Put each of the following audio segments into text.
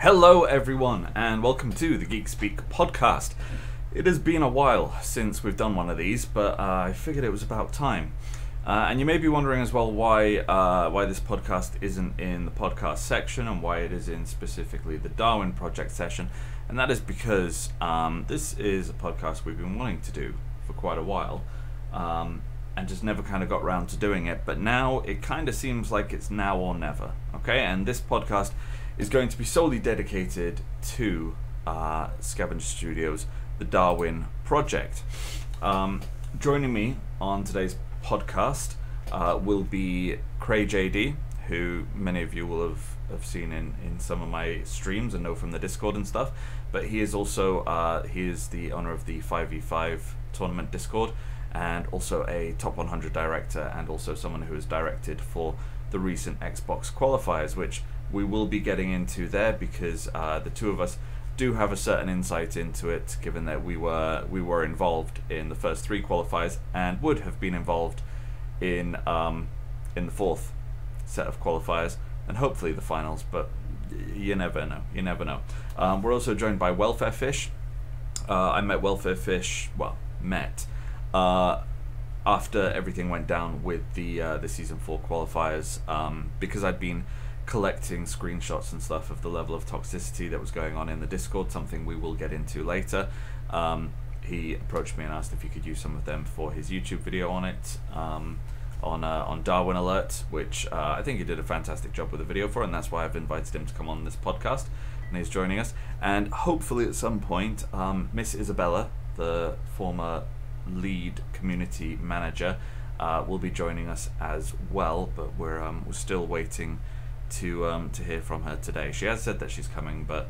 Hello everyone and welcome to the Geek Speak podcast. It has been a while since we've done one of these, but I figured it was about time. And you may be wondering as well why this podcast isn't in the podcast section and why it is in specifically the Darwin Project session. And that is because this is a podcast we've been wanting to do for quite a while and just never kind of got around to doing it. But now it kind of seems like it's now or never. Okay, and this podcast is going to be solely dedicated to Scavenger Studios' The Darwin Project. Joining me on today's podcast will be KrayJd, who many of you will have seen in some of my streams and know from the Discord and stuff, but he is also he is the owner of the 5v5 tournament Discord and also a top 100 director and also someone who has directed for the recent Xbox qualifiers, which we will be getting into there because the two of us do have a certain insight into it, given that we were involved in the first three qualifiers and would have been involved in the fourth set of qualifiers and hopefully the finals, but you never know. You never know. We're also joined by Welfarefish. I met Welfarefish, after everything went down with the season 4 qualifiers, because I'd been collecting screenshots and stuff of the level of toxicity that was going on in the Discord, something we will get into later. He approached me and asked if he could use some of them for his YouTube video on it, on Darwin Alert, which I think he did a fantastic job with the video for, and that's why I've invited him to come on this podcast, and he's joining us. And hopefully at some point, MissIzabella, the former lead community manager, will be joining us as well, but we're still waiting to hear from her today. She has said that she's coming, but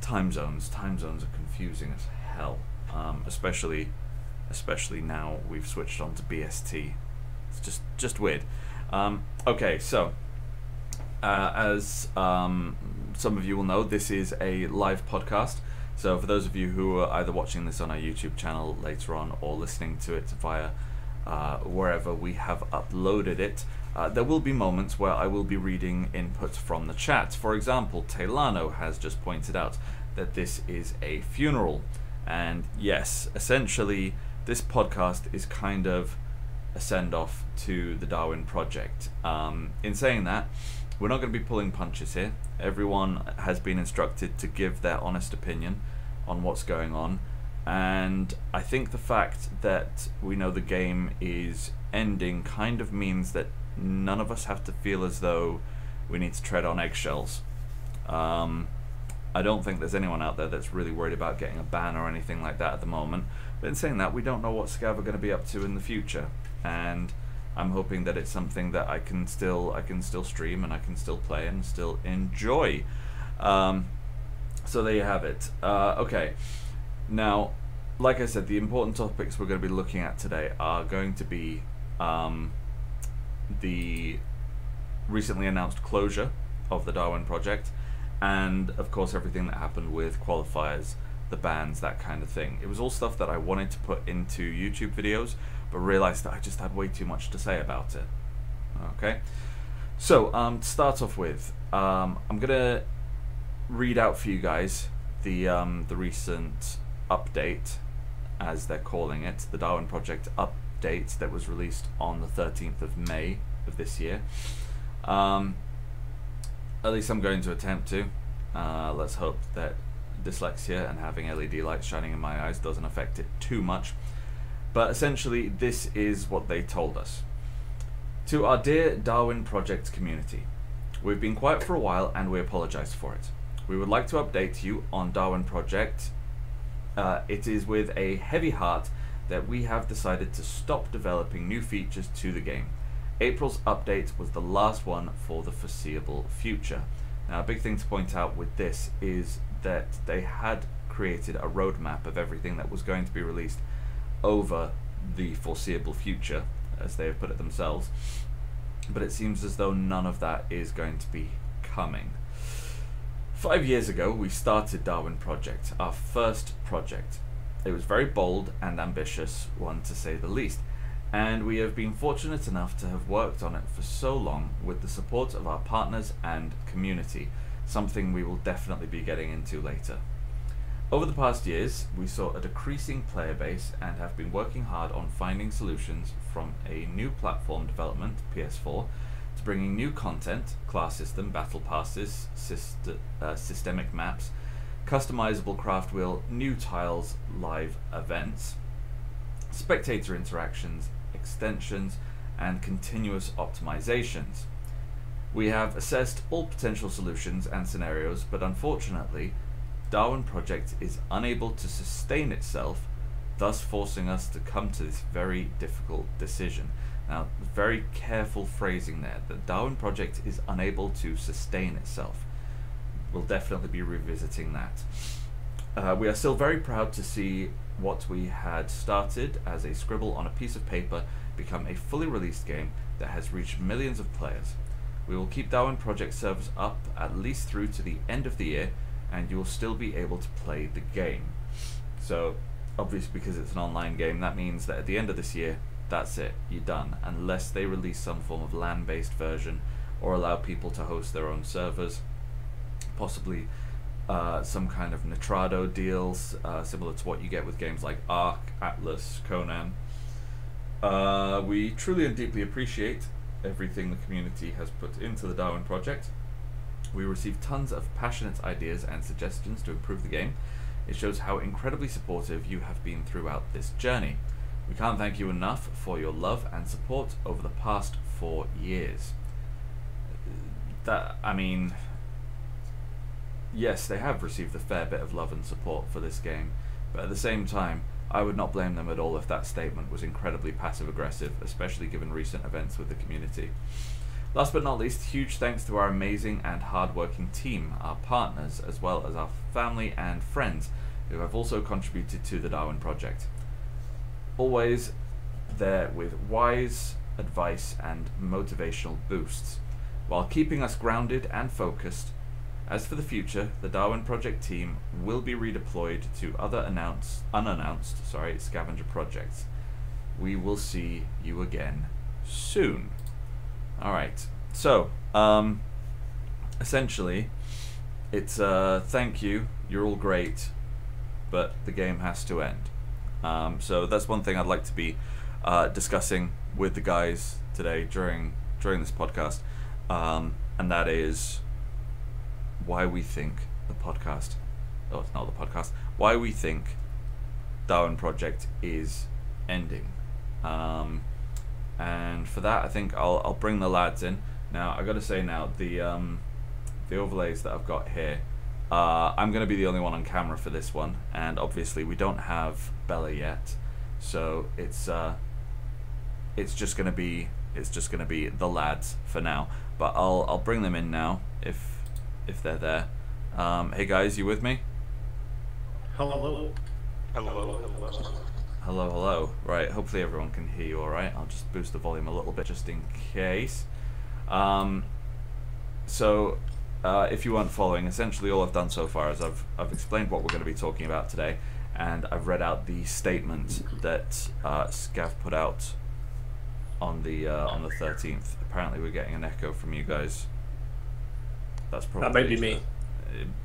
time zones are confusing as hell, especially now we've switched on to BST. It's just weird. Okay, so as some of you will know, this is a live podcast. So for those of you who are either watching this on our YouTube channel later on or listening to it via wherever we have uploaded it, there will be moments where I will be reading input from the chat. For example, Taylano has just pointed out that this is a funeral. And yes, essentially this podcast is kind of a send-off to the Darwin Project. In saying that, we're not going to be pulling punches here. Everyone has been instructed to give their honest opinion on what's going on. And I think the fact that we know the game is ending kind of means that none of us have to feel as though we need to tread on eggshells. I don't think there's anyone out there that's really worried about getting a ban or anything like that at the moment. But in saying that, we don't know what Scav are going to be up to in the future, and I'm hoping that it's something that I can still stream and I can still play and still enjoy. So there you have it. Okay. Now, like I said, the important topics we're going to be looking at today are going to be the recently announced closure of the Darwin Project, and of course everything that happened with qualifiers, the bans, that kind of thing. It was all stuff that I wanted to put into YouTube videos, but realized that I just had way too much to say about it. Okay, so to start off with, I'm gonna read out for you guys the recent update, as they're calling it, the Darwin Project update that was released on the 13th of May of this year. At least I'm going to attempt to. Let's hope that dyslexia and having LED lights shining in my eyes doesn't affect it too much. But essentially, this is what they told us. To our dear Darwin Project community, we've been quiet for a while and we apologize for it. We would like to update you on Darwin Project. It is with a heavy heart that we have decided to stop developing new features to the game. April's update was the last one for the foreseeable future. Now, a big thing to point out with this is that they had created a roadmap of everything that was going to be released over the foreseeable future, as they have put it themselves, but it seems as though none of that is going to be coming. 5 years ago, we started Darwin Project, our first project. It was very bold and ambitious, one to say the least, and we have been fortunate enough to have worked on it for so long with the support of our partners and community, something we will definitely be getting into later. Over the past years, we saw a decreasing player base and have been working hard on finding solutions from a new platform development, PS4, to bringing new content, class system, battle passes, systemic maps, customizable craft wheel, new tiles, live events, spectator interactions, extensions, and continuous optimizations. We have assessed all potential solutions and scenarios, but unfortunately, Darwin Project is unable to sustain itself, thus forcing us to come to this very difficult decision. Now, very careful phrasing there. The Darwin Project is unable to sustain itself. We'll definitely be revisiting that. We are still very proud to see what we had started as a scribble on a piece of paper become a fully released game that has reached millions of players. We will keep Darwin Project servers up at least through to the end of the year, and you will still be able to play the game. So, obviously, because it's an online game, that means that at the end of this year, that's it, you're done, unless they release some form of LAN-based version or allow people to host their own servers, possibly some kind of Nitrado deals, similar to what you get with games like Ark, Atlas, Conan. We truly and deeply appreciate everything the community has put into the Darwin Project. We received tons of passionate ideas and suggestions to improve the game. It shows how incredibly supportive you have been throughout this journey. We can't thank you enough for your love and support over the past 4 years. Yes, they have received a fair bit of love and support for this game, but at the same time, I would not blame them at all if that statement was incredibly passive-aggressive, especially given recent events with the community. Last but not least, huge thanks to our amazing and hard-working team, our partners, as well as our family and friends who have also contributed to the Darwin Project. Always there with wise advice and motivational boosts, while keeping us grounded and focused. As for the future, the Darwin Project team will be redeployed to other unannounced scavenger projects. We will see you again soon. Alright, so, essentially, it's thank you, you're all great, but the game has to end. So that's one thing I'd like to be discussing with the guys today during this podcast, and that is why we think why we think Darwin Project is ending. And for that, I think I'll bring the lads in. Now, I got to say now, the overlays that I've got here, I'm going to be the only one on camera for this one, and obviously we don't have Bella yet, so it's just going to be the lads for now. But I'll bring them in now if they're there. Hey guys, you with me? Hello. Hello. Right, hopefully everyone can hear you alright. I'll just boost the volume a little bit just in case. So, if you weren't following, essentially all I've done so far is I've explained what we're going to be talking about today, and I've read out the statement that Scav put out on the 13th. Apparently we're getting an echo from you guys. That's probably... That might be me.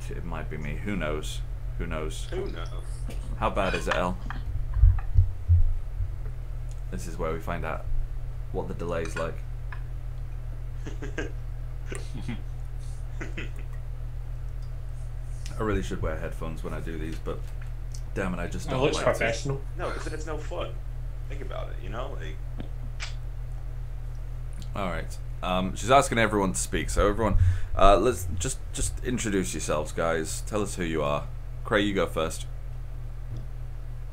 It might be me. Who knows? Who knows? How bad is it, El? This is where we find out what the delay's like. I really should wear headphones when I do these, but damn it, I just don't looks like professional. No, because it's no fun. Think about it, you know? Like... Alright. She's asking everyone to speak, so everyone, let's just introduce yourselves, guys. Tell us who you are. Cray, you go first.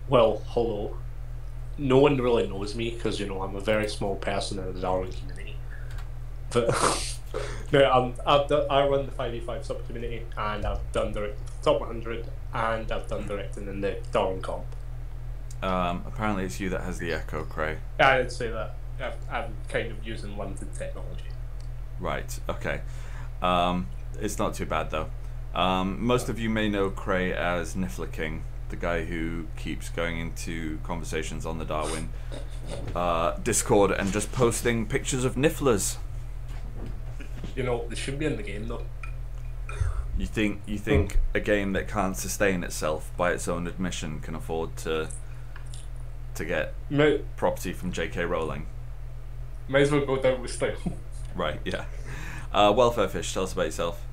Well, hello. No one really knows me because, you know, I'm a very small person in the Darwin community. But no, I run the 5v5 sub community, and I've done directing for the top 100, and I've done directing in the Darwin comp. Apparently it's you that has the echo, Cray. I'd say that. I'm kind of using limited technology. Right, okay. It's not too bad though. Most of you may know Cray as Niffler King, the guy who keeps going into conversations on the Darwin Discord and just posting pictures of Nifflers. You know, they should be in the game though. You think a game that can't sustain itself by its own admission can afford to get property from J.K. Rowling? Might as well go down with style. Right, yeah. Welfarefish, tell us about yourself.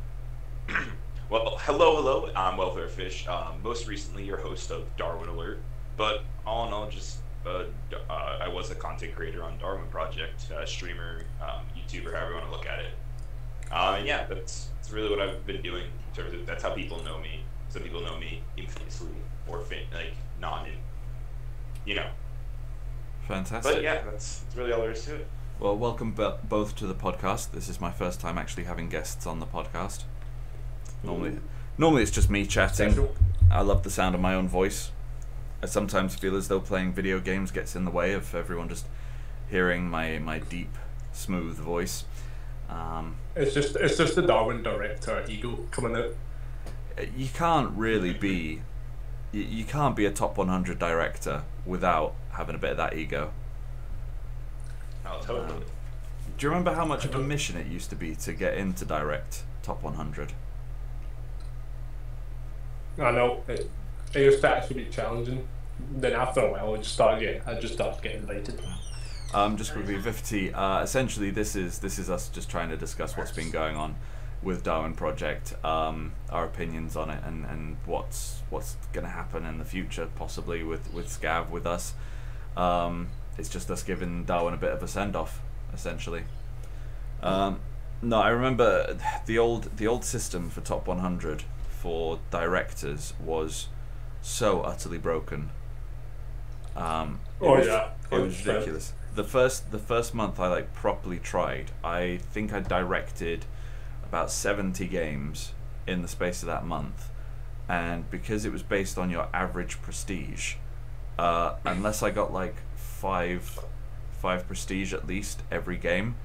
Well, hello, I'm Welfarefish. Most recently, your host of Darwin Alert. But all in all, just I was a content creator on Darwin Project, streamer, YouTuber, however you want to look at it. And yeah, that's really what I've been doing. In terms of that's how people know me. Some people know me infamously, or not in, you know. Fantastic. But yeah, that's really all there is to it. Well, welcome both to the podcast. This is my first time actually having guests on the podcast. Normally it's just me chatting. Special. I love the sound of my own voice. I sometimes feel as though playing video games gets in the way of everyone just hearing my deep, smooth voice. It's just the Darwin director ego coming out. You can't really be... You can't be a top 100 director without having a bit of that ego. Oh, totally. Do you remember how much of a mission it used to be to get into direct top 100? I know. It used to actually be challenging. Then after a while, I just started getting invited. Just quickly, Vivity, essentially this is us just trying to discuss what's been going on with Darwin Project, our opinions on it, and what's going to happen in the future, possibly with Scav with us. It's just us giving Darwin a bit of a send-off, essentially. No, I remember the old system for top 100 for directors was so utterly broken. It was ridiculous. The first month I properly tried. I think I directed about 70 games in the space of that month, and because it was based on your average prestige, unless I got five prestige at least every game,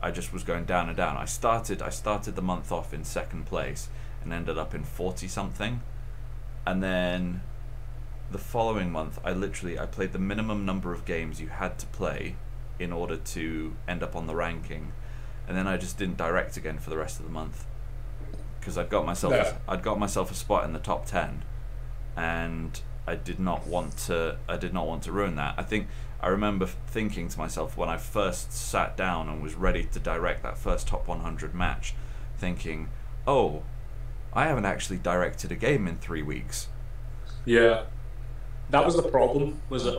I just was going down and down. I started the month off in second place and ended up in 40 something, and then the following month I played the minimum number of games you had to play in order to end up on the ranking, and then I just didn't direct again for the rest of the month because I'd got myself a spot in the top 10, and I did not want to ruin that. I remember thinking to myself when I first sat down and was ready to direct that first top 100 match, thinking, oh, I haven't actually directed a game in 3 weeks. Yeah, that was the problem. Was it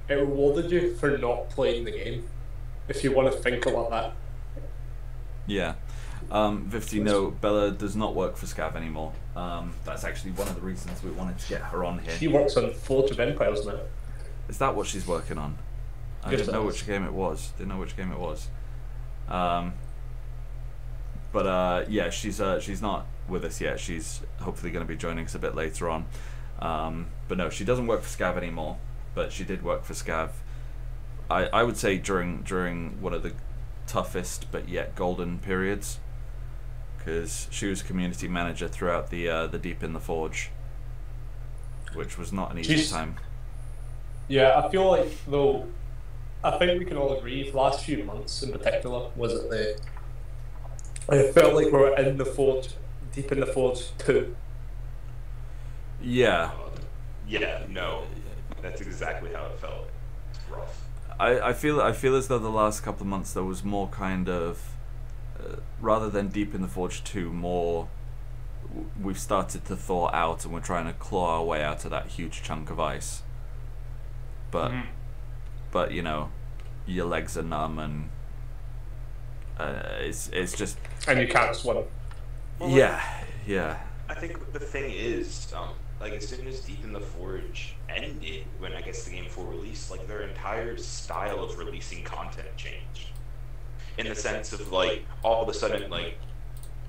it rewarded you for not playing the game, if you want to think about that. Yeah. Vivty, no, Bella does not work for Scav anymore. That's actually one of the reasons we wanted to get her on here. She works on Forge of Empires now. Is that what she's working on? I didn't know which game it was. But yeah, she's not with us yet. She's hopefully going to be joining us a bit later on. But no, she doesn't work for Scav anymore. But she did work for Scav. I would say during one of the toughest but yet golden periods, because she was community manager throughout the Deep in the Forge, which was not an easy time. Yeah, I feel like though, I think we can all agree the last few months in particular was I felt like we were in the Forge, Deep in the Forge too. Yeah. Yeah, no, that's exactly how it felt. It's rough. I feel as though the last couple of months there was more kind of, rather than Deep in the Forge 2, more we've started to thaw out and we're trying to claw our way out of that huge chunk of ice. But you know, your legs are numb and it's just. And you can't swim. Yeah. I think the thing is, as soon as Deep in the Forge ended, when I guess the game 4 released, their entire style of releasing content changed. In the sense of all of a sudden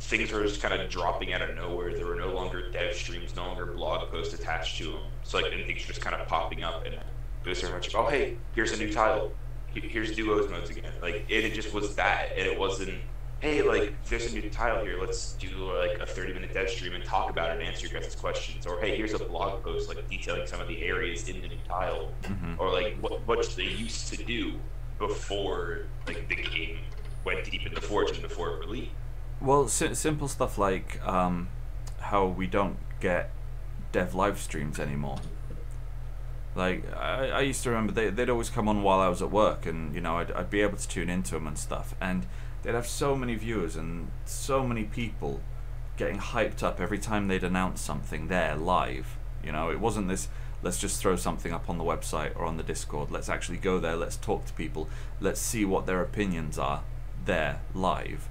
things were just kind of dropping out of nowhere. There were no longer dev streams, no longer blog posts attached to them. So and things were just kind of popping up, and it was very much oh hey, here's a new tile, here's duos modes again. It just was that, and it wasn't hey there's a new tile here, let's do a 30-minute dev stream and talk about it and answer your guys' questions, or hey, here's a blog post detailing some of the areas in the new tile, or what they used to do before the game went deep in the Forge and before it released. Well, simple stuff how we don't get dev live streams anymore. Like, I used to remember they'd always come on while I was at work, and you know, I'd be able to tune into them and stuff, and they'd have so many viewers and so many people getting hyped up every time they'd announce something there live. You know, it wasn't this, let's just throw something up on the website or on the Discord. Let's actually go there, let's talk to people, let's see what their opinions are there live.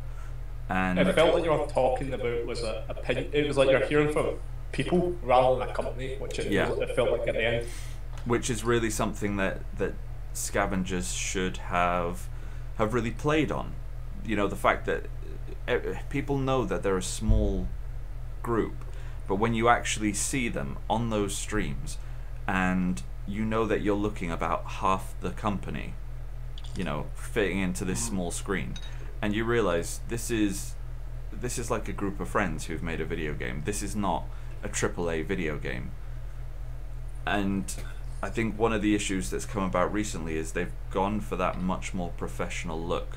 And it felt like you were talking about was a opinion. It was like you're hearing from people rather than a company, which it felt like at the end. Which is really something that scavengers should have really played on. You know, the fact that people know that they're a small group, but when you actually see them on those streams, and you know that you're looking about half the company, you know, fitting into this small screen, and you realize this is like a group of friends who've made a video game. This is not a AAA video game. And I think one of the issues that's come about recently is they've gone for that much more professional look.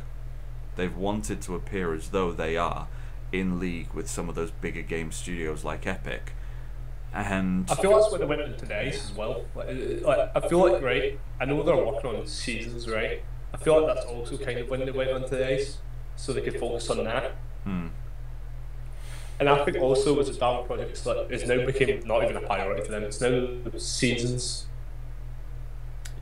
They've wanted to appear as though they are in league with some of those bigger game studios like Epic. And I feel that's what they went into DICE as well. Like, I feel like, right, I know they're working on seasons, right? I feel like that's also kind of when they went onto DICE, so they could focus on that. And I think also with the Darwin project, it's now became not even a priority for them. It's now seasons.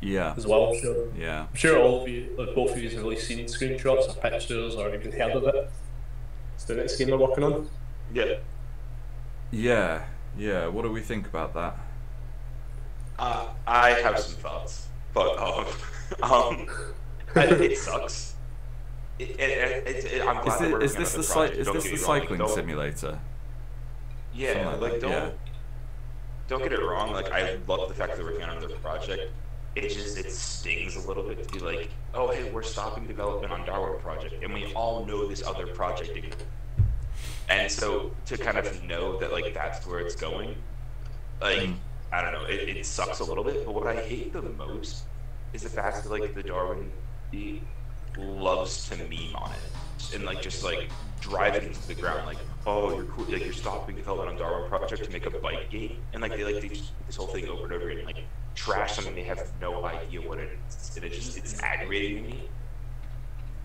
Yeah. As well. So yeah. I'm sure all of you, like both of you, have really seen screenshots or pictures or even heard of it. It's the next game they're working on. Yeah. Yeah. Yeah. What do we think about that? I have some thoughts, but it sucks. I'm glad is this the cycling simulator? Yeah, Something like don't get it wrong. Like, I love the fact that they're working on another project. It stings a little bit to be like, oh hey, we're stopping development on Darwin project, and we all know this other project exists. And so to kind of know that like that's where it's going, like I don't know, it sucks a little bit. But what I hate the most is the fact that like the Darwin loves to meme on it and like just like drive it into the ground, like, oh, you're cool, like you're stopping development on Darwin project to make a bike game, and like they just this whole thing over and over again, like trash something they have no idea what it is, and it's aggravating me.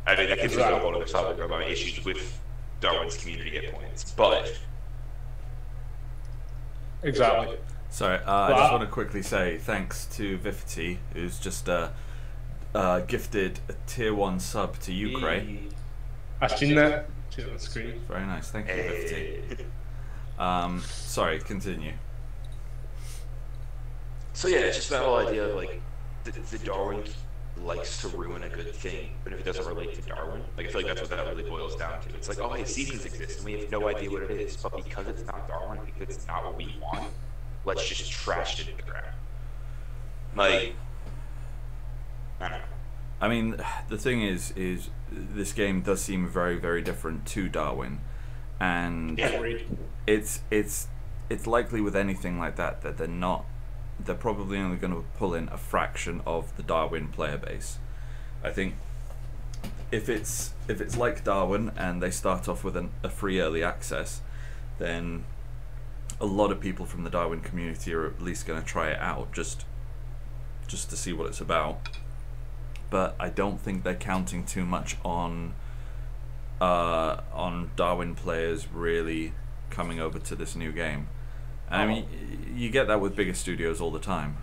I mean, that gives me a whole other topic about my issues with Darwin's community at points, but exactly. Sorry, I just want to quickly say thanks to Vivity, who's just gifted a tier 1 sub to you, Cray. I've seen that. She's on the screen. Very nice, thank you, Vivity. Sorry, continue. So yeah, it's just that whole idea of like the Darwin likes to ruin a good thing, but if it doesn't relate to Darwin, like I feel like that's what that really boils down to. It's like, oh hey, seasons exist, and we have no idea what it is, but because it's not Darwin, because it's not what we want, let's just trash it into the ground. Like, I don't know. I mean, the thing is this game does seem very, very different to Darwin, and it's likely with anything like that they're probably only going to pull in a fraction of the Darwin player base. I think if it's like Darwin and they start off with a free early access, then a lot of people from the Darwin community are at least going to try it out just to see what it's about. But I don't think they're counting too much on Darwin players really coming over to this new game. And I mean, you get that with bigger studios all the time.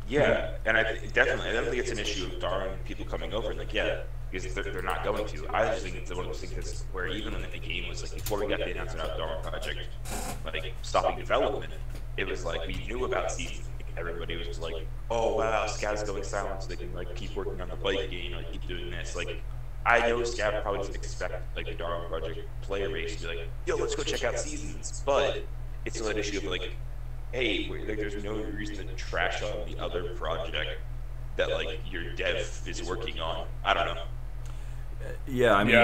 Yeah, and I don't think it's an issue of Darwin people coming over. Like, yeah, because they're not going to. I just think it's one of those things where even when the game was like before we got the announcement of Darwin project, like stopping development, it was like we knew about seasons. Everybody was just like, oh wow, Scav's going silent, so they can like keep working on the bike game, like keep doing this. Like, I know Scav probably doesn't expect like the Darwin project player base to be like, yo, let's go check out seasons, but it's still an issue of like, hey, like there's no reason to trash on the other project that like your dev is working on. I don't know. Yeah, I mean,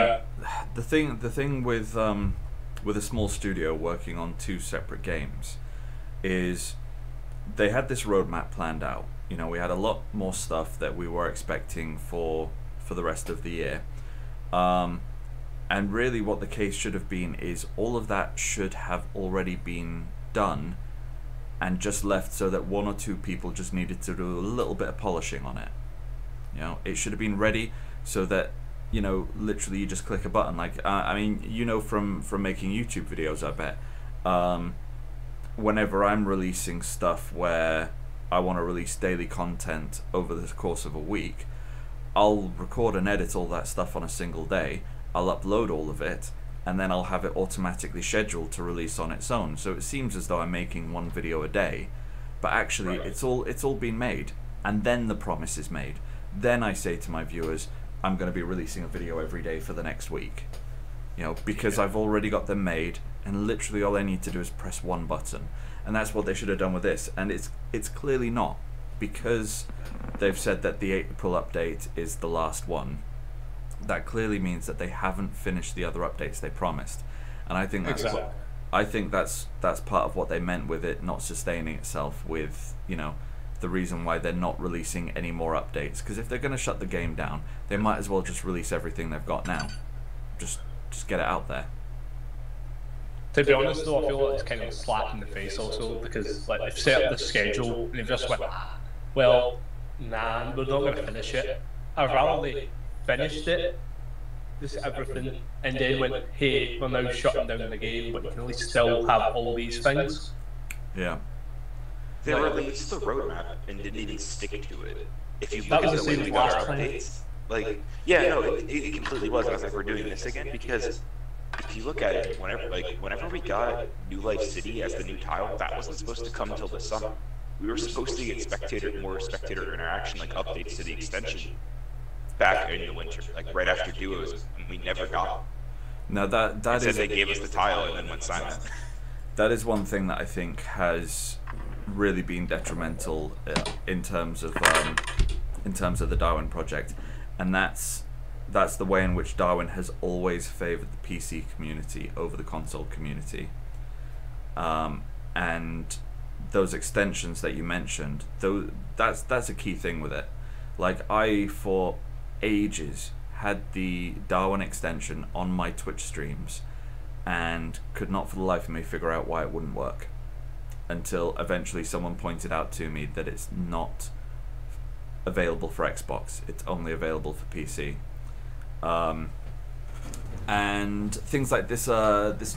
the thing with a small studio working on 2 separate games is they had this roadmap planned out. You know, we had a lot more stuff that we were expecting for the rest of the year, and And really what the case should have been is all of that should have already been done and just left so that 1 or 2 people just needed to do a little bit of polishing on it. You know, it should have been ready so that, you know, literally you just click a button. Like, I mean, you know, from making YouTube videos, I bet, whenever I'm releasing stuff where I want to release daily content over the course of a week, I'll record and edit all that stuff on a single day. I'll upload all of it, and then I'll have it automatically scheduled to release on its own. So it seems as though I'm making 1 video a day, but actually it's all been made, and then the promise is made. Then I say to my viewers, I'm going to be releasing a video every day for the next week. You know, because I've already got them made, and literally all I need to do is press 1 button. And that's what they should have done with this, and it's clearly not, because they've said that the April update is the last one. That clearly means that they haven't finished the other updates they promised, and I think that's that's part of what they meant with it not sustaining itself. With, you know, the reason why they're not releasing any more updates, because if they're going to shut the game down, they might as well just release everything they've got now. Just get it out there. To be honest though, I feel like it's kind of a slap in the face also, because like they've set up the schedule and they've just went, well, nah, we're not going to finish it. I'd rather they finished it, just everything, and then went, hey, we're now shutting down the game, but you can at least still have all these things. Yeah. They released the roadmap and didn't even stick to it. If you That look was at the the way same we got our last time. updates, like, yeah, no, it completely was. I was like, we're doing this again, because if you look at it, whenever we got New Life City as the new tile, that wasn't supposed to come until the summer. We were supposed to get more spectator interaction, like updates to the extension, back in the winter, like right after duos, and we never got. Now that It is, said they gave us the tile and then went silent. that is one thing that I think has really been detrimental in terms of the Darwin project, and that's the way in which Darwin has always favoured the PC community over the console community. And those extensions that you mentioned, that's a key thing with it. Like, I for ages had the Darwin extension on my Twitch streams and could not for the life of me figure out why it wouldn't work, until eventually someone pointed out to me that it's not available for Xbox, it's only available for PC. And things like this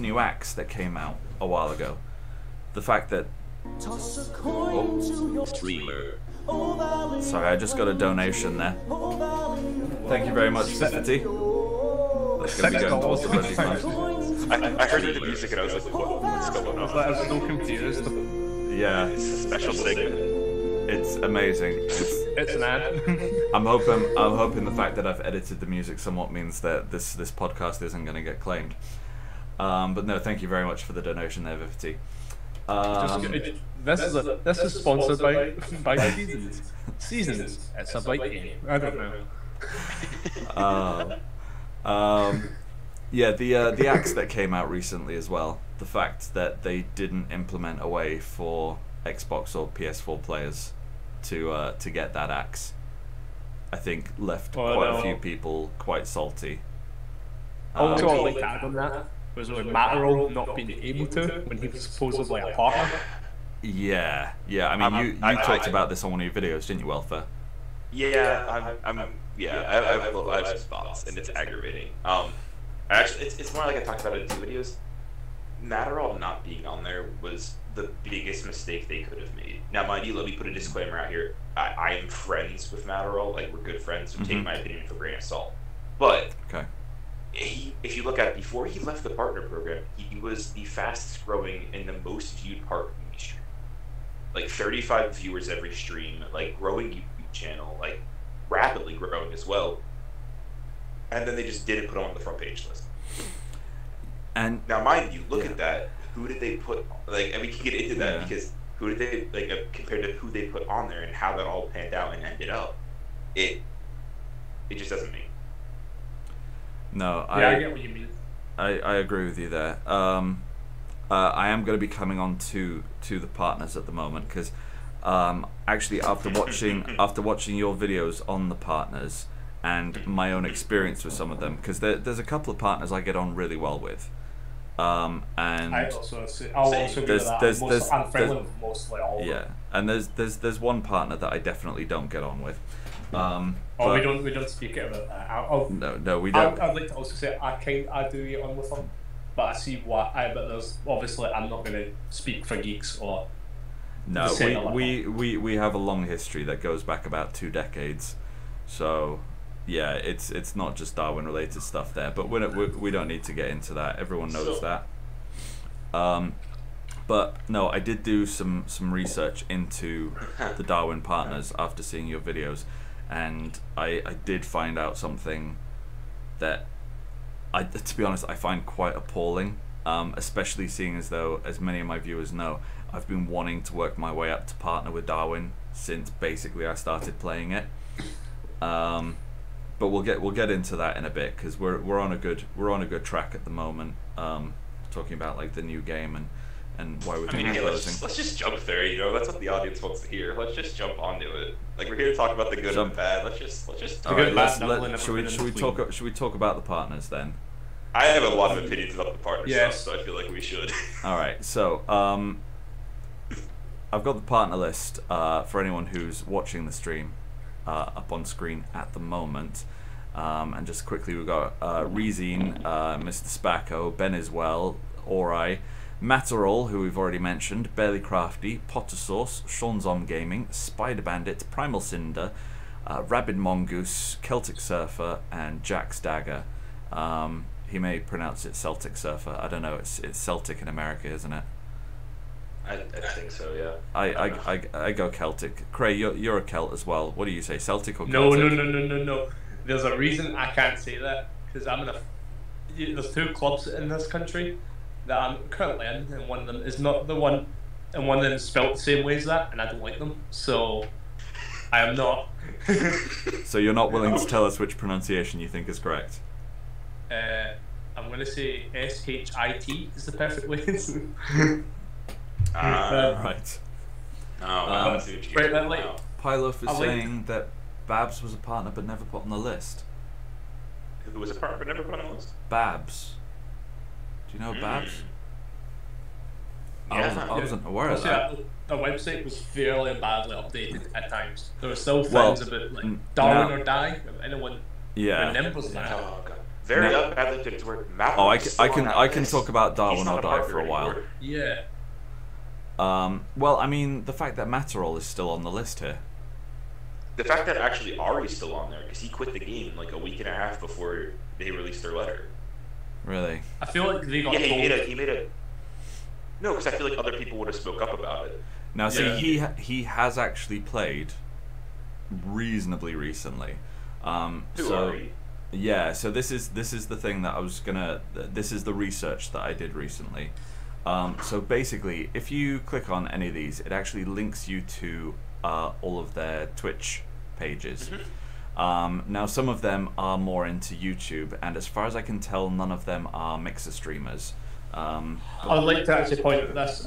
new axe that came out a while ago, the fact that Streamer. sorry, I just got a donation there. Thank you very much, Sister T. That's going to be going towards the Reggie Fund. I heard the music and I was like, what's going on? I was so confused. Yeah, It's a special segment. it's amazing. It's an ad. I'm hoping the fact that I've edited the music somewhat means that this podcast isn't going to get claimed. But no, thank you very much for the donation there, Vivity. This is sponsored by Seasons. Seasons. It's a bike game. I don't know. Yeah, the axe that came out recently as well. The fact that they didn't implement a way for Xbox or PS4 players to get that axe, I think left quite a few people quite salty. Also, I'd like to add on that was with Matterall not being able to when he was supposedly a partner. Yeah. I mean, you talked about this on one of your videos, didn't you, Welfare? Yeah, I have some thoughts, and it's aggravating. Actually, it's more like I talked about it in 2 videos. Matterall not being on there was the biggest mistake they could have made. Now, mind you, let me put a disclaimer out here. I am friends with Matterall, like, we're good friends, so take my opinion for a grain of salt. But Okay. if you look at it, before he left the partner program, he was the fastest growing and the most viewed partner in the stream. Like 35 viewers every stream, like growing YouTube channel, like rapidly growing as well. And then they just didn't put him on the front page list. And now, mind you, look at that. Who did they put? Like, and we can get into that because who did they compared to who they put on there and how that all panned out and ended up? It just doesn't make. no, I get what you mean. I agree with you there. I am going to be coming on to the partners at the moment because actually after watching your videos on the partners and my own experience with some of them, because there's a couple of partners I get on really well with, and I'll also agree with that. I'm friendly with mostly all of them. Yeah, and there's one partner that I definitely don't get on with. We don't speak about that. No, we don't. I'd like to also say I do get on with them, but I see why. But there's obviously I'm not going to speak for Geeks or. No, we have a long history that goes back about 2 decades, so yeah, it's not just Darwin related stuff there, but we don't need to get into that. Everyone knows that. But no, I did do some research into the Darwin partners after seeing your videos, and I did find out something that to be honest, I find quite appalling, especially seeing as though, as many of my viewers know, I've been wanting to work my way up to partner with Darwin since basically I started playing it. But we'll get into that in a bit, because we're on a good track at the moment, talking about like the new game and why we're doing closing. Let's just jump there. You know, that's what the audience wants to hear. Let's just jump onto it. Like, we're here to talk about the good and the bad. Let's just. All right, should we talk about the partners then? I have a lot of opinions about the partner Yes. stuff, so I feel like we should. All right, so I've got the partner list for anyone who's watching the stream up on screen at the moment. And just quickly, we've got Rezine, Mr. Spacco, Ben Iswell, Ori, Matterall, who we've already mentioned, Barely Crafty, Potter Sauce, Seanzom Gaming, Spider Bandit, Primal Cinder, Rabid Mongoose, Celtic Surfer, and Jack's Dagger. He may pronounce it Celtic Surfer. I don't know. It's Celtic in America, isn't it? I think so, yeah. I go Celtic. Cray, you're a Celt as well. What do you say, Celtic or No, Celtic? no. There's a reason I can't say that, because there's 2 clubs in this country that I'm currently in, and one of them is not the one, and one of them is spelt the same way as that, and I don't like them, so I am not. So you're not willing to tell us which pronunciation you think is correct? I'm going to say SHIT is the perfect way. Right. Pylof is saying that Babs was a partner but never put on the list. Who was a partner but never put on the list? Babs. Do you know Babs? Yeah. I wasn't aware of that. The website was fairly badly updated at times. There were still things about like Darwin or Die. If anyone remembers that. Oh, God. Very badly updated to where Matt. Oh, I can talk about Darwin or Die for a while. Anymore. Yeah. Well, I mean, the fact that Matterall is still on the list here. The fact that actually Ari's still on there, because he quit the game like a week and a half before they released their letter. Really? I feel like they got told. He made a. No, because I feel like other people would have spoke up about it. Now, see, he has actually played reasonably recently. Ari? Yeah, so this is the thing that I was gonna. This is the research that I did recently. So basically, if you click on any of these, it actually links you to all of their Twitch pages. Mm-hmm. Now, some of them are more into YouTube, and as far as I can tell, none of them are mixer streamers. I'd like to actually point out this.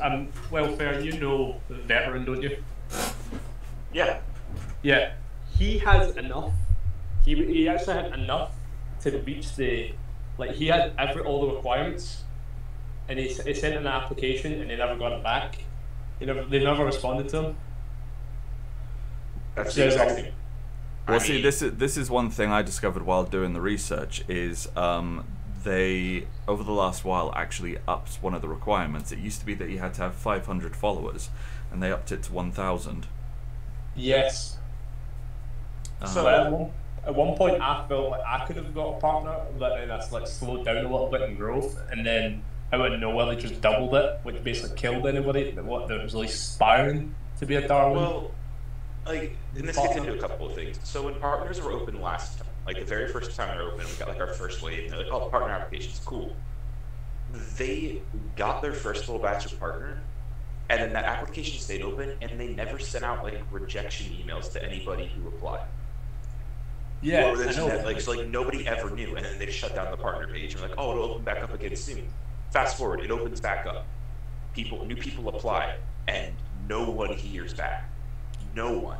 Welfare, you know Veteran, don't you? Yeah. Yeah. He has enough. He actually had enough to reach the, like, he had all the requirements, and he sent in an application and they never got it back. They never responded to him. That's the exact thing. Well, see, this is one thing I discovered while doing the research is they, over the last while, actually upped one of the requirements. It used to be that you had to have 500 followers, and they upped it to 1,000. Yes. So at one point I felt like I could have got a partner, but then that's like slowed down a little bit in growth, and then out of nowhere they just doubled it, which basically killed anybody that was at least aspiring to be a Darwin. Well, like, and this gets into a couple of things. So when partners were open last time, like the very first time they were open, we got like our first wave, and they're like, oh, partner applications, cool. They got their first little batch of partner, and then that application stayed open, and they never sent out like rejection emails to anybody who applied. Yeah, I know. Like, so like nobody ever knew, and then they shut down the partner page, and like, oh, it'll open back up again soon. Fast forward, it opens back up. New people apply, and no one hears back. No one.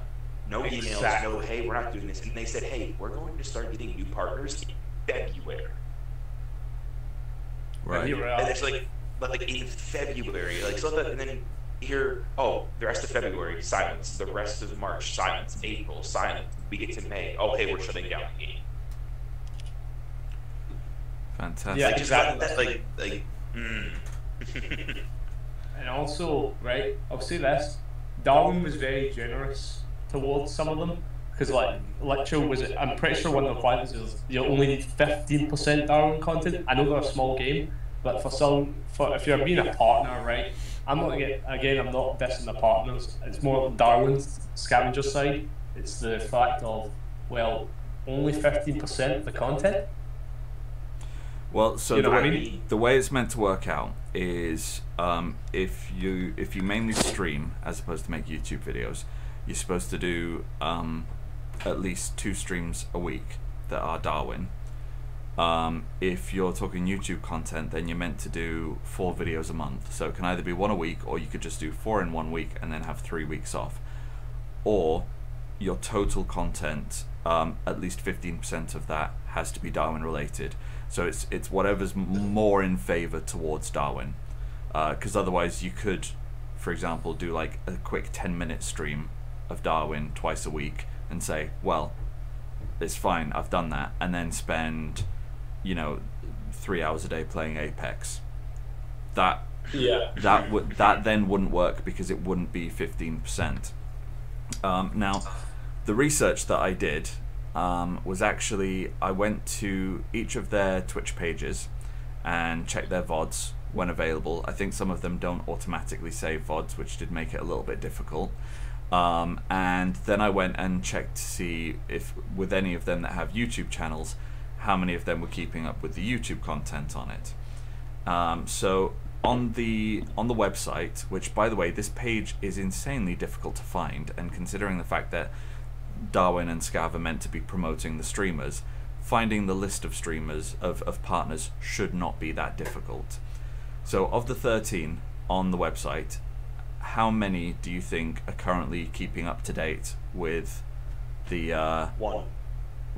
No emails, Exactly. no, hey, we're not doing this. And they said, hey, we're going to start getting new partners in February. Right. And it's like in February, like so that, and then here, oh, the rest of February, silence. The rest of March, silence. April, silence. We get to May. Oh, hey, we're shutting down the game. Fantastic. Yeah, Like, exactly. And also, right, I'll say this: Darwin was very generous towards some of them because, like, literal was it? I'm pretty sure one of the requirements is you only need 15% Darwin content. I know they're a small game, but if you're being a partner, right? I'm not I'm not dissing the partners. It's more Darwin's scavenger side. It's the fact of, well, only 15% of the content. Well, so You know the what way, I mean? the way it's meant to work out is if you mainly stream as opposed to make YouTube videos, you're supposed to do at least 2 streams a week that are Darwin. If you're talking YouTube content, then you're meant to do 4 videos a month. So it can either be 1 a week, or you could just do 4 in 1 week and then have 3 weeks off. Or your total content, at least 15% of that has to be Darwin related. So it's whatever's more in favor towards Darwin. Because otherwise you could, for example, do like a quick 10-minute stream of Darwin twice a week and say, well, it's fine, I've done that, and then spend, 3 hours a day playing Apex. That then wouldn't work because it wouldn't be 15%. Now, the research that I did was actually, I went to each of their Twitch pages and checked their VODs when available. I think some of them don't automatically save VODs, which did make it a little bit difficult. And then I went and checked to see if, with any of them that have YouTube channels, how many of them were keeping up with the YouTube content on it. So on the website, which, by the way, this page is insanely difficult to find, and considering the fact that Darwin and Scav are meant to be promoting the streamers, finding the list of streamers, of partners, should not be that difficult. So of the 13 on the website, how many do you think are currently keeping up to date with the 1.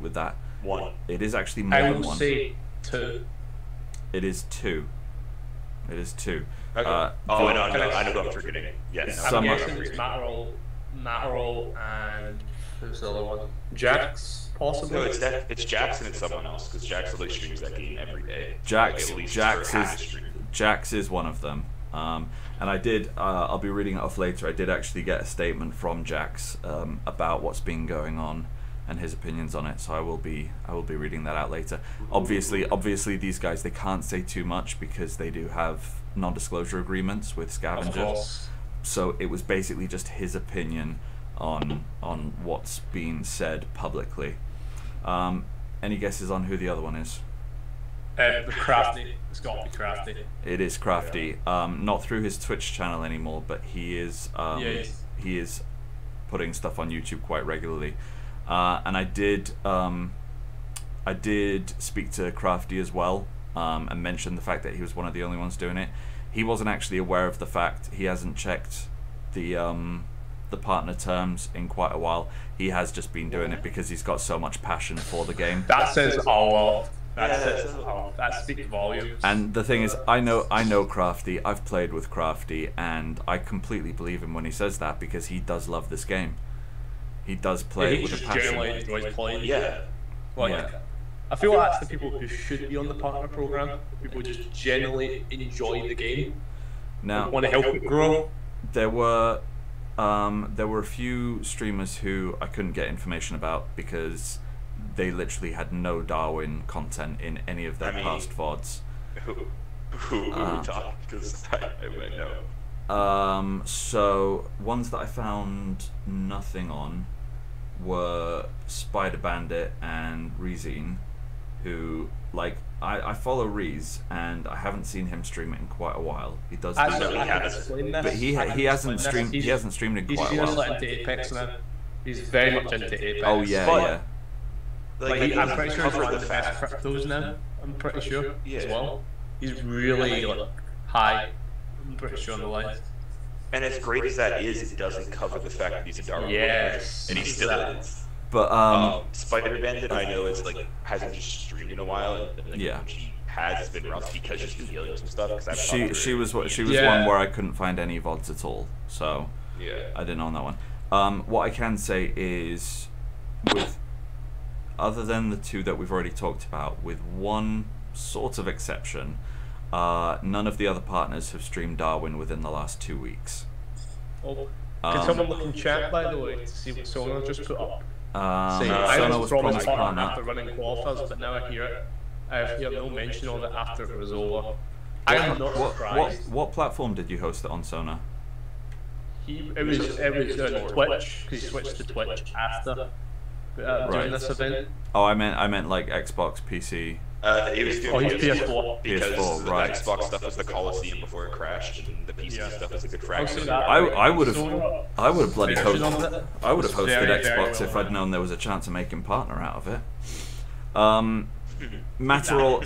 with that? 1. It is actually more I than will 1. say 2. It is 2. It is 2. Okay. I know who I'm forgetting. Yes. I'm Some are- guessing it's Matterall, and who's the other one? Jax, possibly. No, it's Jax and it's someone else, because Jax literally streams that game every day. Jax Like, at least for half the is stream. Jax is one of them. And I did. I'll be reading it off later. I did actually get a statement from Jax about what's been going on and his opinions on it. So I will be reading that out later. Obviously, these guys, they can't say too much because they do have non-disclosure agreements with Of Scavenger. course. So it was basically just his opinion on what's been said publicly. Any guesses on who the other one is? The Crafty. It's got to be Crafty. It is Crafty. Not through his Twitch channel anymore, but he is he is putting stuff on YouTube quite regularly. And I did speak to Crafty as well, and mention the fact that he was one of the only ones doing it. He wasn't actually aware of the fact. He hasn't checked the partner terms in quite a while. He has just been doing it because he's got so much passion for the game. That says a lot. That speaks volumes. And the thing is, I know Crafty. I've played with Crafty, and I completely believe him when he says that, because he does love this game. He does play it he with a just passion. generally enjoys playing. Yeah. Like, Yeah. I feel like that's the people who should be on the partner program. People who just genuinely enjoy the game, Now, want to help it grow. there were a few streamers who I couldn't get information about because they literally had no Darwin content in any of their past VODs. Who talk? Because I might know. So ones that I found nothing on were Spider Bandit and Rezine, who, like, I follow Reez, and I haven't seen him stream it in quite a while. He does, I know he can has. explain this. but he I can hasn't explain this. streamed. He hasn't streamed in He's quite a seriously while. into Apex now. He's very much into Apex. Oh yeah, But- yeah. Like, I'm pretty sure he's covered one of the the best fact. cryptos now. I'm pretty sure as Yeah. well. He's really like high. I'm pretty sure on the list. And as great as that is, it doesn't cover the fact that he's a Darwin. Yes. And he still is. But Spider Bandit, I know, is like hasn't just streamed in a while. And, like, yeah. She has been rough because she's been dealing with some stuff. She was Yeah. one where I couldn't find any VODs at all, so Yeah. I didn't own that one. What I can say is, with other than the two that we've already talked about, with one sort of exception, none of the other partners have streamed Darwin within the last 2 weeks. Oh, can someone look in chat, by the way, to see what Sona just put up? Saying, I Sona was was promised promised partner partner. after running qualifiers, but now I hear it. I hear no mention of it after it was over. I am not surprised. What platform did you host it on, Sona? It was on Twitch, because he switched to Twitch after doing this event. Oh, I meant like Xbox, PC. It was doing he's PS4. because PS4, the right. Xbox stuff was the Coliseum before it crashed, and the PC stuff was a good fraction. I would have bloody version hosted. of it. I would have hosted Very, very Xbox well if I'd done. known there was a chance of making partner out of it. Matterall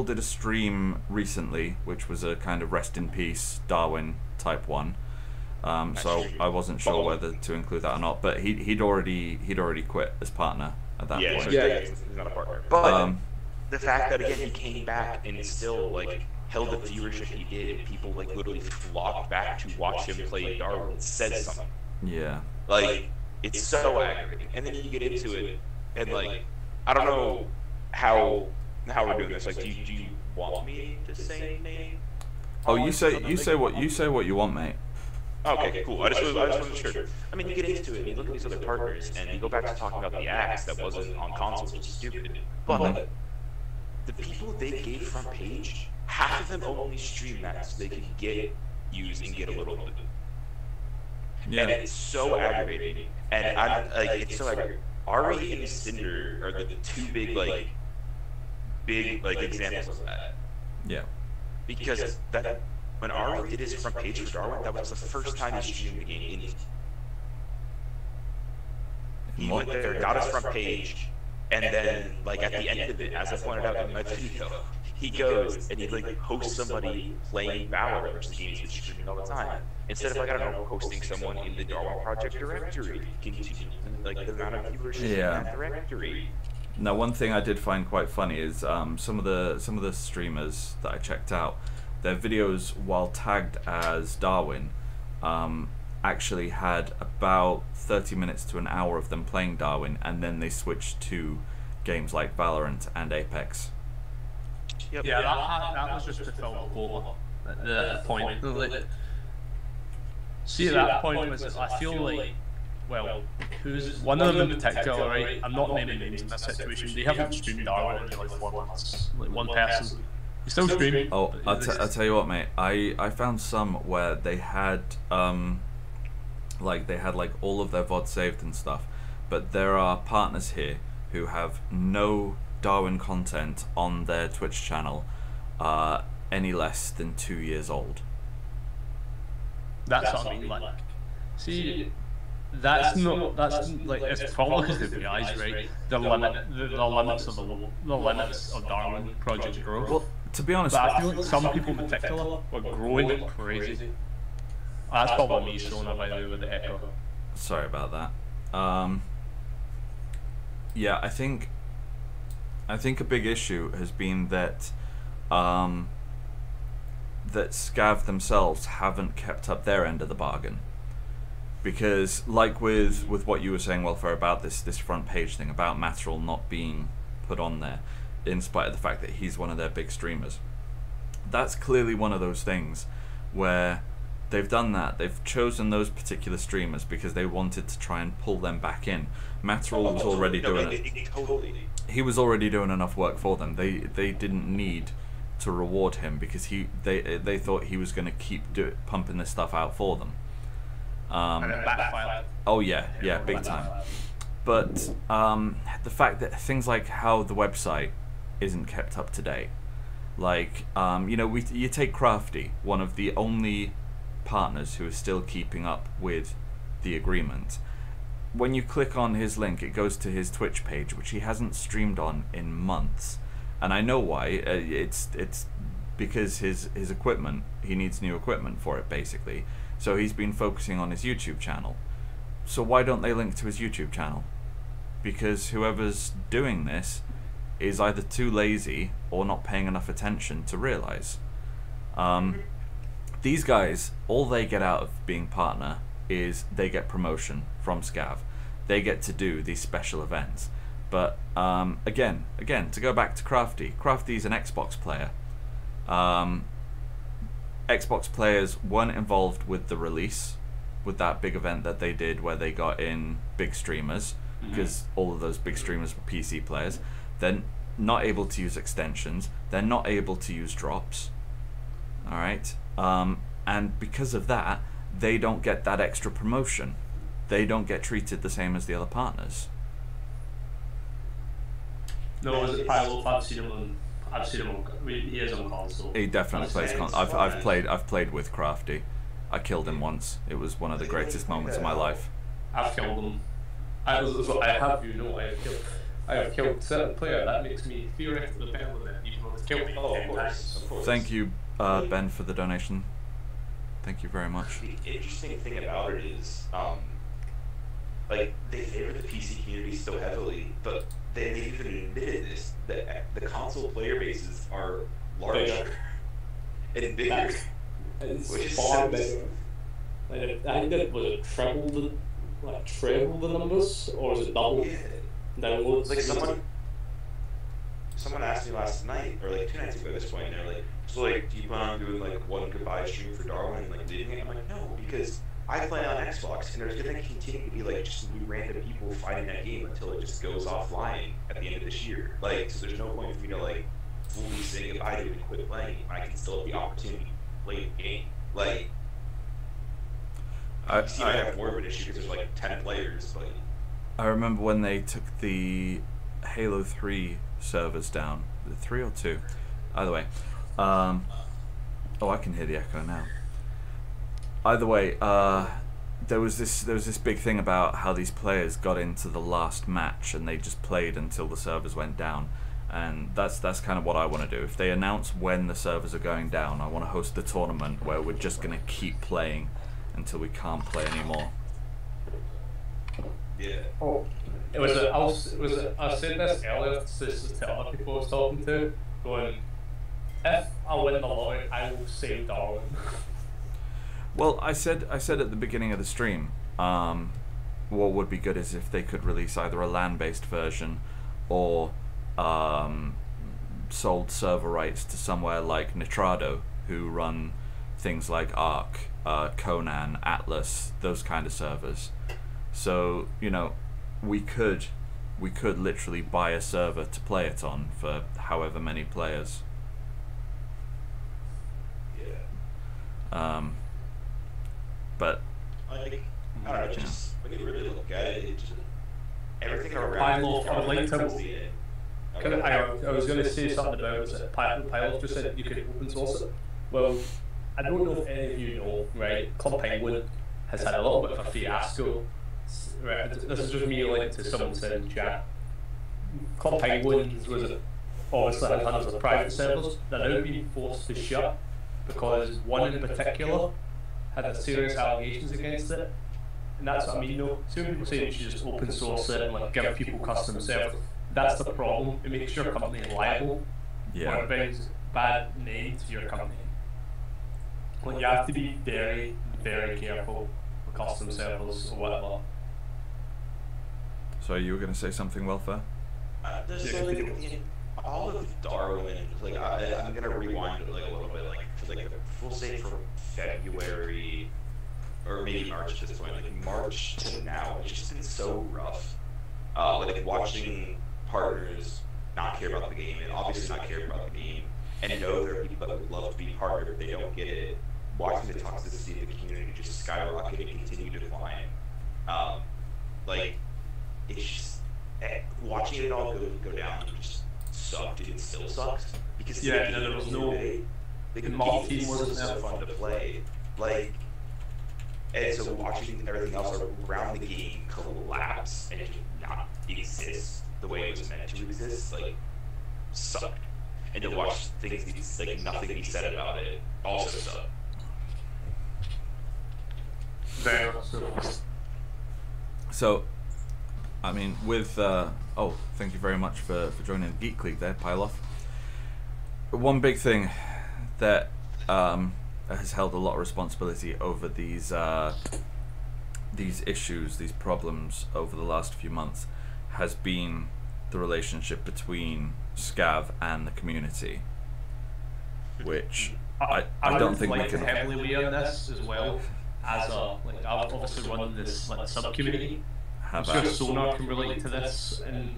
did a stream recently, which was a kind of rest in peace Darwin type one. So I wasn't sure whether to include that or not, but he'd already quit as partner at that point. He's not a partner. But the fact that again he came back and still like held the viewership he did, and people like literally flocked back to watch him play Darwin says something. Yeah. Like it's so aggravating. And then you get into it, and like I don't know how we're doing this. Like, do you want me to say name? Oh, you say what you want, mate. Okay, cool. I just wasn't sure. I mean, you get into it, and you look at these other partners, and you go back to talking about the axe that wasn't on consoles, which is stupid. But the people they gave front page, half of them only stream that so they can get views and get a little bit. Yeah. And it's so aggravating. And I'm like, it's so aggravating. Ari and Cinder are the two big examples of that. Yeah. Because that when Ari did his front page for Darwin, that was the first time he streamed the game in. He went there, got his front page, and then like at the end of it, as I pointed out in my video, he goes and he like hosts somebody playing Valor, which the game he's been streaming all the time. Instead of like I don't know, hosting someone in the Darwin Project directory, continue like the amount of viewership in that directory. Now, one thing I did find quite funny is some of the streamers that I checked out, their videos while tagged as Darwin, actually had about 30 minutes to an hour of them playing Darwin, and then they switched to games like Valorant and Apex. Yep. Yeah, that was just to fill the quota at the point. See, at that point was I feel like, well, who's one of them in particular, right? I'm not naming names in this situation. They haven't streamed Darwin in like 4 months. Like one person. You still streaming? Oh, I'll tell you what, mate. I found some where they had like all of their VOD saved and stuff, but there are partners here who have no Darwin content on their Twitch channel any less than 2 years old. That's what I mean. Like, see, that's like it's probably because they realize, right, the limits of Darwin Project growth. Well, to be honest, But I feel like some people in particular were growing like crazy. That's probably me, Sona, by the way, with the echo. sorry about that. Yeah, I think a big issue has been that that Scav themselves haven't kept up their end of the bargain, because like with what you were saying, Welfare, about this front page thing about Matterall not being put on there in spite of the fact that he's one of their big streamers, that's clearly one of those things where they've done that. They've chosen those particular streamers because they wanted to try and pull them back in. Matterall was already doing it. He was already doing enough work for them. They didn't need to reward him because they thought he was going to keep pumping this stuff out for them. And it backfired. Oh yeah, big time. But the fact that things like how the website isn't kept up to date, like you take Crafty, one of the only partners who is still keeping up with the agreement. When you click on his link, it goes to his Twitch page, which he hasn't streamed on in months, and I know why. It's because his equipment, he needs new equipment for it, basically. So he's been focusing on his YouTube channel. So why don't they link to his YouTube channel? Because whoever's doing this is either too lazy or not paying enough attention to realize. These guys, all they get out of being partner is they get promotion from Scav. They get to do these special events. But again, to go back to Crafty's an Xbox player. Xbox players weren't involved with the release, with that big event that they did where they got in big streamers, because all of those big streamers were PC players. They're not able to use extensions. They're not able to use drops. All right, and because of that, they don't get that extra promotion. They don't get treated the same as the other partners. No, is it Pilot? I've seen him on. He is on console. He definitely plays console. I've played with Crafty. I killed him once. It was one of the greatest moments of my life. I've killed him. I have killed certain player. That makes me theoretically better than them, even though it's killed me 10 times. Thank you, Ben, for the donation. Thank you very much. The interesting thing about it is, like, they favor the PC community so heavily, but they even admitted this, that the console player bases are larger and bigger. It's which is far so bigger. Like, I think that was it treble the numbers, or is it double? Yeah. Downloads. Like someone asked me last night, or like 2 nights ago at this point, and they're like, so like, do you plan on doing like one goodbye stream for Darwin and like leaving it? I'm like, no, because I play on Xbox, and there's gonna continue to be like just new random people fighting that game until it just goes offline at the end of this year. Like, so there's no point for me to like fully say goodbye to it and quit playing when I can still have the opportunity to play the game. Like, I have more of an issue because there's like 10 players, but I remember when they took the Halo 3 servers down. 3 or 2? Either way. Oh, I can hear the echo now. Either way, there was this big thing about how these players got into the last match and they just played until the servers went down, and that's kind of what I want to do. If they announce when the servers are going down, I want to host the tournament where we're just going to keep playing until we can't play anymore. yeah. Oh, I said this earlier to other people I was talking to, going, if I win the lottery, I will save Darwin. Well, I said at the beginning of the stream, what would be good is if they could release either a LAN-based version or sold server rights to somewhere like Nitrado, who run things like Ark, Conan, Atlas, those kind of servers. So, you know, we could literally buy a server to play it on for however many players. Yeah. But I don't know, just when you really look at it, it just, everything I around would like to. Okay. I was going to say something about it. Pilot just said you could open source it. Well, I don't know if any of you know, right? Club Penguin has had a little bit of a fiasco. Right, this is just me linked to someone said in chat. Club Penguin was obviously had hundreds of private servers. They're now being forced to shut because one in particular had serious allegations against it. And that's what I mean, though. Some people say you should just open source it and like give people custom servers. That's the problem. It makes your company liable. yeah. Or it brings bad name to your company. Well, you have to be very, very careful with custom servers or whatever. So you were going to say something, Welfare? So like, all of Darwin, like I'm gonna rewind it like a little bit, like for like we'll say from February or maybe March at this point, like March to now, it's just been so rough. Like watching partners not care about the game and obviously not care about the game, and know there are people that would love to be partner if they don't get it. Watching the toxicity of the community just skyrocket and continue to decline. Like it's just watching it all go down just sucked. It still sucks because there was no the multi game wasn't was so fun to play. Like, and so watching everything else around the game collapse and just not exist the way it was meant to exist, like, sucked. and to watch things like nothing be said about it also suck. Very much so. So, I mean, with oh, thank you very much for joining the Geek League there, Pile Off. One big thing that has held a lot of responsibility over these issues, these problems over the last few months, has been the relationship between Scav and the community, which I don't think we can heavily weigh on this as well. As a like, I've obviously run this like sub-community. I'm sure Sonar can relate to this. And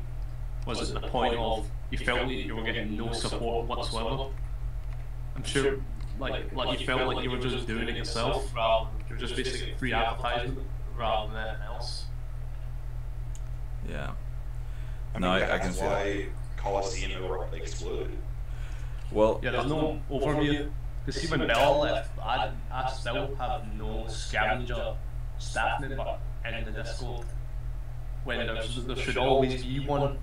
was it the point of you felt like you were getting no support whatsoever? I'm sure, like you felt like you were just doing it yourself, rather than you were just basically free advertisement rather than anything else. Yeah. I mean, I can see why Coliseum exploded. Well, yeah, there's no overview. Because see, when Bella left, I still have no scavenger staff member in the Discord. When there should always be one,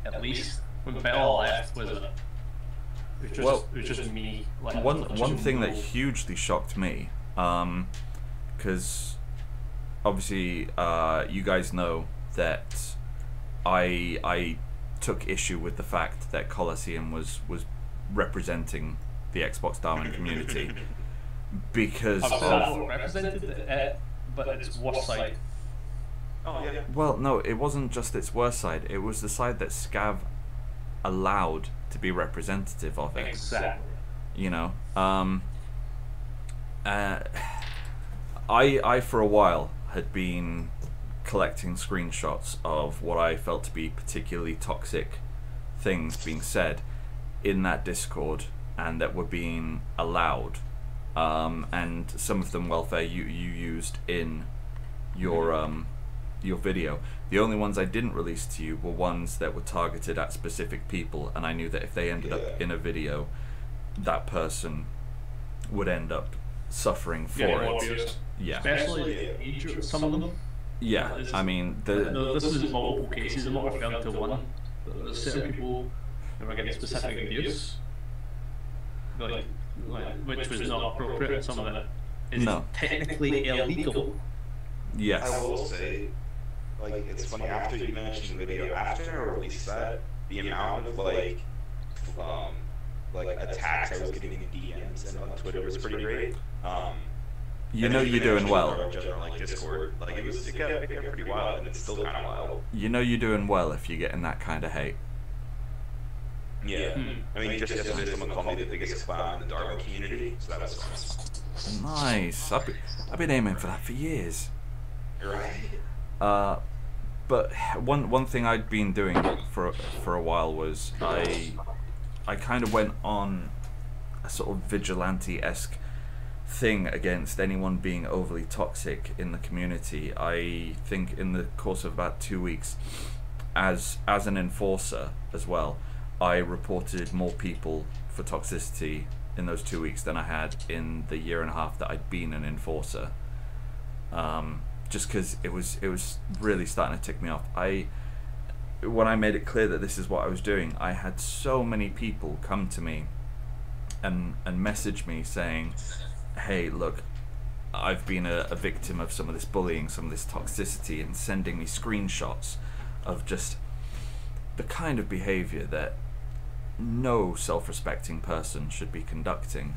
at least. When Bella left, it was just me. Like, one thing that hugely shocked me, because obviously you guys know that I took issue with the fact that Coliseum was representing the Xbox Darwin community because represented it, but it's worst side. Oh yeah. Well, no, it wasn't just its worst side. It was the side that Scav allowed to be representative of it. Exactly. You know, I for a while had been collecting screenshots of what I felt to be particularly toxic things being said in that Discord and that were being allowed, and some of them, Welfare, you used in your video. The only ones I didn't release to you were ones that were targeted at specific people, and I knew that if they ended up in a video, that person would end up suffering for it. Yeah. Especially the age of some of them. Yeah, I mean, this was multiple cases. I'm not referring to one. There's certain people who were getting specific abuse, which was not appropriate. Some of it is technically illegal. Yes. I will say, like, it's funny, after you mentioned the video, after I released that, the amount of like attacks I was getting in DMs and on Twitter was pretty great. You know you're doing well. Like Discord, like it got pretty wild, and it's still kind of wild. You know you're doing well if you're getting that kind of hate. Yeah. I mean, just yesterday someone called me the biggest clown in the Darwin community, so that was fun. Nice. I've been aiming for that for years. Right. But one thing I'd been doing for a while was I kind of went on a sort of vigilante-esque thing against anyone being overly toxic in the community. I think in the course of about 2 weeks, as an enforcer as well, I reported more people for toxicity in those 2 weeks than I had in the year and a half that I'd been an enforcer. Just because it was really starting to tick me off. When I made it clear that this is what I was doing, I had so many people come to me and message me saying, hey, look, I've been a victim of some of this bullying, some of this toxicity, and sending me screenshots of just the kind of behavior that no self-respecting person should be conducting.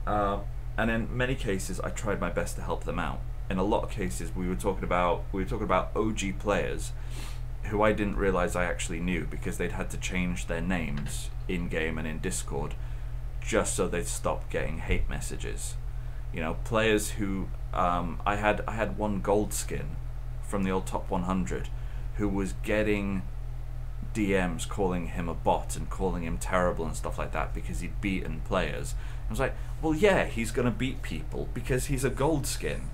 And in many cases, I tried my best to help them out. In a lot of cases, we were talking about OG players who I didn't realize I actually knew because they'd had to change their names in game and in Discord just so they'd stop getting hate messages. You know, players who I had one gold skin from the old top 100 who was getting DMs calling him a bot and calling him terrible and stuff like that because he'd beaten players. I was like, well, yeah, he's gonna beat people because he's a gold skin.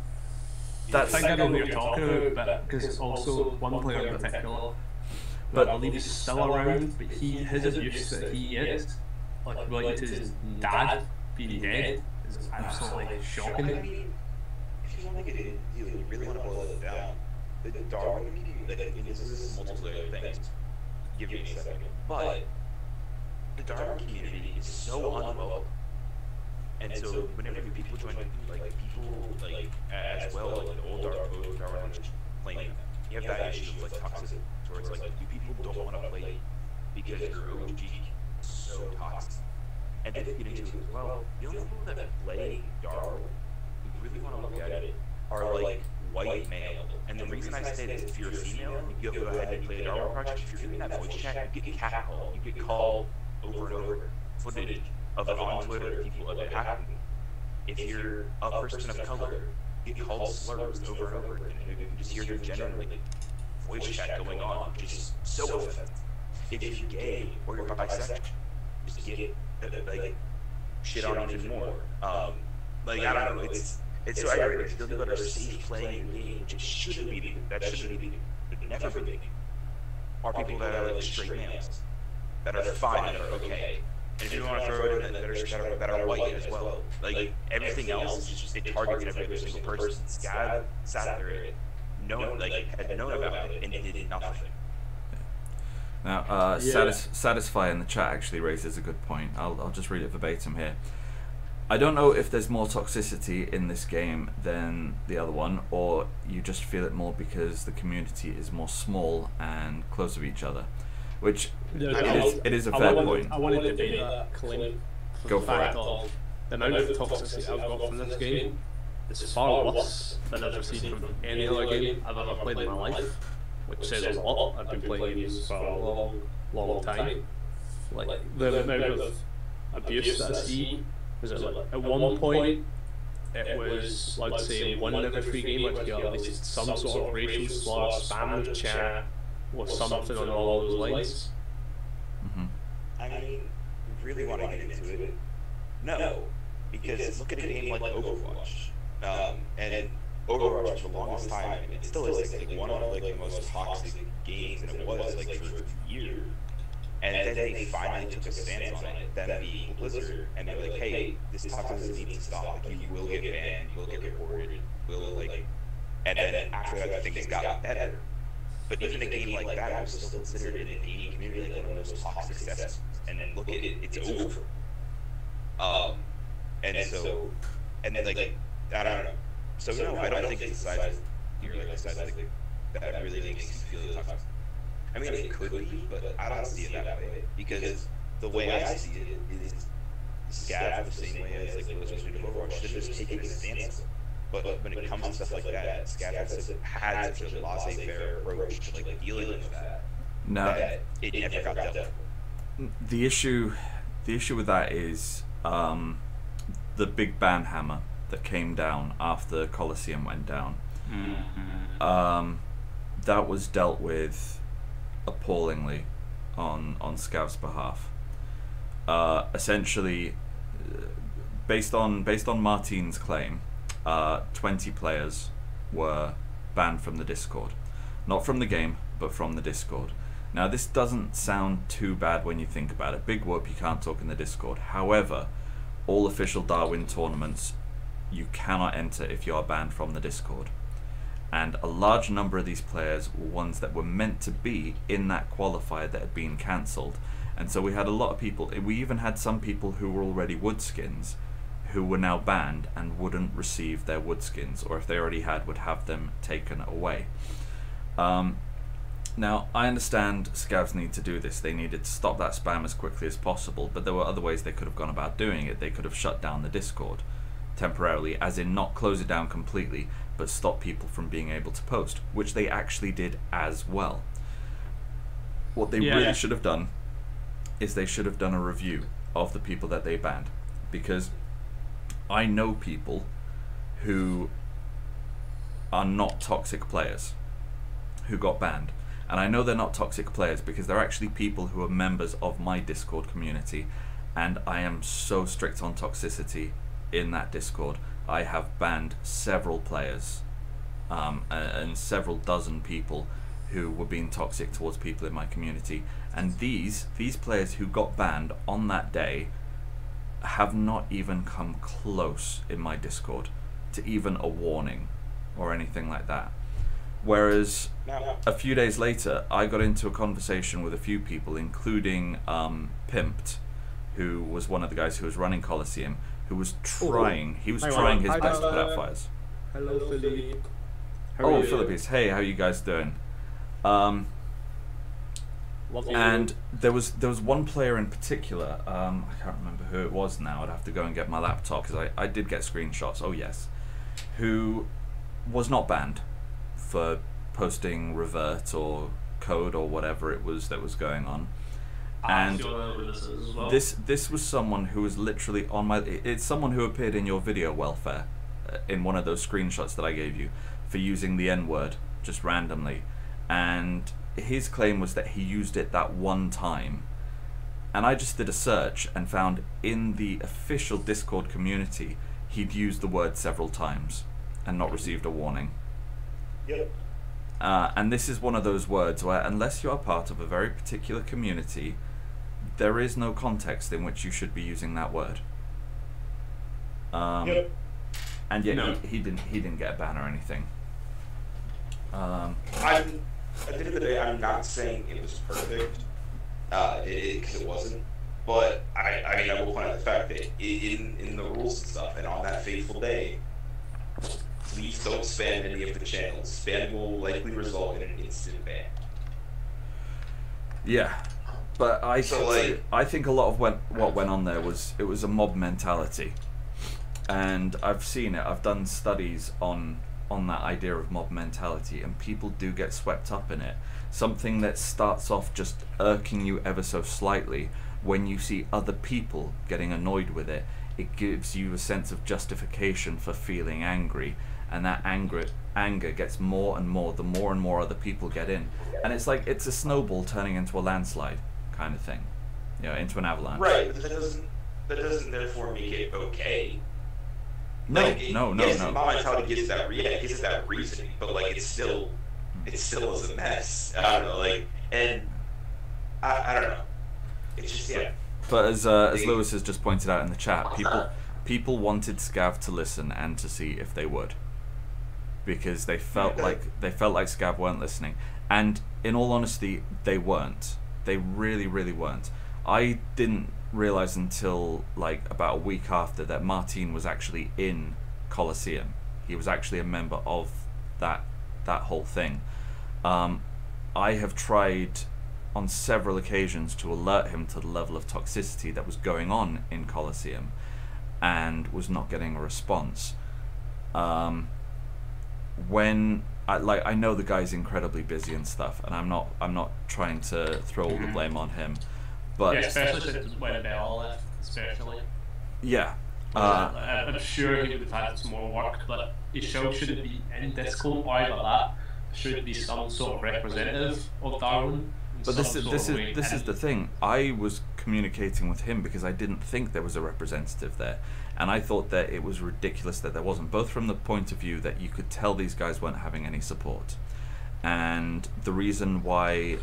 I think I know what you're talking about, but because also one player in particular, but I believe he's still around, but his abuse that he gets, like related to his dad being dead, is absolutely shocking. I mean, if you want to get into it, you really want to boil it down. The Darwin community, this is multiple things. Give me a second. But the Darwin community is so unwelcome. And so whenever people join, like people like as well, like the old Darwin playing them, you have that issue of like toxicity, where it's like you people don't want to play because your OG is so toxic. And then you get into it as well. The only people that play Darwin, you really want to look at it, are like white male. And the reason I say this, if you're a female, you go ahead and play the Darwin project. If you're doing that voice chat, you get catcalled. You get called over and over. Footage of it on Twitter, people of it happening. If you're a person of color, you get called slurs over and over again. You can just hear the generally voice chat going on, which is so offensive. If you're gay or you're bisexual, just get like shit on even more. Like I don't know, it's so aggravating. Still people that are safe playing your game, which it shouldn't be. That shouldn't be. It never be. Are people that are like straight males that are fine, that are okay. And if you want to throw it in that are white as well, like everything else is just, it targets every other single person. Scav sat there, had known about it and did nothing. Now, Satisfy in the chat actually raises a good point. I'll just read it verbatim here. I don't know if there's more toxicity in this game than the other one, or you just feel it more because the community is more small and close to each other. Which it is a fair point. I wanted to debate that claim. Go for it. The amount of toxicity I've got from this game is far worse than I've seen from any other game I've ever played in my life, which says a lot. I've been playing games for a long time. Like the amount of abuse that I see, was it like at one point it was, let's say, 1 in every 3 game I'd hear at least some sort of racial slur, spam with chat, or something on all those lines. I mean, you really want to get into it? No, because look at a game like Overwatch, and Overwatch for the longest time, and it still is like one of like the most toxic games, and it was like for years. And then they finally took a stance on it, them being Blizzard, and they're like, hey, this toxicity needs to stop. Like, you will get banned, you will get reported, will like, and then after that, things got better. But even a game like that was still considered in the gaming community like one of the most toxic sets. And then look at it, it's over. And then like, I don't know. So no, I don't think it's the size here, like the size like that really makes you feel toxic. I mean, it could be, but I don't see it that way. Because the way I see it is Scav the same way as like Blizzard's doing Overwatch. They're just taking a stance. But when it comes to stuff like that, Scav had such a laissez-faire approach to like dealing with that. That it never got dealt with. The issue with that is the big ban hammer that came down after Colosseum went down. That was dealt with appallingly on Scav's behalf. Essentially, based on Martine's claim, 20 players were banned from the Discord. Not from the game, but from the Discord. Now, this doesn't sound too bad when you think about it. Big whoop, you can't talk in the Discord. However, all official Darwin tournaments, you cannot enter if you are banned from the Discord. And a large number of these players were ones that were meant to be in that qualifier that had been cancelled. And so we had a lot of people, we even had some people who were already woodskins who were now banned and wouldn't receive their woodskins, or if they already had, would have them taken away. Now, I understand Scavs need to do this. They needed to stop that spam as quickly as possible, but there were other ways they could have gone about doing it. They could have shut down the Discord temporarily, as in not close it down completely, but stop people from being able to post, which they actually did as well. What they really should have done is they should have done a review of the people that they banned, because I know people who are not toxic players who got banned, and I know they're not toxic players because they're actually people who are members of my Discord community, and I am so strict on toxicity in that Discord. I have banned several players and several dozen people who were being toxic towards people in my community, and these players who got banned on that day have not even come close in my Discord to even a warning or anything like that. Whereas a few days later, I got into a conversation with a few people, including Pimped, who was one of the guys who was running Coliseum, who was trying. He was trying his Hi, best to put Darwin. out fires. Hello, Philippe. Oh, Philippines. Hey, how you guys doing? And there was one player in particular. I can't remember who it was now. I'd have to go and get my laptop because I did get screenshots. Oh yes, who was not banned for posting revert or code or whatever it was that was going on. And this was someone who was literally on my. It's someone who appeared in your video, Welfare, in one of those screenshots that I gave you for using the N-word just randomly, and his claim was that he used it that one time. And I just did a search and found in the official Discord community he'd used the word several times and not received a warning. Yep. And this is one of those words where, unless you are part of a very particular community, there is no context in which you should be using that word. Yep. And yet he didn't get a ban or anything. At the end of the day, I'm not saying it was perfect, because it wasn't. But I mean, I will point out the fact that in the rules and stuff, and on that fateful day, please don't spam any of the channels. Spam will likely result in an instant ban. Yeah, but I think a lot of what went on there was it was a mob mentality, and I've seen it. I've done studies on that idea of mob mentality, and people do get swept up in it. Something that starts off just irking you ever so slightly, when you see other people getting annoyed with it, it gives you a sense of justification for feeling angry, and that anger gets more and more the more and more other people get in, and it's like it's a snowball turning into a landslide kind of thing, into an avalanche. Right, but that doesn't therefore make it okay. No. My mentality gives that reasoning, but it still is a mess. I don't know, and I don't know. It's just But as Lewis has just pointed out in the chat, people wanted Scav to listen and to see if they would, because they felt like Scav weren't listening, and in all honesty, they weren't. They really, really weren't. I didn't realize until about a week after that Martin was actually in Coliseum. He was actually a member of that whole thing. I have tried on several occasions to alert him to the level of toxicity that was going on in Coliseum, and was not getting a response. When I know the guy's incredibly busy and stuff, and I'm not trying to throw all the blame on him, but yeah, especially since when Bella left, especially. Yeah. I'm sure he would have had some more work, but he shouldn't be in Discord or either that. Should be some sort of representative of Darwin. But this is the thing. I was communicating with him because I didn't think there was a representative there, and I thought that it was ridiculous that there wasn't. Both from the point of view that you could tell these guys weren't having any support, and the reason why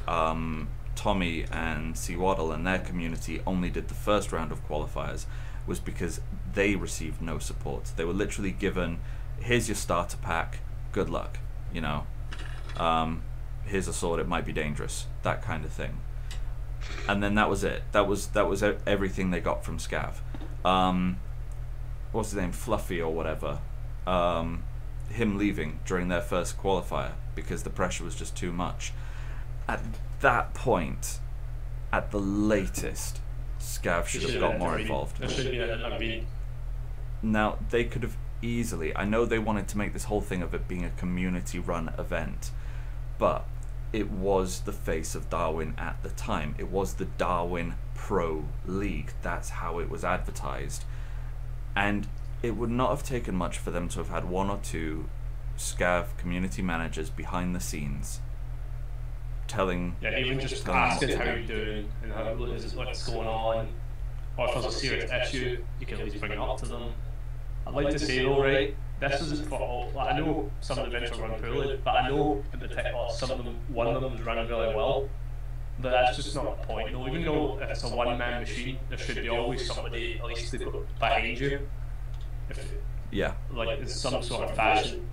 Tommy and Seawaddle and their community only did the first round of qualifiers was because they received no support. They were literally given, "Here's your starter pack. Good luck." Here's a sword, it might be dangerous, that kind of thing. And then that was it. That was everything they got from Scav. What's his name, Fluffy or whatever, him leaving during their first qualifier because the pressure was just too much. At that point, at the latest, Scav should have got more involved. Now, they could have easily, I know they wanted to make this whole thing of it being a community run event, but it was the face of Darwin at the time. It was the Darwin Pro League. That's how it was advertised. And it would not have taken much for them to have had one or two Scav community managers behind the scenes telling... Yeah, even just asking how you're doing and what's going on. Or if there's a serious issue, you can at least bring it up to them. I'd like to say though, right, this isn't for all. I know some of the events are run poorly, but I know in particular some of them, one of them is running really well. But that's just not the point. No, even though if it's a one-man machine, there should be always somebody at least behind you. In some sort of fashion.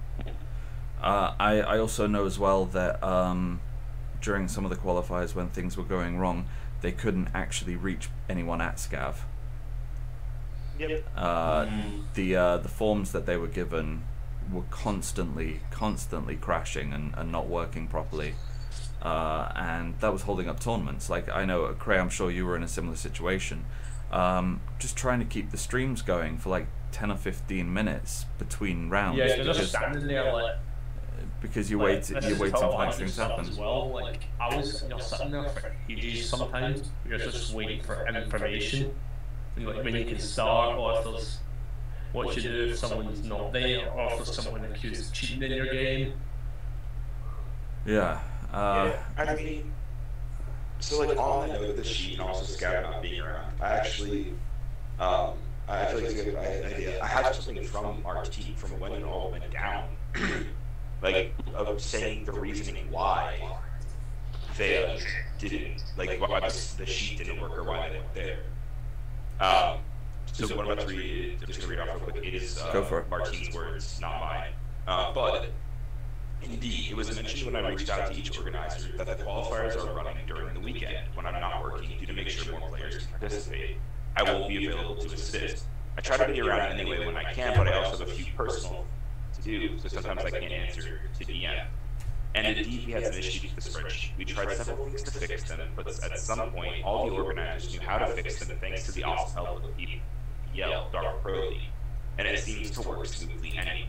I also know as well that during some of the qualifiers when things were going wrong, they couldn't actually reach anyone at Scav Yep. The forms that they were given were constantly crashing and not working properly, and that was holding up tournaments. Like, I know, Kray, I'm sure you were in a similar situation, just trying to keep the streams going for like 10 or 15 minutes between rounds. Yeah, you're just standing there like, because you're like, waiting for next things to happen. as well. Like, you're sitting there for ages sometimes. You're just waiting for information, and like when you can start, or if there's what you do if someone's not there, or if there's someone accused of cheating in your game. Yeah. I mean, so like on the note of the sheet and also Scout not being around, I actually, I feel like it's a good idea. I have something from our team from when it all went down, like of saying the reasoning why they didn't, like why the sheet didn't work or why they weren't there. So what I'm about to read, I'm just going to read off real quick. It is Martine's words, not mine. But indeed, it was mentioned when I reached out to each organizer that the qualifiers are running during the weekend when I'm not working due to make sure more players can participate. I won't be available to assist. I try to be around anyway when I can, but I also have a few personal to do, so sometimes I can't answer to DM. And indeed, we had some issues with the spreadsheet. We tried several things to fix them, but at some point, all the organizers knew how to fix them thanks to the awesome help of the people. Dark Pro League, and it seems to work smoothly anyway.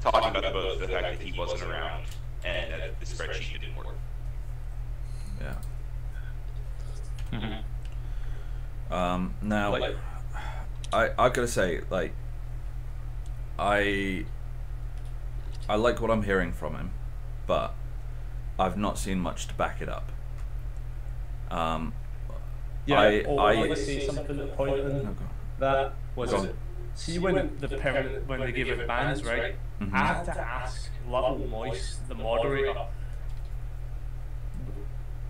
Talking about both the fact that he wasn't around and that the spreadsheet didn't work. Yeah. Now, like, I gotta say, like, I like what I'm hearing from him, but I've not seen much to back it up. I'd like to say something at point in that was, see when when they give it bans, right? Mm-hmm. I had to ask Little Moist, the moderator,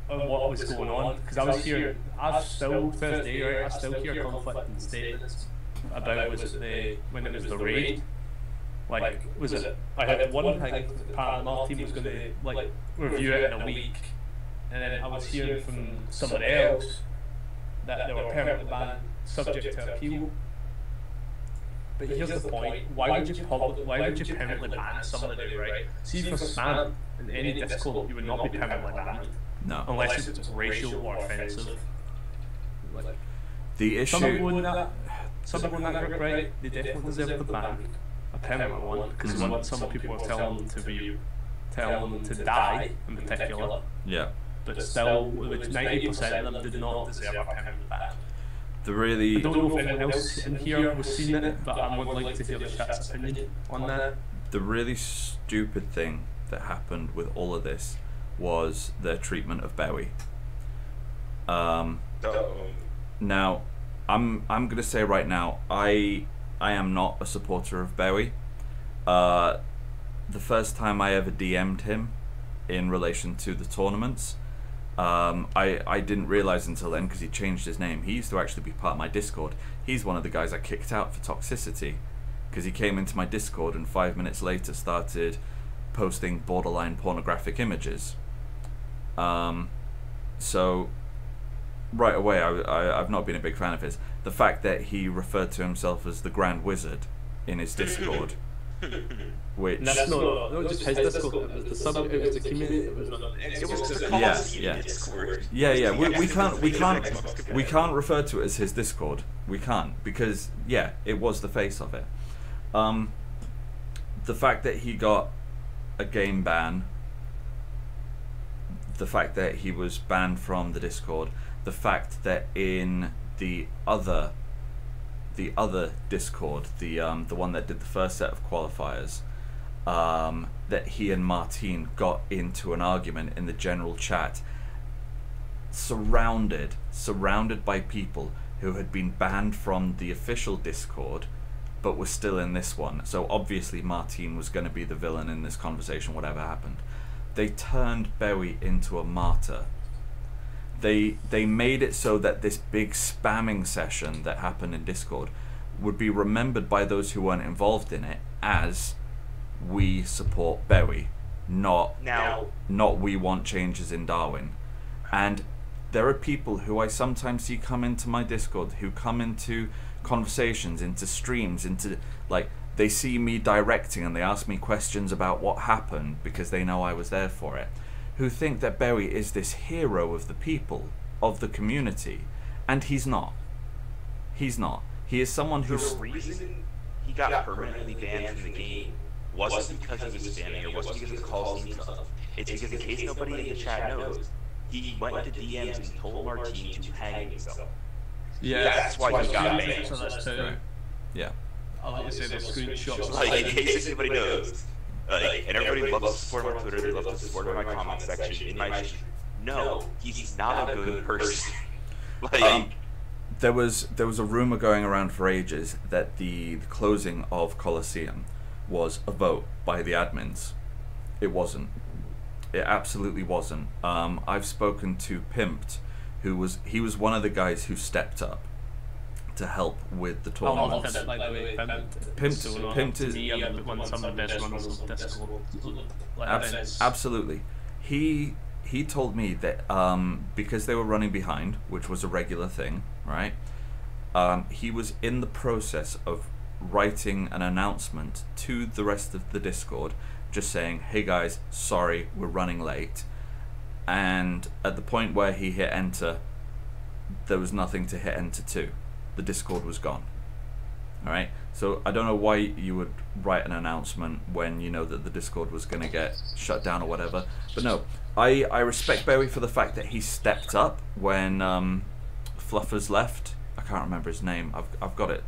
on what was going on, because I was hearing, I still to this day, right? I still hear conflicting statements about when it was the raid. Like, was it? I had one thing part of my team was going to like review it in a week, and then I was hearing from someone else that they were permanently banned, subject to appeal. But here's the point: why would you permanently ban somebody, right? See, for spam in any Discord, you would not be permanently banned. No. Unless it's racial or offensive. Like, the issue. some people in that group, right? They definitely deserve the ban, a permanent one, because some people are telling them to die in particular. Yeah. But still, 90% of them did not deserve a permanent ban. I don't know if anyone else in here was seeing it, but I would like to hear the chat's opinion on that. The really stupid thing that happened with all of this was their treatment of Bowie. Now, I'm gonna say right now, I am not a supporter of Bowie. The first time I ever DM'd him in relation to the tournaments, I didn't realize until then, because he changed his name. He used to actually be part of my Discord. He's one of the guys I kicked out for toxicity, because he came into my Discord and 5 minutes later started posting borderline pornographic images. So right away I've not been a big fan of his. The fact that he referred to himself as the Grand Wizard in his Discord, which no, just his Discord. It was the community. It was we can't refer to it as his Discord. We can't, because it was the face of it. The fact that he got a game ban, the fact that he was banned from the Discord, the fact that in the other Discord, the one that did the first set of qualifiers, that he and Martine got into an argument in the general chat, surrounded by people who had been banned from the official Discord but were still in this one. So obviously Martine was going to be the villain in this conversation, whatever happened. They turned Bowie into a martyr. They made it so that this big spamming session that happened in Discord would be remembered by those who weren't involved in it as we support Bowie, not we want changes in Darwin. And there are people who I sometimes see come into my Discord, who come into conversations, into streams, into like they see me directing and they ask me questions about what happened because they know I was there for it, who think that Barry is this hero of the people, of the community, and he's not. He's not. He is someone who's... The reason he got permanently banned from the game wasn't because he was spamming or wasn't because of the call scene stuff. It's because, in case nobody in the chat knows, he went into DMs and told Martine to hang himself. Yeah, that's why he got banned. Right. Yeah. I like to say the screenshots. Like, in case anybody knows. And everybody loves to support him on Twitter, they love to support him in my comment section. In my no, he's not a good person. Like... There was a rumor going around for ages that the closing of Colosseum was a vote by the admins. It wasn't. It absolutely wasn't. I've spoken to Pimped, he was one of the guys who stepped up to help with the tournament. Pimped is one of some of the best runners of Discord. Absolutely. He told me that because they were running behind, which was a regular thing, right? He was in the process of writing an announcement to the rest of the Discord, just saying, "Hey guys, sorry, we're running late." And at the point where he hit enter, there was nothing to hit enter to. The Discord was gone. All right. So I don't know why you would write an announcement when you know that the Discord was going to get shut down or whatever. But no, I respect Barry for the fact that he stepped up when Fluffers left. I can't remember his name. I've got it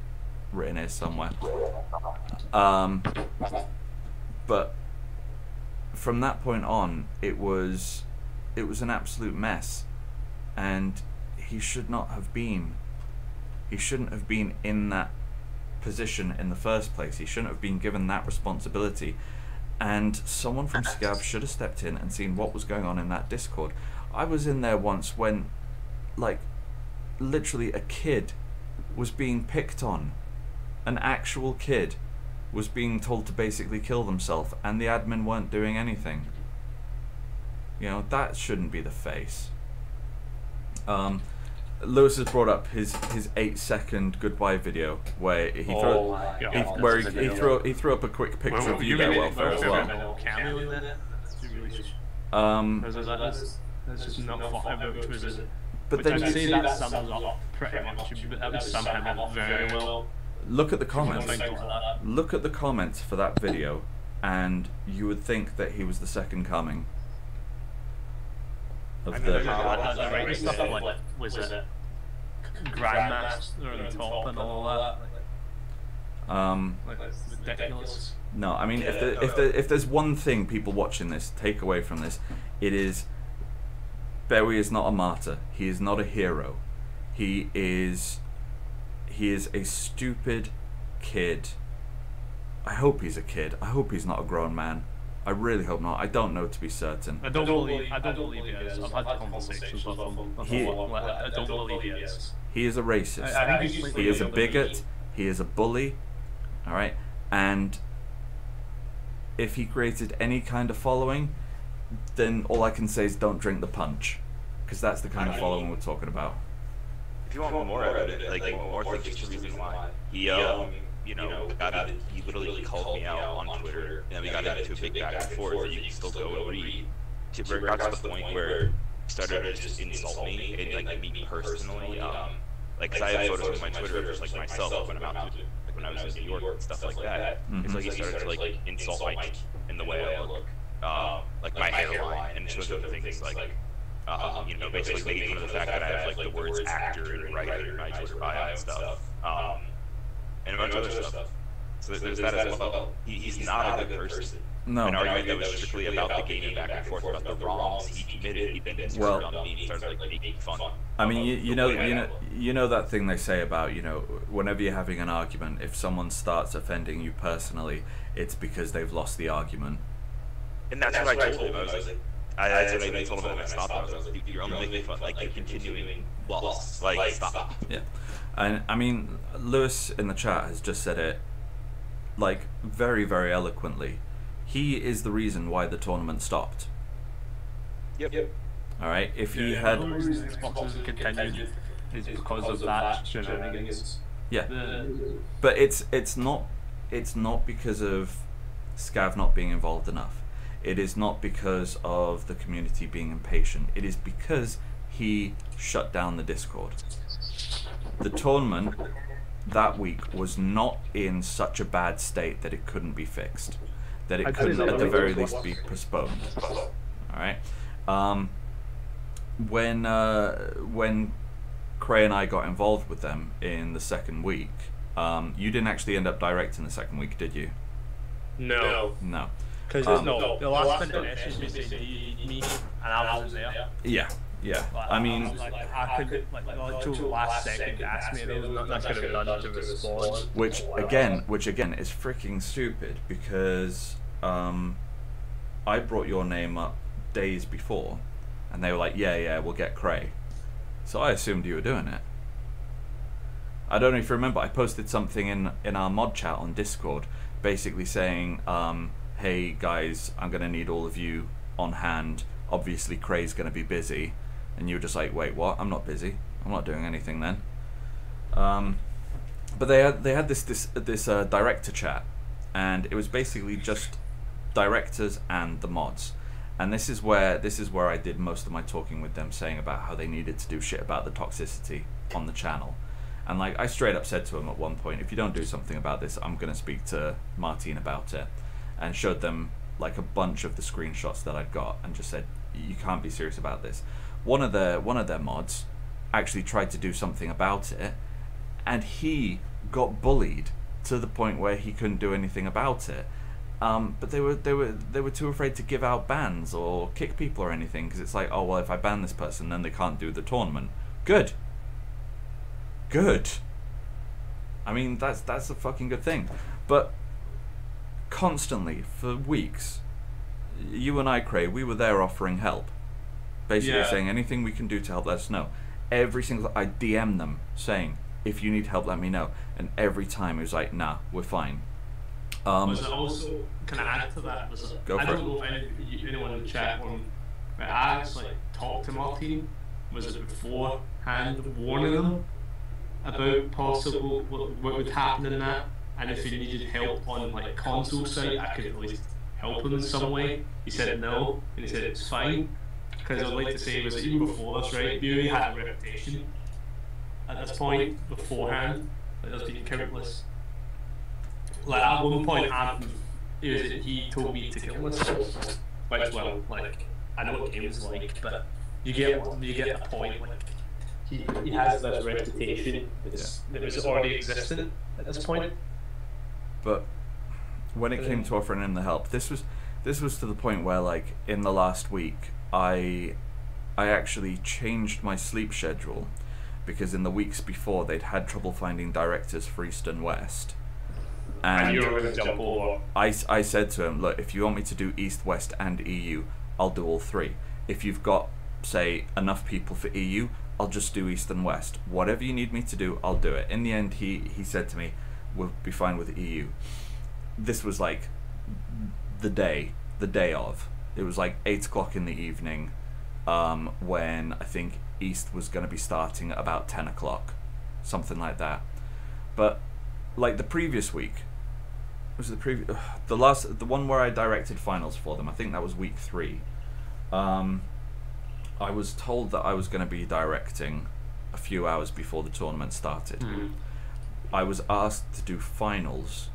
written here somewhere. But from that point on, it was an absolute mess, and he should not have been. He shouldn't have been in that position in the first place. He shouldn't have been given that responsibility, and someone from Scab should have stepped in and seen what was going on in that Discord. I was in there once when, like, literally a kid was being picked on. An actual kid was being told to basically kill themselves, and the admin weren't doing anything. You know, that shouldn't be the face. Lewis has brought up his 8-second goodbye video where he threw up a quick picture of you there, Welfare, as well. That's just not what which was it. But Which then I'd say that sums up pretty much. That would sum him up very well. Look at the comments. Like that. Look at the comments for that video, and you would think that he was the second coming of the. Right stuff like was it Grandmaster on the top and all that. Like it's ridiculous. No, I mean if there's one thing people watching this take away from this, it is Barry is not a martyr. He is not a hero. He is a stupid kid. I hope he's a kid. I hope he's not a grown man. I really hope not. I don't know to be certain. I don't believe he is. I've had conversations with him before. I don't believe he is. He is a racist. I think he is a bigot. He is a bully. All right. And if he created any kind of following, then all I can say is don't drink the punch, because that's the kind of following we're talking about. If you want more evidence, like more things, just a reason why he, he literally called me out on Twitter, and then we got into a big back and forth. And you can still go and read. It got to the point where he started to just insult me and like me personally. Like, cause I have photos on my Twitter of just like myself when I'm out, like when I was in New York and stuff like that. It's like he started to like insult Mike in the way I look, like my hairline, and just other things like. Basically making fun of the fact that I have like the words actor and writer in my Twitter bio and stuff, and a bunch of other stuff. So there's that as well. He's not a good person. No. An argument that was strictly about the game and back and forth about the wrongs he committed. He then turned on me and started like making fun. I mean, you know that thing they say about, whenever you're having an argument, if someone starts offending you personally, it's because they've lost the argument. And that's what I told him. I was like. I told him when I stopped. I was like, "You're only making fun. Like, you're continuing loss. Like, stop." Yeah, and I mean, Lewis in the chat has just said it, like, very, very eloquently. He is the reason why the tournament stopped. Yep. All right. If he had, the reason Xbox has continued is because of that shenanigans. Yeah, but it's not because of Scav not being involved enough. It is not because of the community being impatient. It is because he shut down the Discord. The tournament that week was not in such a bad state that it couldn't be fixed, that it couldn't at the very least be postponed. All right. When Kray and I got involved with them in the second week, you didn't actually end up directing the second week, did you? No. No. Because the last international was me, and I wasn't there. Yeah. I mean, I could until last second ask me, there was nothing I could have done to respond. which again is freaking stupid, because I brought your name up days before, and they were like, yeah, we'll get Kray. So I assumed you were doing it. I don't know if you remember, I posted something in our mod chat on Discord, basically saying, hey guys, I'm going to need all of you on hand. Obviously Kray's going to be busy. And you were just like, wait, what? I'm not busy. I'm not doing anything then. But they had this director chat, and it was basically just directors and the mods. And this is where I did most of my talking with them, saying about how they needed to do shit about the toxicity on the channel. And like, I straight up said to them at one point, if you don't do something about this, I'm gonna speak to Martine about it, and showed them like a bunch of the screenshots that I'd got, and just said, you can't be serious about this. One of their mods actually tried to do something about it, and he got bullied to the point where he couldn't do anything about it. But they were too afraid to give out bans or kick people or anything, because it's like, oh well, if I ban this person, then they can't do the tournament. Good. I mean, that's a fucking good thing. But constantly for weeks, you and I, Kray, we were there offering help, basically saying anything we can do to help, let us know. Every single, I DM them saying, if you need help, let me know. And every time it was like, nah, we're fine. Was it also, can I add to that? Go for it. I don't know if anyone in the chat but I actually talked to Martine, was it beforehand, warning them about possible what would happen in that, and if he needed help on like console side, I could at least help him in some way. He said no, and he said it's fine, because I'd like to say, was it even before this, right? We already had a reputation at this point beforehand, like there's been countless. Like at one point, he told me to kill myself. Which, well, like, I know what games like, but you get the point. Like, he has this reputation that was already existent at this point. But when it came to offering him the help, this was to the point where, like, in the last week, I actually changed my sleep schedule, because in the weeks before they'd had trouble finding directors for East and West. And you were going to jump over. I said to him, look, if you want me to do East, West and EU, I'll do all three. If you've got, say, enough people for EU, I'll just do East and West. Whatever you need me to do, I'll do it. In the end, he said to me, we'll be fine with EU. This was like the day of. It was like 8 o'clock in the evening, when I think East was going to be starting at about 10 o'clock, something like that. But like the previous week, the one where I directed finals for them, I think that was week 3. I was told that I was going to be directing a few hours before the tournament started. I was asked to do finals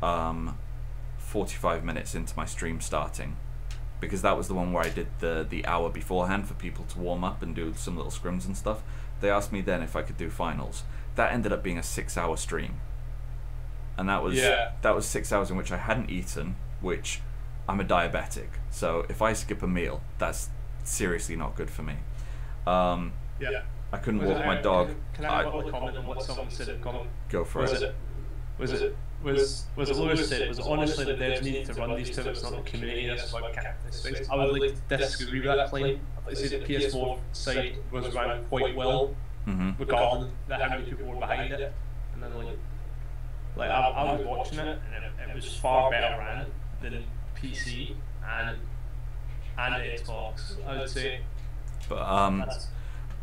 45 minutes into my stream starting, because that was the one where I did the hour beforehand for people to warm up and do some little scrims and stuff. They asked me then if I could do finals. That ended up being a 6-hour stream. And that was 6 hours in which I hadn't eaten, which I'm a diabetic. So if I skip a meal, that's seriously not good for me. I couldn't walk my dog. Can I have a comment on what someone said in comment? Go for it. Was it Lewis said, was it honestly the devs needed to run these tournaments, not the community? That's why we can't have this thing. I would like to disagree with that claim. I'd like to say the PS4 side was run quite well, regardless of how many people were behind it. And then like I was watching it, and it was far better ran than PC and Xbox, I would say. But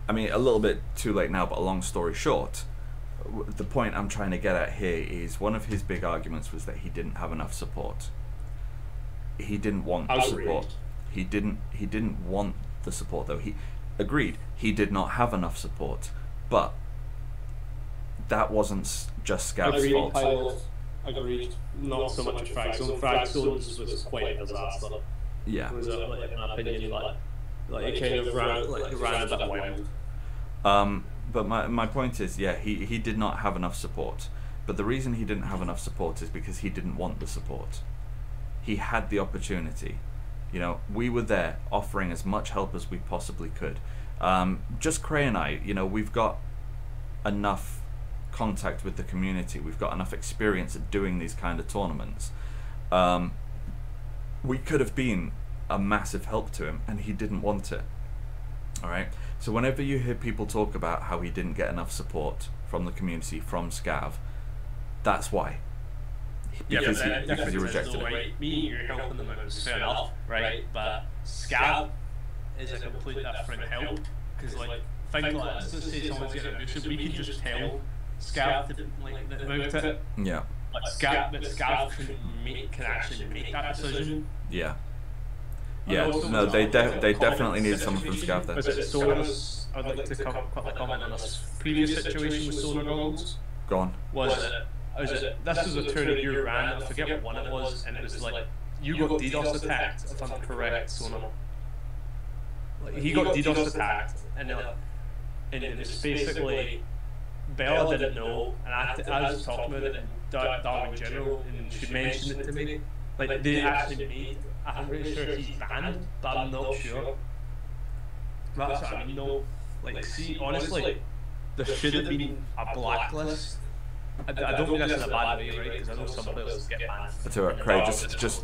I mean, a little bit too late now, but a long story short, the point I'm trying to get at here is one of his big arguments was that he didn't have enough support. He didn't want the support. He didn't want the support though. He agreed he did not have enough support, but that wasn't just Scav's fault. Agreed. Not so much with Fragzone. Fragzones was quite a disaster. Yeah. It was, like, in my opinion, like it kind of ran a bit wild. But my point is, yeah, he did not have enough support. But the reason he didn't have enough support is because he didn't want the support. He had the opportunity. You know, we were there offering as much help as we possibly could. Just Kray and I, you know, we've got enough contact with the community. We've got enough experience at doing these kind of tournaments. We could have been a massive help to him, and he didn't want it. All right. So whenever you hear people talk about how he didn't get enough support from the community, from Scav, that's why. Because he rejected it. Right? Me, you're helping them, it was fair enough, right? But Scav is a complete different help, because like, think like this, let's say someone's getting a booster, we can just tell Scav to like about it. Yeah. But Scav can actually make that decision. Yeah. Yeah, no, they definitely needed someone from Scav there. Was it Sonar's? I'd like to quickly comment on this previous situation with Sonar goggles. Go on. Was it this was a tournament you ran, I forget what one it was, and it was like, you got DDoS attacked, if I'm correct, Sonar. Like, he got DDoS attacked, and it was basically, Bella didn't know, and I was talking about it in Darwin General, and she mentioned it to me. Like, they actually made, I'm pretty sure he's banned, but I'm not sure. That's what I mean, though. Like, see, honestly, there should have been a blacklist. I don't mean this in a bad way, right? Because I know some players get banned. That's alright, Kray,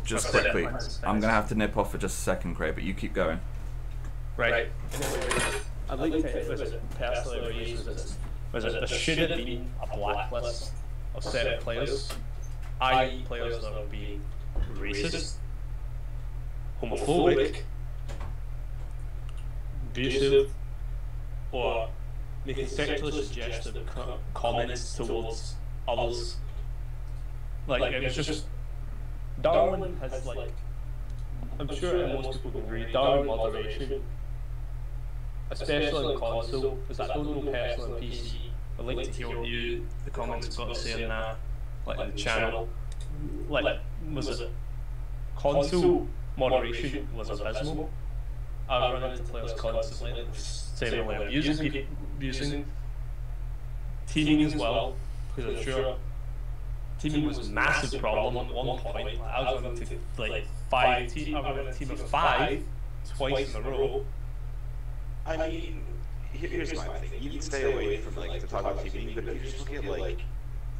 just quickly. I'm going to have to nip off for just a second, Kray, but you keep going. Right. I'd like to personally raise was it there should have been a blacklist of certain players, i.e. players that would be racist, homophobic, abusive, or making sexually suggestive comments towards others. Like, it was just, Darwin has, like, I'm sure most people agree, Darwin moderation, especially in console, because I don't know personally on PC. I'd like to hear what the comments got to say on that, like on the channel. Like, was it console moderation was abysmal? I run into players constantly saying like abusing teaming as well, because I'm sure teaming was a massive problem at one point. I was running to like I ran a team of 5 twice in a row. I mean, here's my thing. You can stay away from like to talk about teaming, but if you just look at like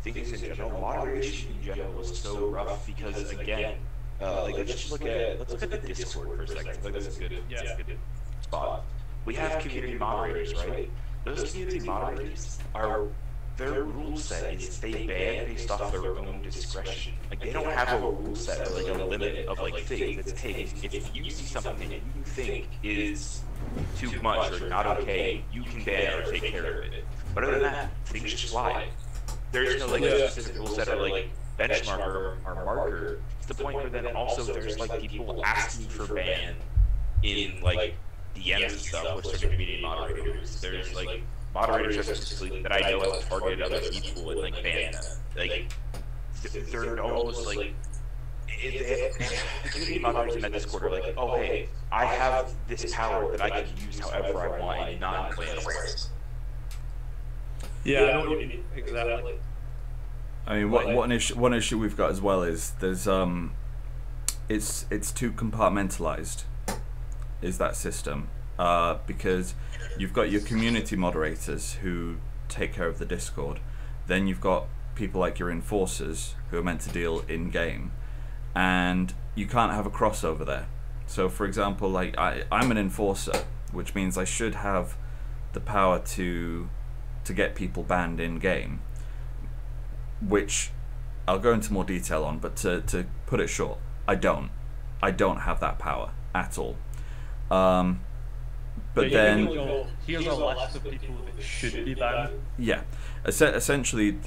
things in general, moderation in general was so rough because again, like let's look at the Discord for a second. Like that's a good spot. We have community moderators, right? Those community moderators are their rule set is they ban based off their own discretion. Like they don't have a rule set or like a limit of like things that's taken. If you see something that you think is too much or not okay, you can ban or take care of it. But other than that, things just fly. There's no like specific rule set or like benchmark or marker. It's the point where then also there's like people asking for ban in like DMs and stuff with certain community moderators. There's like moderators specifically that I know have targeted other people and like ban them. Like they're almost like the community moderators in that Discord are like, oh hey, I have this power that I can use however I want and not plan ways. Yeah, I know what you mean exactly. I mean, one issue we've got as well is there's it's too compartmentalized. Is that system because you've got your community moderators who take care of the Discord, then you've got people like your enforcers who are meant to deal in game, and you can't have a crossover there. So for example, like I'm an enforcer, which means I should have the power to get people banned in game, which I'll go into more detail on, but to put it short, I don't have that power at all. But Yeah, then, you can go, here's a list of people that should be banned. yeah, essentially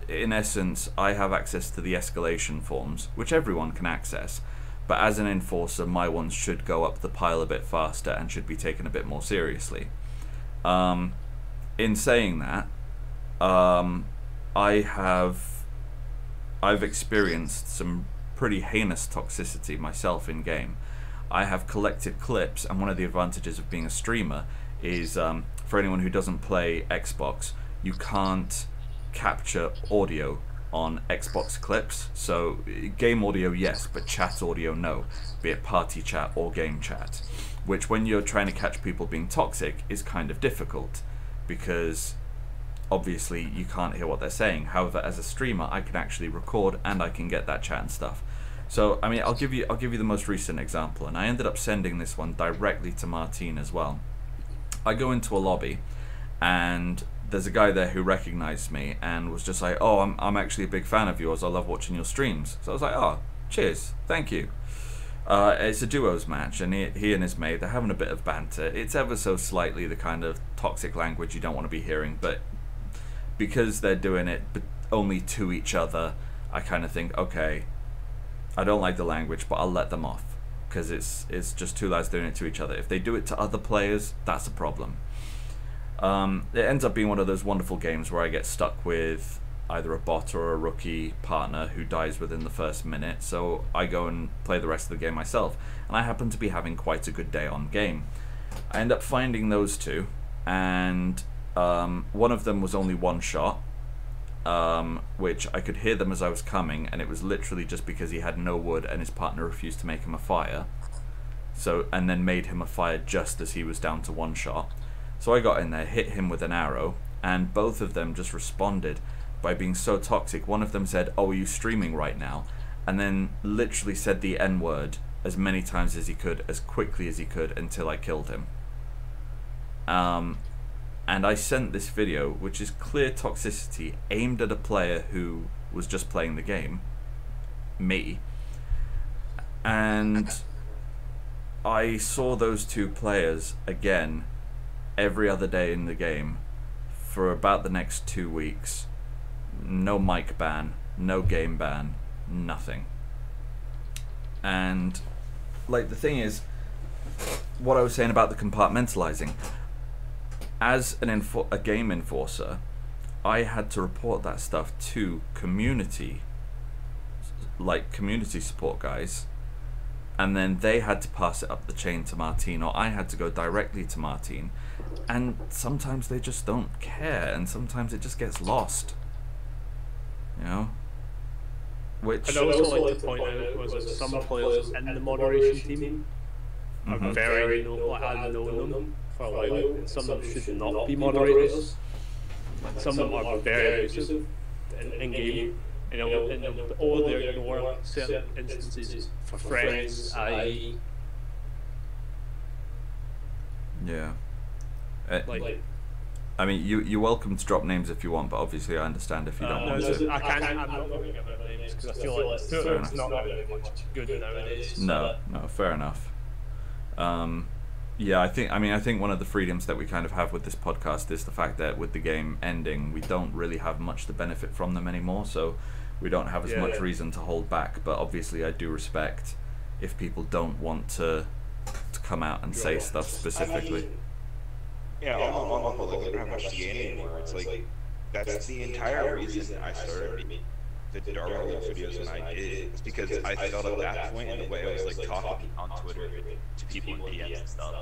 in essence, I have access to the escalation forms, which everyone can access. But as an enforcer, my ones should go up the pile a bit faster and should be taken a bit more seriously. In saying that, I've experienced some pretty heinous toxicity myself in game. I have collected clips, and one of the advantages of being a streamer is, for anyone who doesn't play Xbox, you can't capture audio on Xbox clips. So game audio yes, but chat audio no, be it party chat or game chat, which when you're trying to catch people being toxic is kind of difficult, because obviously you can't hear what they're saying. However, as a streamer, I can actually record and I can get that chat and stuff. So I mean, I'll give you the most recent example, and I ended up sending this one directly to Martine as well. I go into a lobby, and there's a guy there who recognized me and was just like, "Oh, I'm actually a big fan of yours. I love watching your streams." So I was like, "Oh, cheers, thank you." It's a duos match, and he and his mate, they're having a bit of banter. It's ever so slightly the kind of toxic language you don't want to be hearing, but because they're doing it only to each other, I kind of think, okay, I don't like the language, but I'll let them off, because it's just two lads doing it to each other. If they do it to other players, that's a problem. It ends up being one of those wonderful games where I get stuck with either a bot or a rookie partner who dies within the first minute, so I go and play the rest of the game myself, and I happen to be having quite a good day on game. I end up finding those two, and one of them was only one shot, which I could hear them as I was coming, and it was literally just because he had no wood and his partner refused to make him a fire, and then made him a fire just as he was down to one shot. So I got in there, hit him with an arrow, and both of them just responded by being so toxic. One of them said, "Oh, are you streaming right now?" and then literally said the N-word as many times as he could, as quickly as he could, until I killed him. And I sent this video, which is clear toxicity, aimed at a player who was just playing the game, me. And I saw those two players again every other day in the game for about the next 2 weeks. No mic ban, no game ban, nothing. And like, the thing is, what I was saying about the compartmentalizing, as a game enforcer, I had to report that stuff to community support guys, and then they had to pass it up the chain to Martine, or I had to go directly to Martine, and sometimes they just don't care, and sometimes it just gets lost, you know? Which I'd also like to point out was that some players in the moderation team are very I've known them for a while, and some of them should not be moderators. Some of them are very abusive in game, and they'll ignore certain instances for friends, i.e. yeah. like I mean, you're welcome to drop names if you want, but obviously I understand if you don't want to. I can't. I'm not going to give out names because I feel like Twitter's not very much good nowadays. No, fair enough. Yeah, I think one of the freedoms that we kind of have with this podcast is the fact that with the game ending, we don't really have much to benefit from them anymore, so we don't have as much reason to hold back. But obviously, I do respect if people don't want to come out and say stuff specifically. Yeah, on the whole, like, I don't have much to gain anymore. It's like, that's the entire reason I started the Darwin videos when I did. It's because I felt at that point, in the way I was like talking on Twitter to people in DMs and stuff,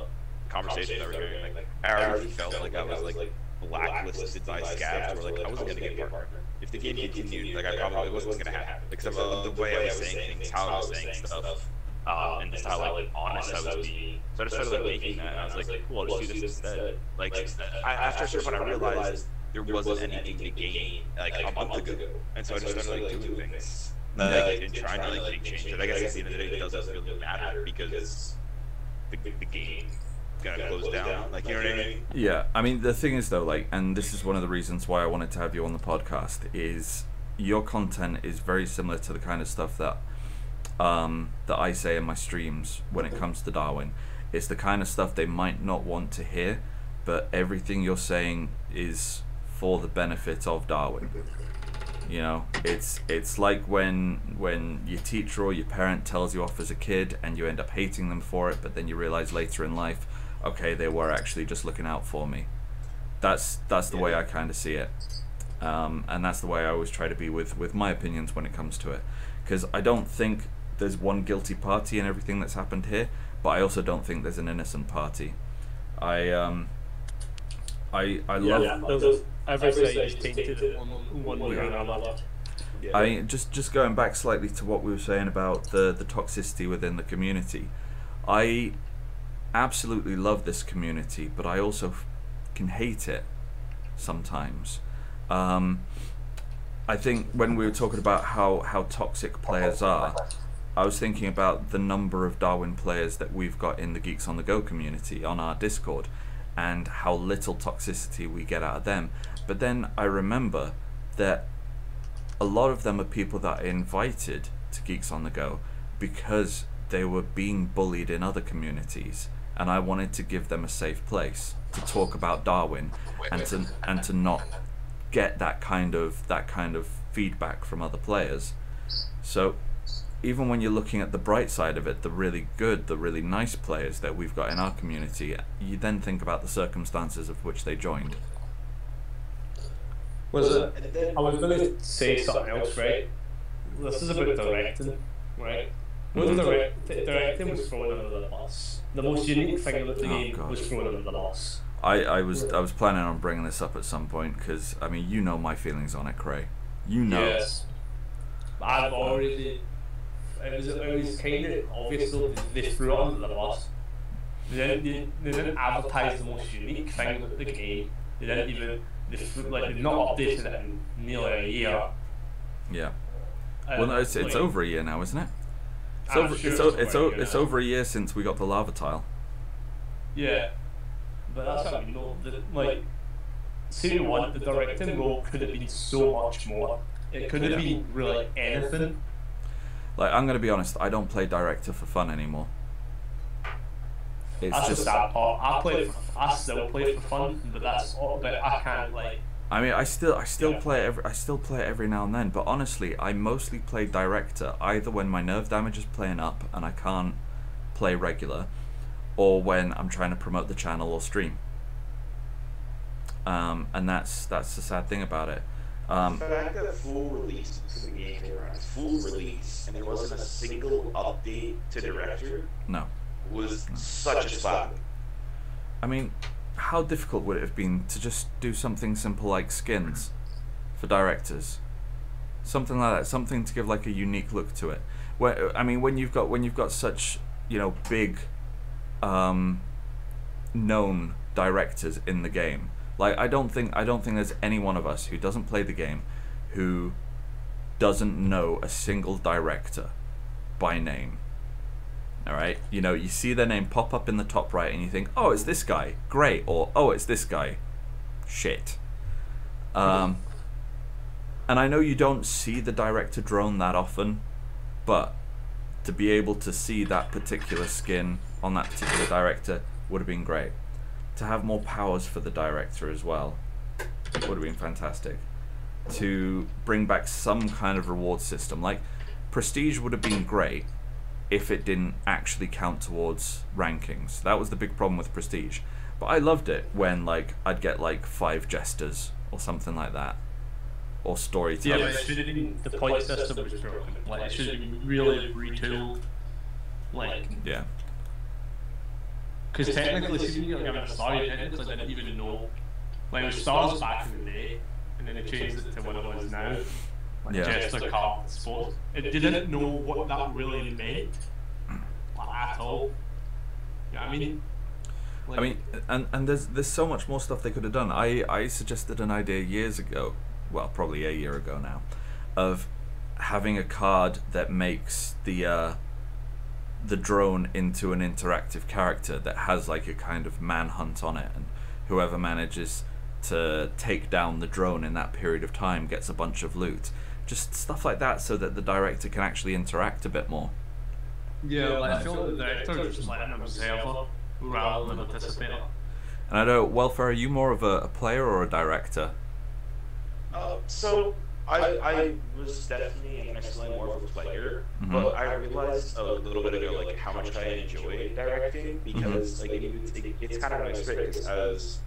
conversations that were going, like, I already felt like I was like blacklisted by scabs, or like I wasn't gonna get partner. If the game continued, like, I probably wasn't gonna happen because of the way I was saying things, how I was saying stuff. And just how like honest I was being. So I just started like making that, and I was like, cool, I'll just do this instead. Like, after a certain point, I realized there wasn't anything to gain like a month ago, and so I just started like doing things, like, and trying to like make changes. I guess at the end of the day, it doesn't really matter because the game gonna close down. Like, you know what I mean? Yeah, I mean, the thing is though, like, and this is one of the reasons why I wanted to have you on the podcast, is your content is very similar to the kind of stuff that I say in my streams when it comes to Darwin. It's the kind of stuff they might not want to hear, but everything you're saying is for the benefit of Darwin. You know, it's like when your teacher or your parent tells you off as a kid and you end up hating them for it, but then you realize later in life, okay, they were actually just looking out for me. That's the way I kind of see it, and that's the way I always try to be with my opinions when it comes to it, because I don't think there's one guilty party in everything that's happened here, but I also don't think there's an innocent party. I love. Every side is tainted one way or another. I just going back slightly to what we were saying about the toxicity within the community. I absolutely love this community, but I also can hate it sometimes. I think when we were talking about how toxic players are, I was thinking about the number of Darwin players that we've got in the Geeks on the Go community on our Discord, and how little toxicity we get out of them. But then I remember that a lot of them are people that are invited to Geeks on the Go because they were being bullied in other communities, and I wanted to give them a safe place to talk about Darwin and to not get that kind of feedback from other players. So even when you're looking at the bright side of it, the really good, the really nice players that we've got in our community, you then think about the circumstances of which they joined. I was going to say something else, right? This is about directing, right? Directing was thrown under the bus. The most unique thing about the game was thrown under the bus. I was planning on bringing this up at some point, because I mean, you know my feelings on it, Cray. You know. Yes. I've already. It was kind of obvious though, they threw it under the bus. They didn't advertise the most unique thing about the game. They didn't even they've not updated it in nearly a year. Yeah. Well, no, it's over a year now, isn't it? It's over a year since we got the lava tile. Yeah, but that's what I mean. Like, Season 1, the directing role could have been so much more. It could have been really anything. Like, I'm gonna be honest, I don't play director for fun anymore. It's that's just the sad part. I still play for fun, but that's all. But I can't like. I mean, I still play it every now and then. But honestly, I mostly play director either when my nerve damage is playing up and I can't play regular, or when I'm trying to promote the channel or stream. And that's the sad thing about it. The fact that full release to the game full release, and there wasn't a single update to director. No. Was such a slap. I mean, how difficult would it have been to just do something simple like skins for directors? Something like that, something to give like a unique look to it. Where I mean, when you've got such, you know, big known directors in the game. Like, I don't think there's any one of us who doesn't play the game who doesn't know a single director by name. Alright? You know, you see their name pop up in the top right and you think, oh, it's this guy, great, or oh, it's this guy, shit. And I know you don't see the director drone that often, but to be able to see that particular skin on that particular director would have been great. To have more powers for the director as well would have been fantastic. To bring back some kind of reward system, like prestige would have been great if it didn't actually count towards rankings. That was the big problem with prestige. But I loved it when like I'd get like 5 jesters or something like that, or storytellers. Yeah, it should have been, the point system was broken. Like, it should have been really retooled. Like, yeah. Because technically, see, like, I'm a star, you technically didn't even know. Like, it was stars back in the day, and then they changed it to what it was now. Like, Yeah. Jester Card Sports. It didn't know what that really meant, like, at all. You know what I mean? Like, I mean, and there's so much more stuff they could have done. I suggested an idea years ago, well, probably a year ago now, of having a card that makes the drone into an interactive character that has like a kind of manhunt on it, and whoever manages to take down the drone in that period of time gets a bunch of loot. Just stuff like that, so that the director can actually interact a bit more. yeah, like, I feel like the director is just like an observer. rather than anticipator. And I know, Welfare, are you more of a player or a director? So I was definitely, and I still am more of a player, but I realized a little bit ago like how much I enjoy directing because like it's kind of a nice fit because as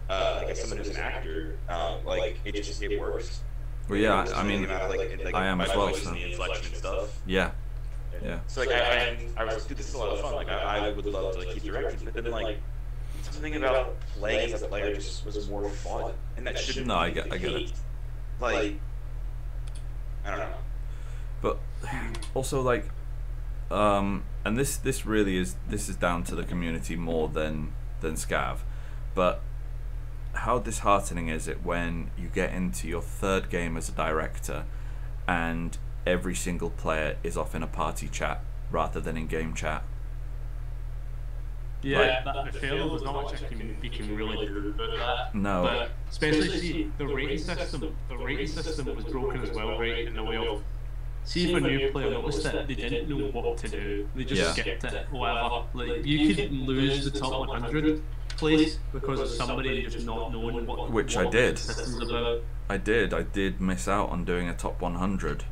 like as someone who's an actor, like it works. Well, yeah, I mean, like, I am as well. So. The inflection and stuff. Yeah. Yeah. So like I was like, dude, this is a lot of fun. Like I would love to like keep directing, but then like something about playing as a player just was more fun, and that shouldn't. No, I get it. Like I don't know. But also like, and this really is down to the community more than Scav, but how disheartening is it when you get into your third game as a director and every single player is off in a party chat rather than in game chat? Yeah, the fail was not much you can really do about that. No. But especially see the rating system. The rating system was broken as well, right? In the way of see if a new player noticed it, they didn't know what to do. They just skipped it, whatever. Like you could lose the top 100 place because of somebody just not knowing what I did. The system's about. I did miss out on doing a top 100,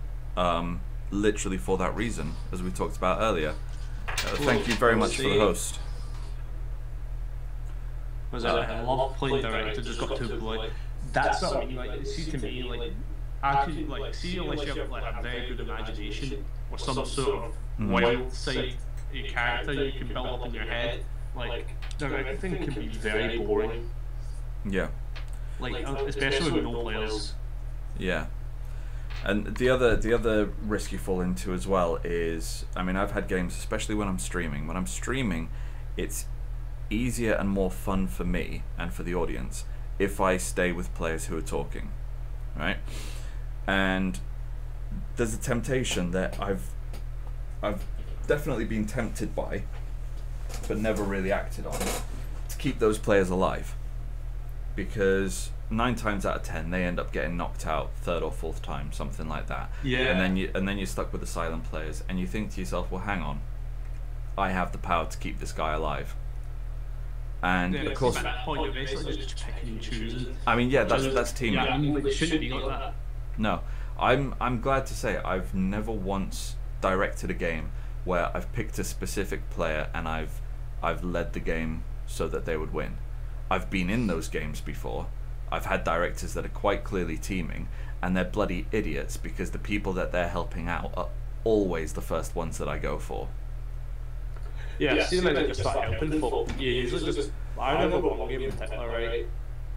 literally for that reason, as we talked about earlier. Thank you very much for the host. Was that I love playing director, just got to like that's what I mean. Like see to me, like actually like see unless you have like a very good imagination or some sort of wild side character you can build up in your head, like directing can be very boring. Yeah. Like especially with no players. Yeah. And the other risk you fall into as well is, I mean, I've had games, especially when I'm streaming. When I'm streaming, it's easier and more fun for me and for the audience if I stay with players who are talking, right? And there's a temptation that I've definitely been tempted by, but never really acted on, to keep those players alive, because 9 times out of 10 they end up getting knocked out third or fourth time, something like that. Yeah. And then you're stuck with the silent players, and you think to yourself, well, hang on, I have the power to keep this guy alive. And yeah, of course, at that point you're basically just picking and choosing. I mean, yeah, that's teaming. Yeah, I mean, it shouldn't be like that. No, I'm glad to say I've never once directed a game where I've picked a specific player and I've led the game so that they would win. I've been in those games before. I've had directors that are quite clearly teaming, and they're bloody idiots because the people that they're helping out are always the first ones that I go for. Yeah, see them just start helping folk. Yeah, usually just. I remember one game in particular, right?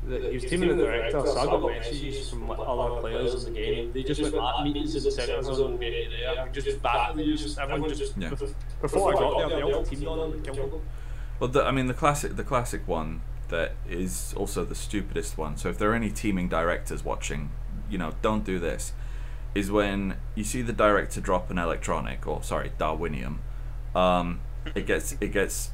He was teaming the director, so I got messages from like, other players in the game. They just went at meetings and said, "I was on the way there." Just badly used. Everyone just before I got there, they all teamed on them and killed them. Well, I mean, the classic one that is also the stupidest one. So if there are any teaming directors watching, you know, don't do this. Is when you see the director drop an electronic, or sorry, Darwinium. It gets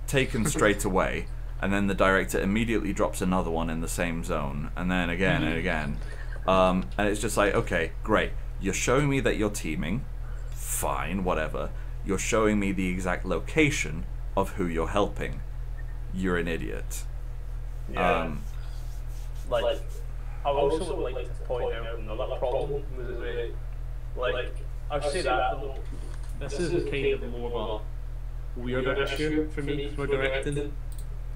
taken straight away, and then the director immediately drops another one in the same zone, and then again and again, and it's just like, okay, great, you're showing me that you're teaming, fine, whatever. You're showing me the exact location of who you're helping. You're an idiot. Yeah. Like, I also would like to point out another problem with it. Like, I'd say that though, this is kind of more of a weirder issue for me for directing,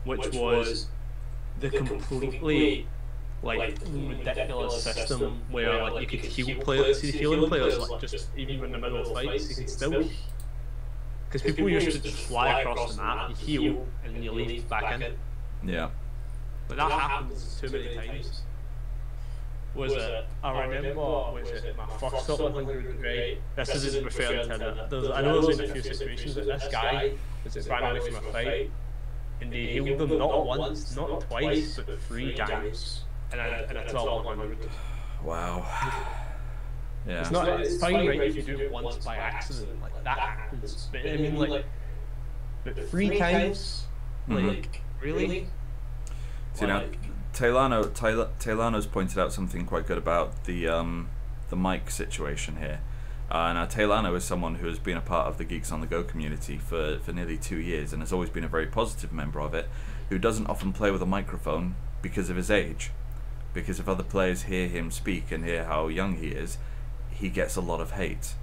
which was the completely like ridiculous system where like you could heal players, see the healing players like just even in the middle of fights you can still, because people used to just fly across the map, you heal and then you leave back in. Yeah. But that happens too many times. Was it? I remember. Was it my first top 100? Right. This isn't referring to that. I know there's been a few situations, but this guy was ran away from a fight, and they healed them not once, not twice, but 3 times in a top 100. Wow. Yeah. It's not. It's fine, right? If you do it once by accident, like that happens. But I mean, like, but 3 times, like, really? See now, Taylano's pointed out something quite good about the mic situation here. Now, Taylano is someone who has been a part of the Geeks on the Go community for nearly 2 years and has always been a very positive member of it, who doesn't often play with a microphone because of his age. Because if other players hear him speak and hear how young he is, he gets a lot of hate.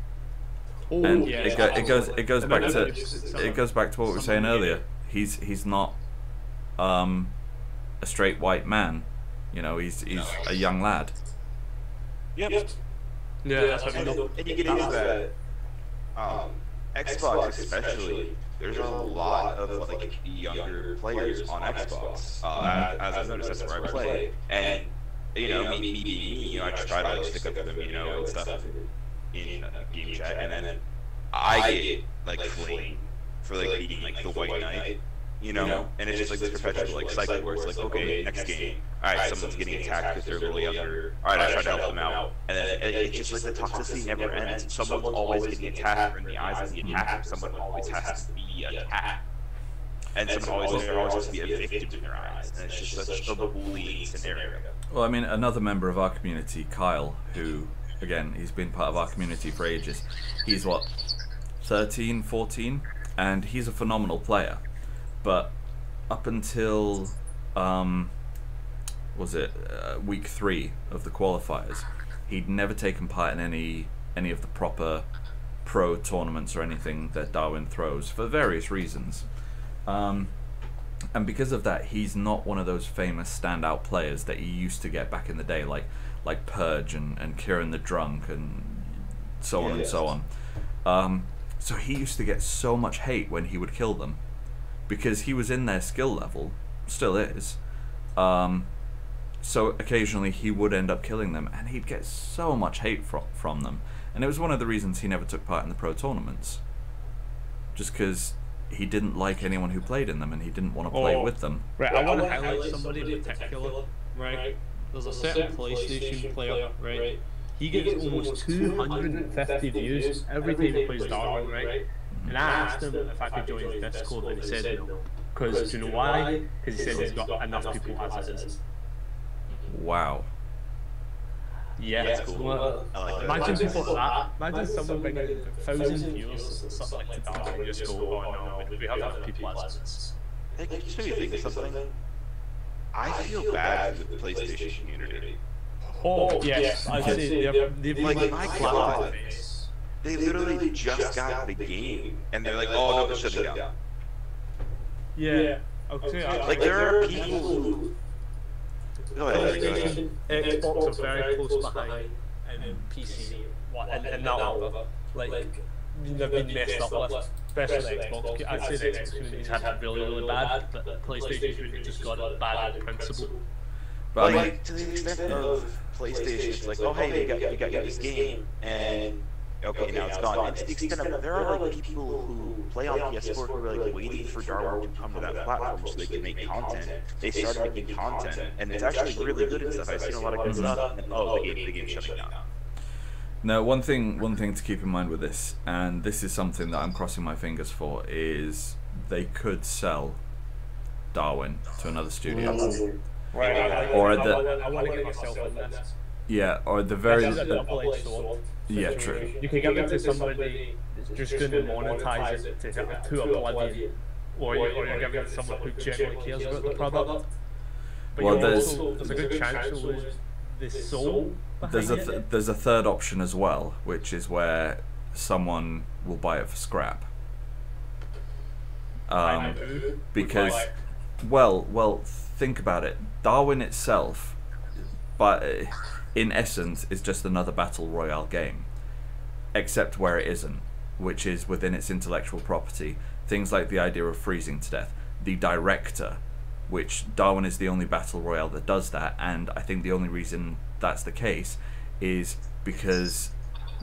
Oh, And yeah, it goes back to what we were saying earlier. He's not a straight white man, you know. He's a young lad. Yep. Yeah, that's what I mean. And you get into that. Xbox especially, there's a lot of like younger players on Xbox. As I've noticed, that's where I play. And you know, me being me, you know, I try to like stick up for them, you know, and stuff in game chat, and then I get like flamed for like being like the white knight, you know, and it's just like this perpetual like cycle where it's like, okay, next game, all right, someone's getting attacked because they're a little younger, all right, I try to help them out, and then it's just like the toxicity never ends. Someone's always getting attacked, or in the eyes of the attacker, someone always has to be attacked, and someone always has to be a victim in their eyes, and it's just such a bullying scenario. Well, I mean, another member of our community, Kyle, who, again, he's been part of our community for ages. He's, what, 13, 14? And he's a phenomenal player. But up until, week 3 of the qualifiers, he'd never taken part in any of the proper pro tournaments or anything that Darwin throws, for various reasons. And because of that, he's not one of those famous standout players that he used to get back in the day, like Purge and Kieran the Drunk and so on and so on. So he used to get so much hate when he would kill them, because he was in their skill level, still is. So occasionally he would end up killing them, and he'd get so much hate from them. And it was one of the reasons he never took part in the pro tournaments, just because he didn't like anyone who played in them, and he didn't want to play with them. Right, I want to highlight somebody in particular, right? There's a certain PlayStation player, right? He gets almost 250 views every time he plays Darwin, right? And I asked him if I could join his Discord, and he said no. Because, do you know why? Because he said he's got enough people as it is. Wow. Yeah, that's cool. Well, imagine people like that. Imagine someone bringing 1,000 views and stuff like that, and just go, oh no, we have enough people as it is. Hey, can you just maybe think of something? I feel bad for the PlayStation community. Oh, yes, I see. They've like, my God, they literally just got the game, and they're like, oh no, they're shutting down. Yeah, okay. Like, there are people who... Go ahead. Xbox are very close behind PC, and that order. Like, they've been messed up with, especially Xbox. I'd say the Xbox community's had it really, really bad, but the PlayStation community just got it bad in principle. But like, to the extent of PlayStation, it's like, oh hey, we got this game, and okay, now it's gone. And to the extent of, there are like people who play on PS4 who are like waiting for Darwin to come to that platform so they can make content. They started making content, and it's actually really good and stuff. I've seen a lot of good stuff, and the game's shutting down. Now, one thing to keep in mind with this, and this is something that I'm crossing my fingers for, is they could sell Darwin to another studio. Right. Or I want to get myself in this. Yeah, or at the very... Yeah, true. You can give it to somebody that's just going to monetize it to oblivion, or you're giving it to someone who genuinely cares about the product. But well, there's a good chance you'll lose the soul behind it. There's a third option as well, which is where someone will buy it for scrap. Because, well, think about it. Darwin itself, but in essence, is just another battle royale game, except where it isn't, which is within its intellectual property. Things like the idea of freezing to death, the director, which Darwin is the only battle royale that does that, and I think the only reason that's the case is because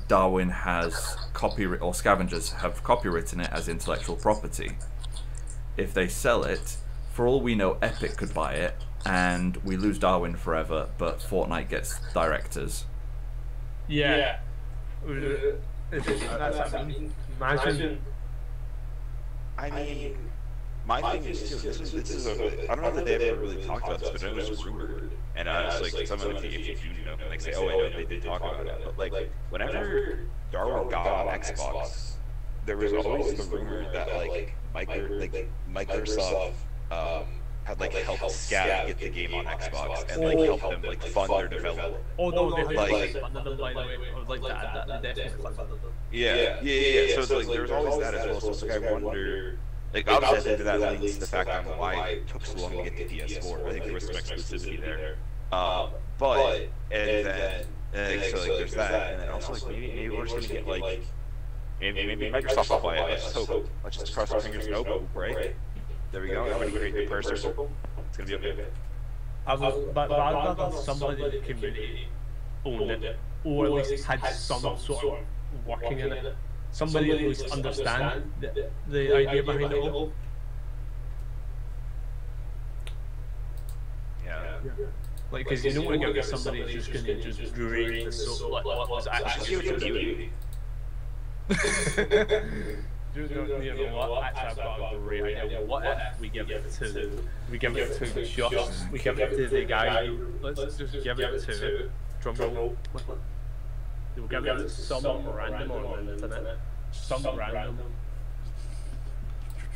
Darwin has copyright, or scavengers have copywritten it as intellectual property. If they sell it, for all we know, Epic could buy it, and we lose Darwin forever, but Fortnite gets directors. Yeah. That's, imagine. I mean, my thing is too. This is a. I don't know that they ever really talked about this, but it was rumored. And it's like someone if you know, like say, oh, I know they did talk about it. But like whenever Darwin got on Xbox, there was always the rumor that like Microsoft had like helped Scat get the game on Xbox and like helped them like fund their development. Oh no, they like funded them, by the way. I would like to add that. They definitely funded them. Yeah. So it's like there was always that as well. So it's like I wonder. Like obviously, I think that leads to the fact on why it took so long to get to PS4. I think there was some exclusivity there. But and then so like there's that, and then also like maybe we're just gonna get like maybe Microsoft will buy it. Let's hope. Let's just cross our fingers and hope, right? There we go. Everybody create the prayer circle. It's gonna be okay. But I'd rather somebody in the community owned it, or at least had some sort of working in it. Somebody at least understand the idea behind it all. Yeah. Like, because you don't want to get somebody who's just going to just drain the soul, like what was actually community. You know what? Actually, I've got a great idea. What if we give it to we give it to the guy? Let's just give it to drumroll. We'll give it to some random on the internet. Some random.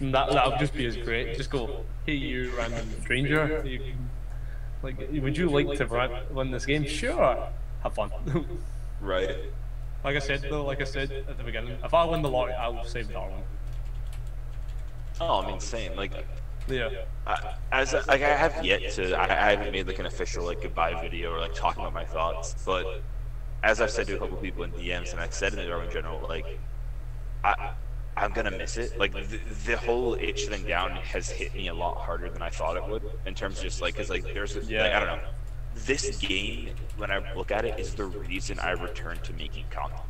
That'll just be as great. Just go, hey you random stranger. Like, would you like to run this game? Sure. Have fun. Right. Like I said at the beginning, if I win the lottery, I will save Darwin. Oh, I mean, same. Like, yeah. I have yet to. I haven't made like an official like goodbye video or like talking about my thoughts, but as I've said to a couple people in DMs, and I said in the Darwin general, like, I'm gonna miss it. Like the whole itch thing down has hit me a lot harder than I thought it would. In terms of just like, cause like there's, like, I don't know. This game, when I look at it, is the reason I returned to making content.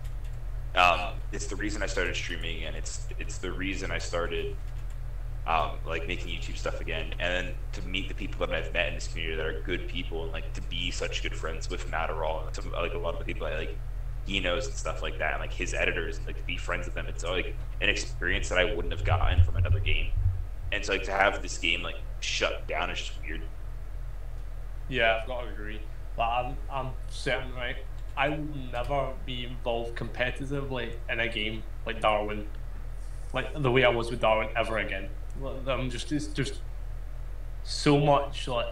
It's the reason I started streaming, and it's the reason I started like making YouTube stuff again, and then to meet the people that I've met in this community that are good people, and like to be such good friends with Matterall, and some, like a lot of the people I like, he knows and stuff like that, and like his editors, and like to be friends with them. It's like an experience that I wouldn't have gotten from another game, and so like to have this game like shut down is just weird. Yeah, I've got to agree. But I'm certain, right? I will never be involved competitively in a game like Darwin, like the way I was with Darwin, ever again. I'm just, it's just so much like,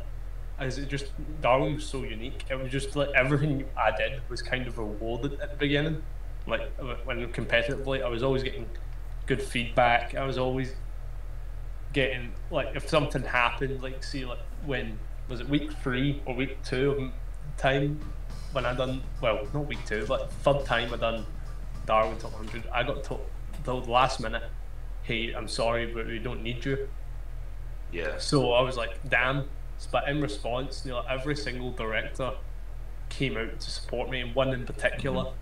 as it just, Darwin was so unique. It was just like everything I did was kind of rewarded at the beginning. Like when competitively, I was always getting good feedback. I was always getting, like, if something happened, like see, like when was it week 3 or week 2 of time when I done, well, not week 2, but third time I done Darwin top 100, I got told last minute, hey, I'm sorry, but we don't need you. Yeah. So I was like, damn. But in response, you know, every single director came out to support me, and one in particular, I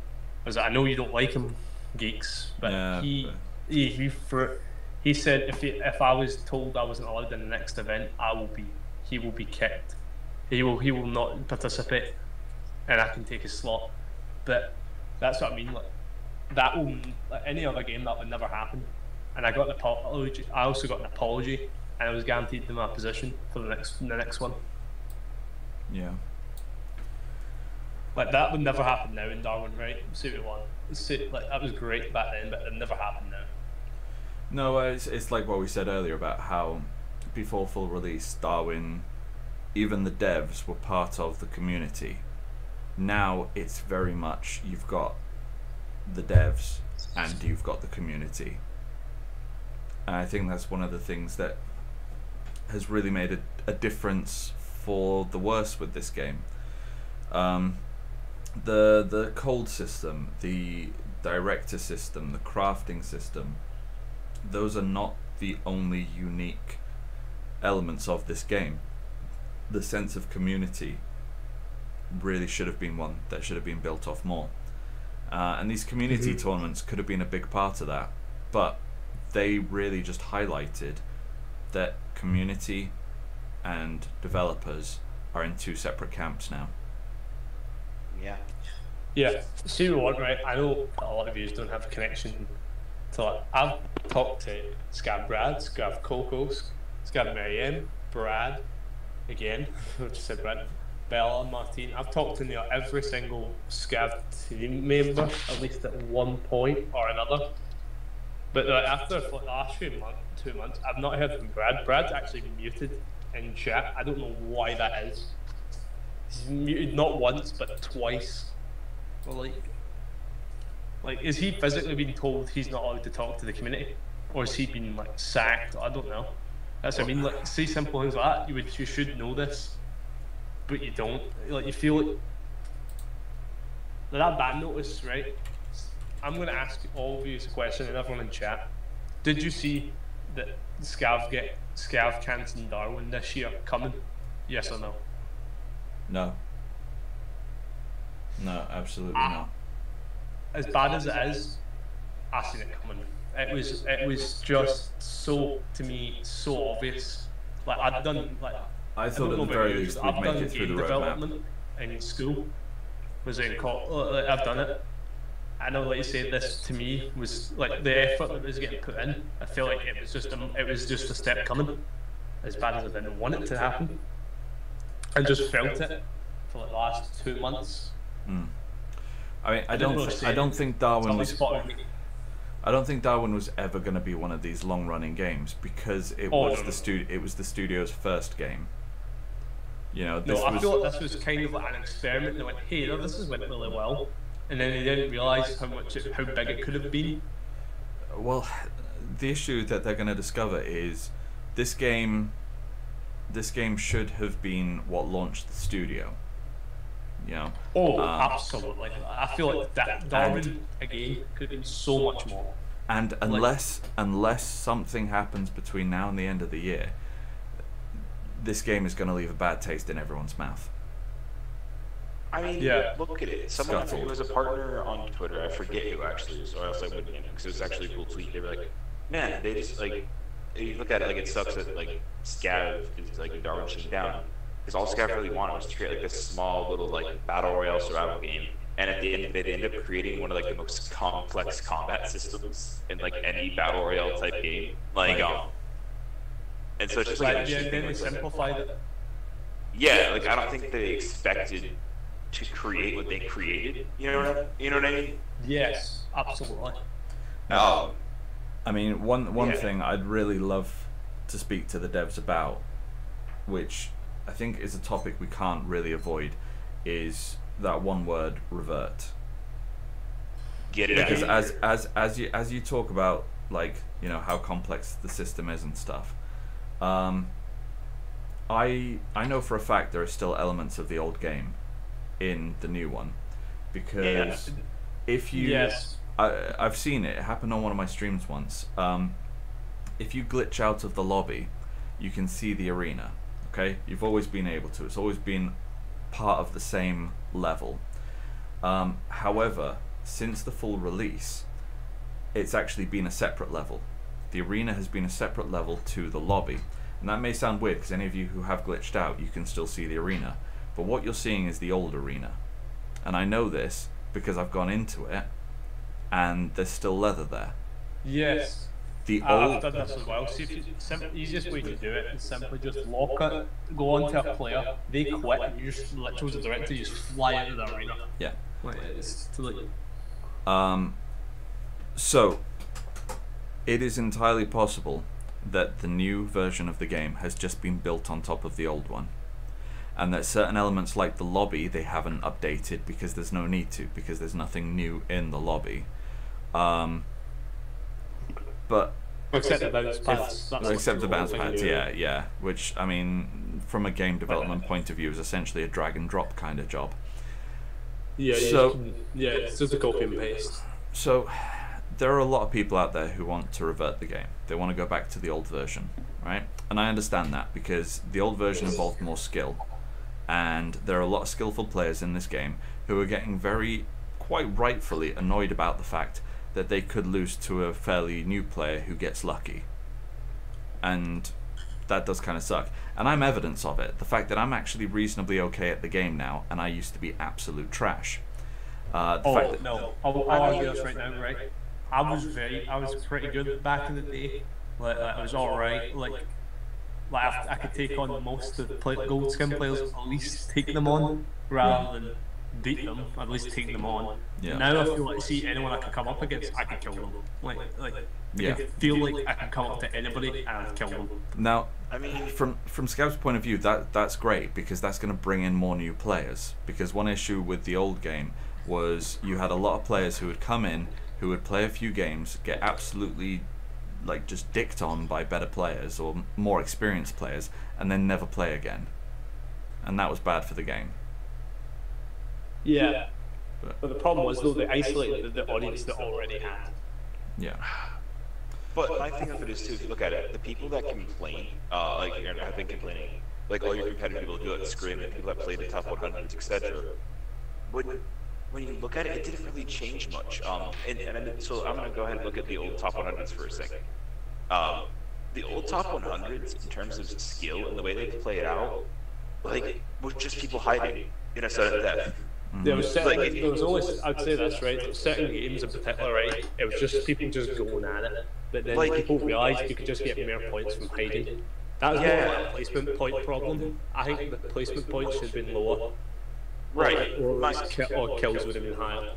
was like, I know you don't like him, Geeks, but yeah, he said if I was told I wasn't allowed in the next event, he will be kicked. He will not participate, and I can take his slot. But that's what I mean. Like that will, like any other game, that would never happen. And I got an apology. I also got an apology, and I was guaranteed my position for the next one. Yeah. Like that would never happen now in Darwin, right? Super one. Like that was great back then, but it never happened now. No, it's like what we said earlier about how before full release, Darwin, even the devs were part of the community. Now it's very much you've got the devs and you've got the community. And I think that's one of the things that has really made a difference for the worse with this game. The cold system, the director system, the crafting system, those are not the only unique elements of this game. The sense of community really should have been one that should have been built off more. And these community tournaments could have been a big part of that, but they really just highlighted that community and developers are in two separate camps now. Yeah. See what, right? I know a lot of you don't have a connection to, like, I've talked to Scav Brad, Scav Coco, Scav Marianne, Brad, again, I just said Brad, Bella, Martine. I've talked to near every single Scav team member, at least at one point or another. But after the last 2 months, I've not heard from Brad. Brad's actually muted in chat. I don't know why that is. He's muted not once, but twice. Well, like, is he physically being told he's not allowed to talk to the community? Or has he been, like, sacked? I don't know. That's what I mean. Like, say simple things like that. You should know this, but you don't. Like, you feel like that ban notice, right? I'm going to ask all of you a question and everyone in chat. Did you see that Scav chance in Darwin this year coming? Yes or no? No. No, absolutely not. As bad as it is, I seen it coming. It was just so, to me, so obvious. Like, I'd done, like, I thought at the very least we'd make it through the roadmap. In school, was in college. I've done it. I know, like you said, this to me was like the effort that was getting put in. I feel like it was just a step coming. As bad as I didn't want it to happen, and just felt it for like the last 2 months. I mean, I don't think Darwin was ever going to be one of these long-running games because it was the studio's first game. You know, I feel like this was kind of like an experiment. They went, hey, this has went really well, and then they didn't realise how big it could have been. Well, the issue that they're going to discover is this game should have been what launched the studio. You know. Oh, absolutely. I feel like that Darwin again could have been so much more. And unless something happens between now and the end of the year, this game is going to leave a bad taste in everyone's mouth. I mean, look at it. Someone who was a partner on Twitter, I forget who actually, or else I wouldn't name him, because it was actually a cool tweet. They were like, man, they just, like, you look at it, like, it sucks that, like, Scav is, like, Darwin shut down. Because all Scav really wanted was to create, like, this small little, like, battle royale survival game. And at the end of it, they ended up creating one of, like, the most complex combat systems in, like, any battle royale type game. Like, and so it's just like, then they simplified it. Yeah, like, I don't think they expected to create what they created. You know what I mean? Yes, absolutely. I mean, one thing I'd really love to speak to the devs about, which I think is a topic we can't really avoid, is that one word, revert. Get it out. Because as you talk about, like, you know, how complex the system is and stuff, I know for a fact there are still elements of the old game in the new one, because if you I've seen it happen on one of my streams once. If you glitch out of the lobby, you can see the arena. Okay, you've always been able to. It's always been part of the same level. However, since the full release, it's actually been a separate level. The arena has been a separate level to the lobby. And that may sound weird, because any of you who have glitched out, you can still see the arena. But what you're seeing is the old arena. And I know this because I've gone into it, and there's still leather there. Yes. I've done this as well. See, the easiest way to do it is simply just lock it, go onto a player, they quit, and you just literally the director, you just fly out of the arena. Yeah. Like, it's totally... So, it is entirely possible that the new version of the game has just been built on top of the old one, and that certain elements like the lobby they haven't updated because there's no need to, because there's nothing new in the lobby. But except the bounce pads. Except the bounce pads, yeah. Which, I mean, from a game development point of view, is essentially a drag and drop kind of job. Yeah. So it's just a copy and paste. So there are a lot of people out there who want to revert the game. They want to go back to the old version, right? And I understand that, because the old version involved more skill, and there are a lot of skillful players in this game who are getting quite rightfully annoyed about the fact that they could lose to a fairly new player who gets lucky. And that does kind of suck. And I'm evidence of it. The fact that I'm actually reasonably okay at the game now, and I used to be absolute trash. I'll argue this right now, right? I was pretty good back in the day. Like, I was alright. Like, like I could take on most of the gold skin players, at least take them on rather than beat them. At least take them on. Yeah. Now I feel like, see anyone I can come up against, I can kill them. Like I feel like I can come up to anybody and kill them. Now, I mean, from Scav's point of view, that's great, because that's going to bring in more new players. Because one issue with the old game was you had a lot of players who would come in, who would play a few games, get absolutely like just dicked on by better players or more experienced players, and then never play again, and that was bad for the game. Yeah, but the problem was though they isolated the audience that already had. Yeah. but my thing of it is too, if you look at it, the people that complain, like have been complaining, like all your competitive people do it, scream, and people that play the top 100s, etc. When you look at it, it didn't really change much. So I'm gonna go ahead and look at the old top 100s for a second. The old top 100s, in terms of skill and the way they play it out, like was just people hiding in a sudden death. There was always, I'd say this, right, there was certain games in particular, right, it was just people just going at it, but then people realised you could just get more points from hiding. That was more like a placement point problem. I think the placement points should have been lower. Right. Or kills would have been higher.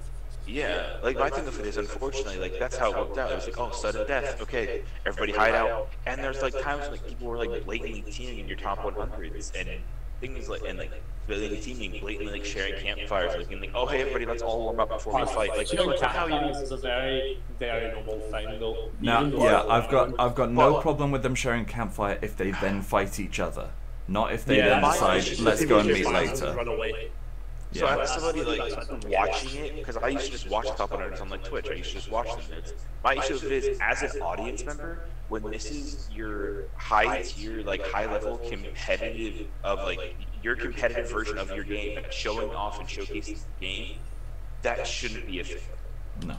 Yeah, like my thing of it is, unfortunately, like that's how it worked out. It was like, oh, sudden death, okay, everybody hide out. And there's like times when like people were like blatantly teaming in your top 100s and things like, and like blatantly teaming, blatantly like sharing campfires, like being like, oh hey everybody, let's all warm up before we fight. Like, sharing campfires is a very, very normal thing though. Now, yeah, I've got no problem with them sharing campfire if they then fight each other, not if they then decide let's go and meet later. Run away. So I have somebody like watching it, because I used to just watch top 100s on like Twitch. I used to just watch them. My issue with it is, as an audience member, when this is your high tier, like high level competitive of like your competitive version of your game, like showing off and showcasing the game, that shouldn't be a thing. No.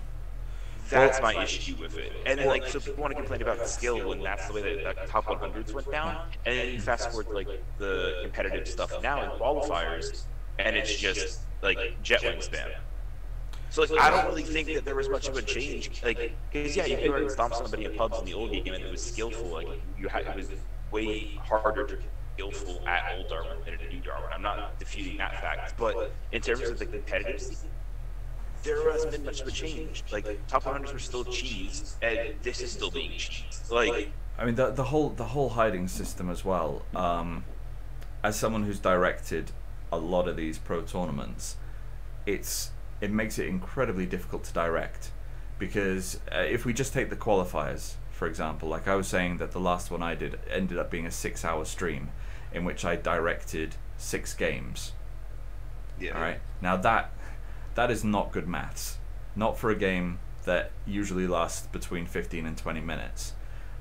That's my issue with it. And then like, so people want to complain about the skill when that's the way that top 100s went down. And then you fast forward to like the competitive stuff now in qualifiers, and it's just like jet wingspan. So like I don't really think that there was much of a change, like because yeah, you could already stomp somebody in pubs in the old game and it was skillful. Like it was way harder to be skillful at old Darwin than at new Darwin. I'm not disputing that fact, but in terms of the competitive, there hasn't been much of a change. Like top 100s were still cheese, and this is still being cheese. Like I mean the whole hiding system as well. As someone who's directed a lot of these pro tournaments, it makes it incredibly difficult to direct, because if we just take the qualifiers for example, like I was saying that the last one I did ended up being a 6-hour stream in which I directed 6 games. yeah. All right, now that is not good maths, not for a game that usually lasts between 15 and 20 minutes.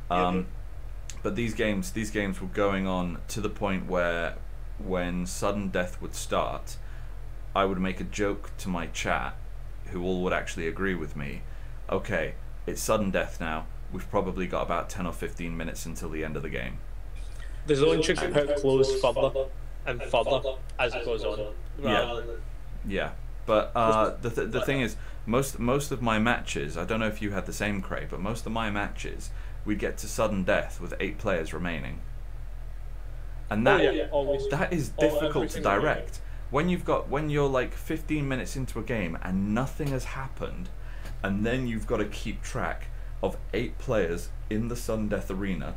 But these games were going on to the point where when sudden death would start, I would make a joke to my chat, who all would actually agree with me. Okay, it's sudden death now. We've probably got about 10 or 15 minutes until the end of the game. There's only trick to put close further and further as it goes on. Yeah. But the thing is, most of my matches, I don't know if you had the same, Cray, but most of my matches, we'd get to sudden death with 8 players remaining. And that is difficult to direct. When you're like 15 minutes into a game and nothing has happened, and then you've got to keep track of 8 players in the sudden death arena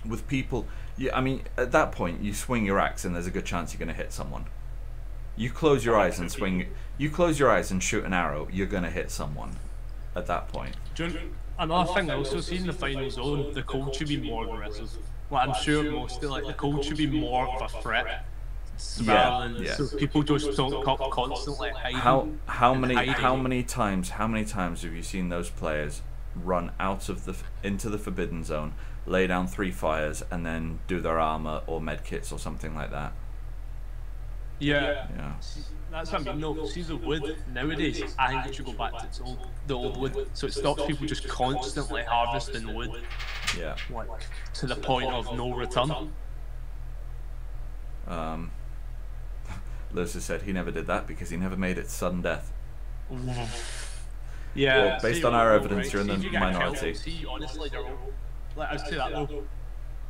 with people. Yeah, I mean, at that point you swing your axe and there's a good chance you're going to hit someone. You close your eyes and swing. You close your eyes and shoot an arrow. You're going to hit someone at that point. Another thing I also see in the final zone, the cold should be more aggressive. Like I'm sure mostly, like the cold should be more of a threat. So people just don't constantly hiding. How many times have you seen those players run out of into the forbidden zone, lay down 3 fires, and then do their armor or med kits or something like that? Yeah. That's what I mean. No, see the wood nowadays, I think it should go back to the old wood, so it stops people just constantly harvesting wood. Yeah. Like to the point of no return. Lewis has said he never did that because he never made it sudden death. Yeah. Well, based on our evidence, you're in the minority. See, honestly, like I'd say that though.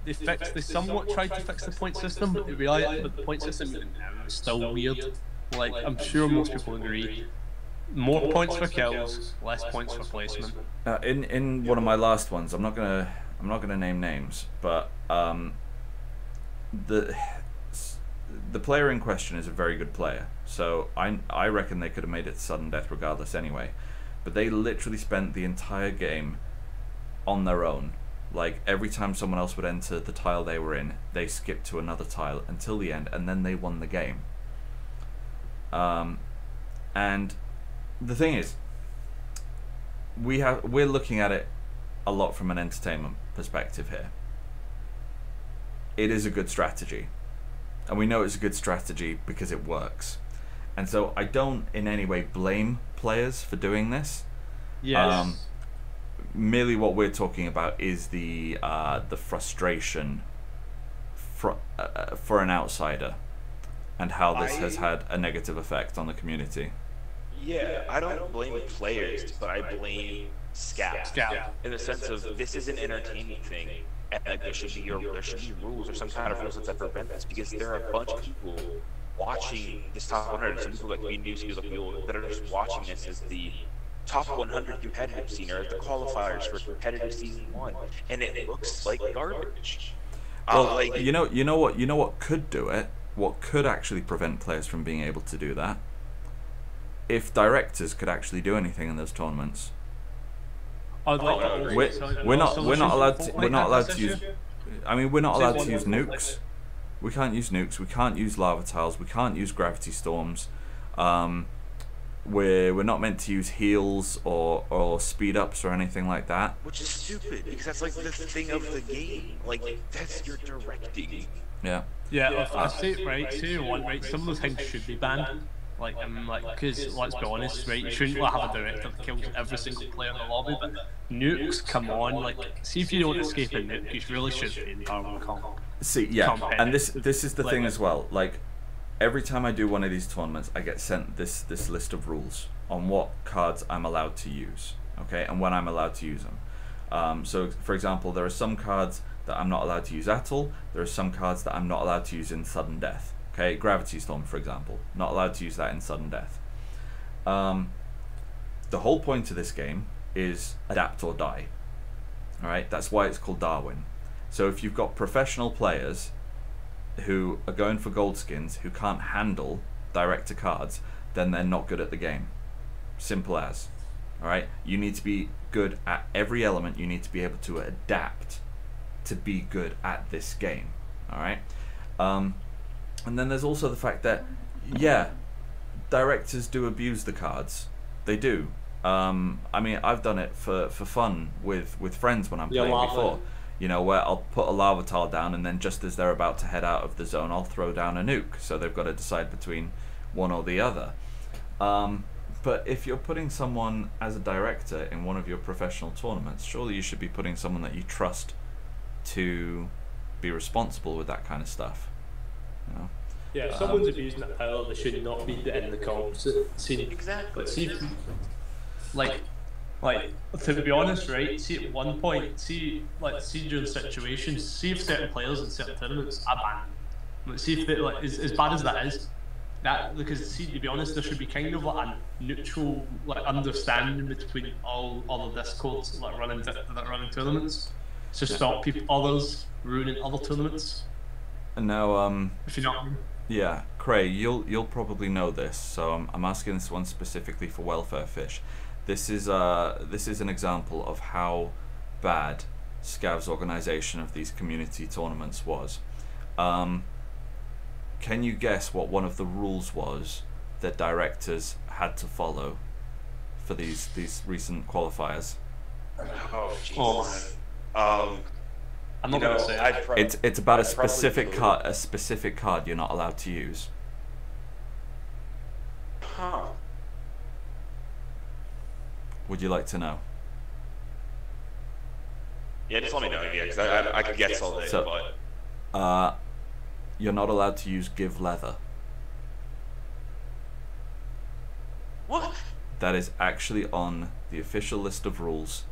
They somewhat tried to fix the point system, but the point system even now is still weird. Like, I'm sure most people agree. More points for kills, less points for placement. In one of my last ones, I'm not gonna name names, but the player in question is a very good player. So I reckon they could have made it sudden death regardless anyway. But they literally spent the entire game on their own. Like, every time someone else would enter the tile they were in, they skipped to another tile until the end, and then they won the game. And the thing is, we're looking at it a lot from an entertainment perspective here. It is a good strategy, and we know it's a good strategy because it works. And so I don't in any way blame players for doing this. Yes. Merely what we're talking about is the frustration for an outsider, and how this has had a negative effect on the community. Yeah, I don't blame players, but I blame scouts. In the sense of, this is an entertaining thing, and like, there should be rules or some kind of rules that prevent this, because there are a bunch of people watching this top 100. Some people like me, news people like people that are just watching this as the top 100 competitive scene, or the qualifiers for competitive season 1, and it looks like garbage. Well, like, you know what could do it? What could actually prevent players from being able to do that? If directors could actually do anything in those tournaments. I'd like We're not allowed to use. I mean, we're not allowed to use nukes. We can't use nukes. We can't use lava tiles. We can't use gravity storms. We're not meant to use heals or speed ups or anything like that. Which is stupid, because that's like the thing of the game. Like, that's your directing. Yeah. Yeah, I say it right. Say you want, right. Some of those things should be banned. Like, because let's be honest, right? You shouldn't have a director that kills every single player in the lobby. But nukes, come on, like, see if you don't escape a nuke, you really should be in Darwin comp. See, yeah, and this is the thing as well. Like, every time I do one of these tournaments, I get sent this list of rules on what cards I'm allowed to use, okay, and when I'm allowed to use them. So, for example, there are some cards that I'm not allowed to use at all. There are some cards that I'm not allowed to use in sudden death. Okay, Gravity Storm, for example, not allowed to use that in sudden death. The whole point of this game is adapt or die. All right, that's why it's called Darwin. So if you've got professional players who are going for gold skins who can't handle director cards, then they're not good at the game. Simple as. All right, you need to be good at every element. You need to be able to adapt to be good at this game. All right. And then there's also the fact that, yeah, directors do abuse the cards. They do. I mean, I've done it for fun with friends when I'm playing before. You know, where I'll put a lava tile down, and then just as they're about to head out of the zone, I'll throw down a nuke. So they've got to decide between one or the other. But if you're putting someone as a director in one of your professional tournaments, surely you should be putting someone that you trust to be responsible with that kind of stuff. You know? Yeah, if someone's abusing that power, they should not be in the comps. Exactly. But see, Like, to be honest, right? See, at one point, see during situations, see if certain players in certain tournaments are banned. Like, see if they, like, as bad as that is, because see, to be honest, there should be kind of like a neutral, like, understanding between all the discords that run in tournaments, to stop others ruining other tournaments. And now, If you know what I mean. yeah, Cray, you'll probably know this, so I'm asking this one specifically for Welfarefish. This is an example of how bad Scav's organisation of these community tournaments was. Can you guess what one of the rules was that directors had to follow for these recent qualifiers? Oh, Jesus. I'm not gonna say it. It's about a specific card you're not allowed to use. Huh. Would you like to know? Yeah, just let me know. Yeah, because I could guess all day, So, but you're not allowed to use give leather. what? That is actually on the official list of rules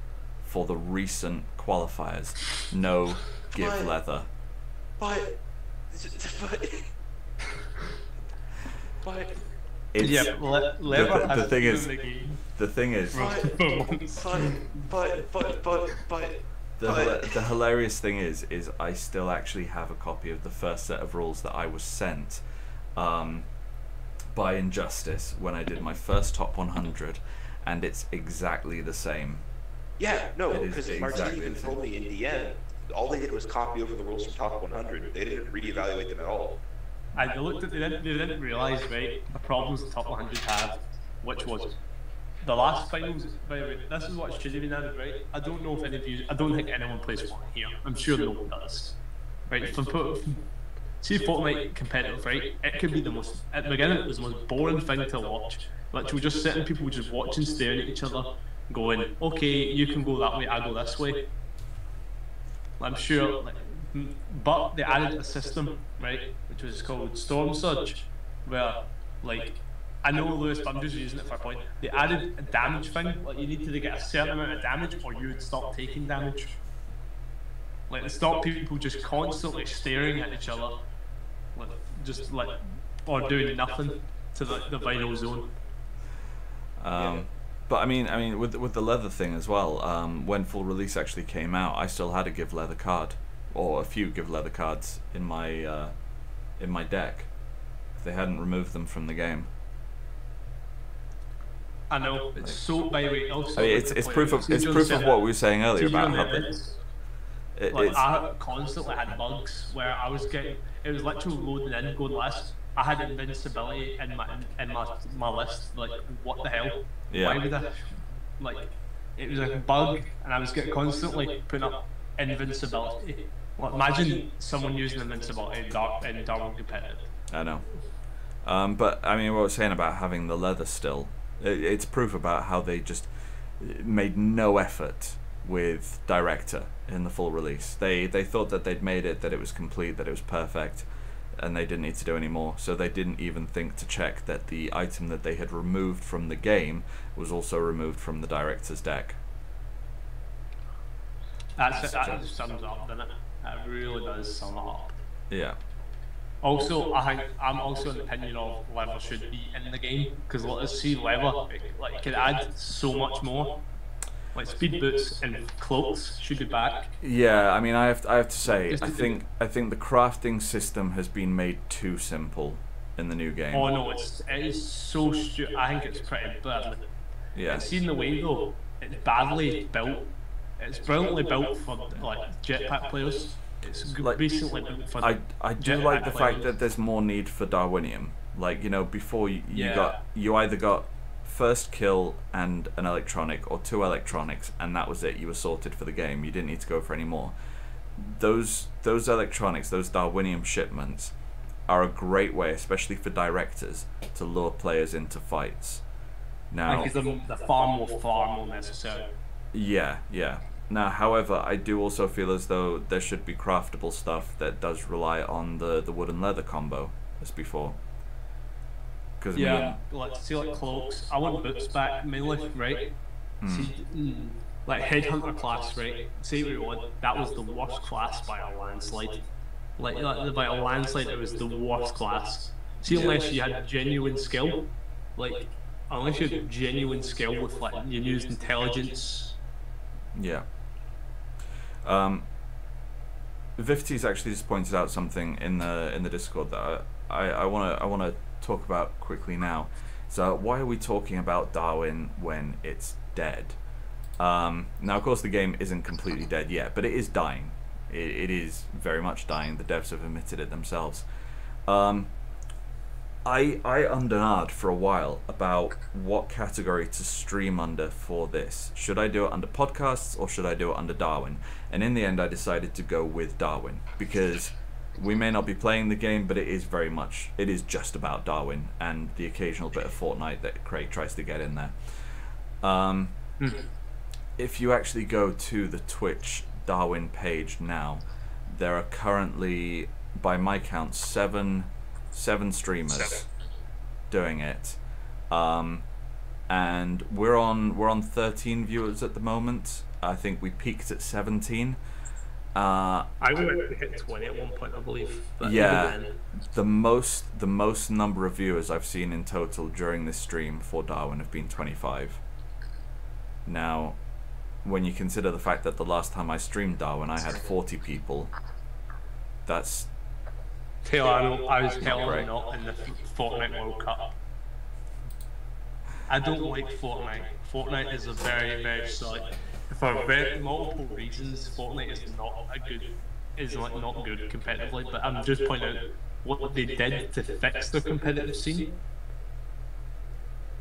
for the recent qualifiers. No give leather. But It's, Yeah, leather the has thing been is, in the game. the thing is, the hilarious thing is I still actually have a copy of the first set of rules that I was sent by Injustice when I did my first top 100, and it's exactly the same. Yeah, no, It is because exactly Martini even the told me in DM, all they did was copy over the rules from top 100. They didn't reevaluate them at all. I looked at they didn't realise, right, the problems the top 100 had, which was the last finals. By the way, this is what should have been added, right? I don't know if any of you, I don't think anyone plays Fortnite here. I'm sure no one does. Right, see Fortnite competitive, right? It could be the most, at the beginning it was the most boring thing to watch. Literally just sitting people just watching, staring at each other, going, okay, you can go that way, I go this way. I'm sure, like, but they added a system, right, which was called Storm Surge, where, like, I know Lewis, but I'm just using it for a point. They added a damage thing, like you needed to get a certain amount of damage or you would stop taking damage. Like, to stop people just constantly staring at each other, like, just like, or doing nothing to the vital zone. But I mean, with the leather thing as well. When full release actually came out, I still had a give leather card, or a few give leather cards in my deck. They hadn't removed them from the game. I know, it's so, by the way, also, I mean, it's proof of what we were saying earlier about how I constantly had bugs where I was getting, it was literally loading in, going list. I had invincibility in my list. Like, what the hell? Yeah. Why would I? Like, it was a bug, and I was getting constantly putting up invincibility. Well, imagine someone using invincibility in Darwin competitive. I know. But I mean, what I was saying about having the leather still, it's proof about how they just made no effort with Director in the full release. They thought that they'd made it, that it was complete, that it was perfect, and they didn't need to do any more. So they didn't even think to check that the item that they had removed from the game was also removed from the Director's deck. That just sums up, doesn't it? That really does sum it up. Yeah. Also, I think I'm also in the opinion of leather should be in the game, because let us see leather, like, it could add so much more. Like, speed boots and cloaks should be back. Yeah, I mean, I have to say, I think the crafting system has been made too simple in the new game. Oh no, it is so stupid. I think it's pretty bad. Yeah. And seeing the way though, it's badly built. It's brilliantly built for like jetpack players. It's Like, basically built for. I do like the fact that there's more need for Darwinium. Like, you know, before you either got first kill and an electronic, or 2 electronics, and that was it. You were sorted for the game. You didn't need to go for any more. Those electronics, those Darwinium shipments, are a great way, especially for directors, to lure players into fights. Now, because they're far more necessary. yeah. Now, however, I do also feel as though there should be craftable stuff that does rely on the wood and leather combo as before. Yeah, like, see, like cloaks. I want boots back mainly, right? See, like headhunter class, right? Say what you want. That was the worst class by a landslide. Like by a landslide, it was the worst class. See, unless you had genuine skill, like unless you had genuine skill with like you used intelligence. Yeah. Vifty's actually just pointed out something in the Discord that I wanna talk about quickly now. So why are we talking about Darwin when it's dead? Now, of course, the game isn't completely dead yet, but it is dying. It is very much dying. The devs have admitted it themselves. I undernarred for a while about what category to stream under for this. Should I do it under podcasts or should I do it under Darwin? And in the end, I decided to go with Darwin, because we may not be playing the game, but it is just about Darwin and the occasional bit of Fortnite that Craig tries to get in there. If you actually go to the Twitch Darwin page now, there are currently, by my count, seven streamers doing it, and we're on 13 viewers at the moment. I think we peaked at 17. I would hit 20 at one point, I believe. But Yeah, even then, the most number of viewers I've seen in total during this stream for Darwin have been 25. Now, when you consider the fact that the last time I streamed Darwin I had 40 people, that's I was hell great. not in the Fortnite World Cup. I don't like Fortnite. Fortnite is a very, very for very multiple reasons. Fortnite is not not good competitively. But I'm just pointing out what they did to fix the competitive scene.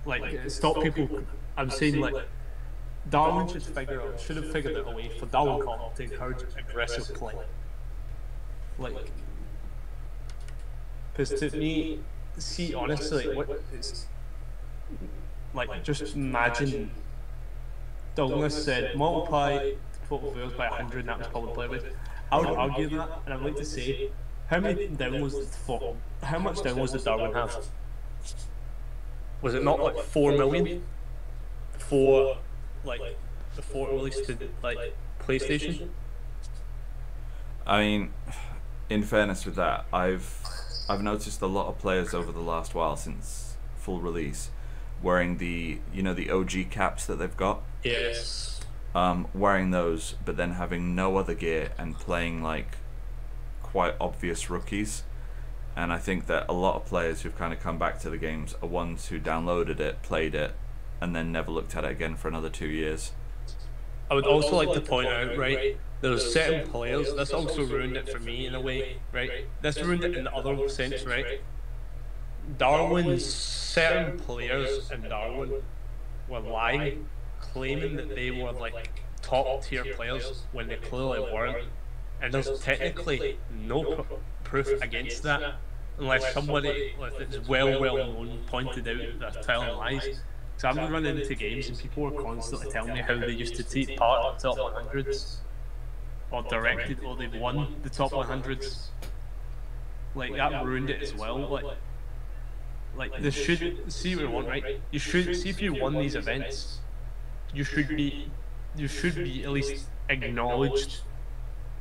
Like stop people. I'm saying like Darwin should have figured out a way for Darwin Cup to encourage aggressive play. Like, because to me, see honestly, like, what is like just imagine Douglas said multiply total viewers by 100 and that was public play with. I would argue that, and I'd like to say how much down was the Darwin have? Was it not like 4 million for like before it released to like PlayStation? I mean, in fairness with that, I've noticed a lot of players over the last while since full release wearing the OG caps that they've got. Yes. Wearing those, but then having no other gear and playing like quite obvious rookies. And I think that a lot of players who've kind of come back to the games are ones who downloaded it, played it, and then never looked at it again for another 2 years. I would also like to point out, right, there's certain players, this also ruined it for me in a way, right? This ruined it in the other sense, right? Darwin's certain players in Darwin were lying, claiming that they were like top tier players when they clearly weren't. And there's technically no proof against that, unless somebody that's well known pointed out that they're telling lies. So I've been running into games and people were constantly telling me how they used to take part in the top 100s, or directed, or they've won the top 100s. Like that ruined it as well. Like they should see what we want, right? You should see if you won these events. You should be at least acknowledged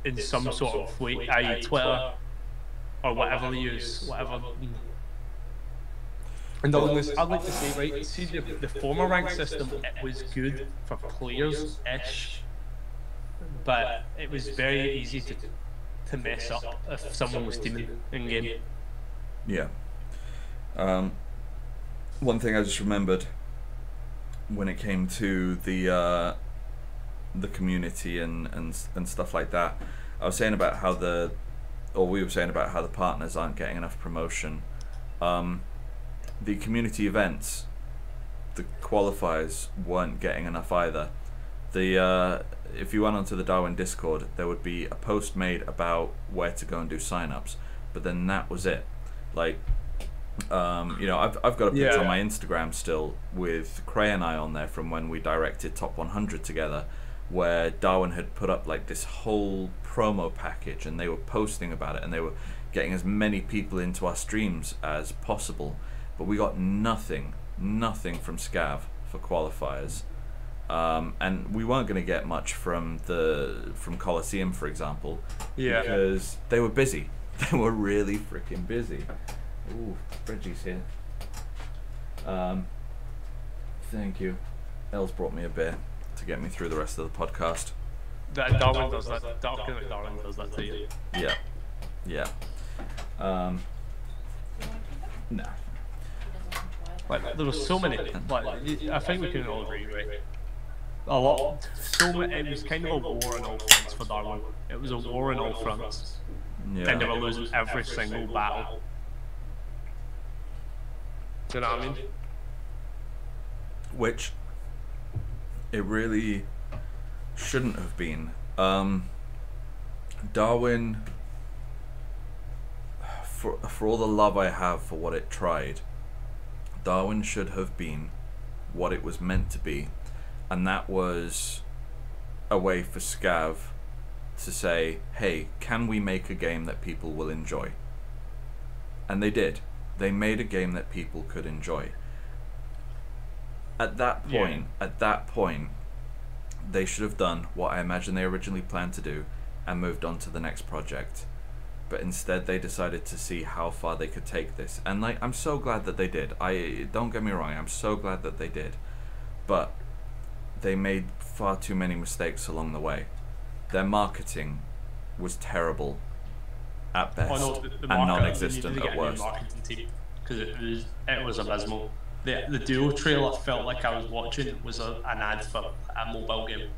in some sort of way, i.e. Twitter or whatever they use, whatever. And on this, I'd like to say, right, see the former rank system, it was good for players-ish, but it was very easy to mess up if someone was teaming in-game. Yeah. One thing I just remembered when it came to the community and stuff like that, I was saying about how we were saying about how the partners aren't getting enough promotion. The community events, the qualifiers weren't getting enough either. If you went onto the Darwin Discord, there would be a post made about where to go and do sign-ups, but then that was it. Like, I've got a picture on my Instagram still with Kray and I on there from when we directed Top 100 together, where Darwin had put up like this whole promo package and they were posting about it and they were getting as many people into our streams as possible, but we got nothing from Scav for qualifiers, and we weren't going to get much from Coliseum, for example, because they were busy. They were really freaking busy. Ooh, Reggie's here. Thank you. Els brought me a beer to get me through the rest of the podcast. Darwin does that. Darwin does that to you. Yeah. Nah. Like there was so many. Like I think we can all agree, right? It was kind of a war on all fronts for Darwin. It was a war on all fronts, and they were losing every single battle. Do you know what I mean? Which it really shouldn't have been. Darwin, for all the love I have for what it tried, Darwin should have been what it was meant to be, and that was a way for Scav to say, hey, can we make a game that people will enjoy? And they did. They made a game that people could enjoy. At that point, they should have done what I imagine they originally planned to do, and moved on to the next project. But instead they decided to see how far they could take this. And like, I'm so glad that they did. Don't get me wrong, I'm so glad that they did. But they made far too many mistakes along the way. Their marketing was terrible at best, and non-existent at worst. Because it was abysmal. The duo trailer felt like I was watching was an ad for a mobile game.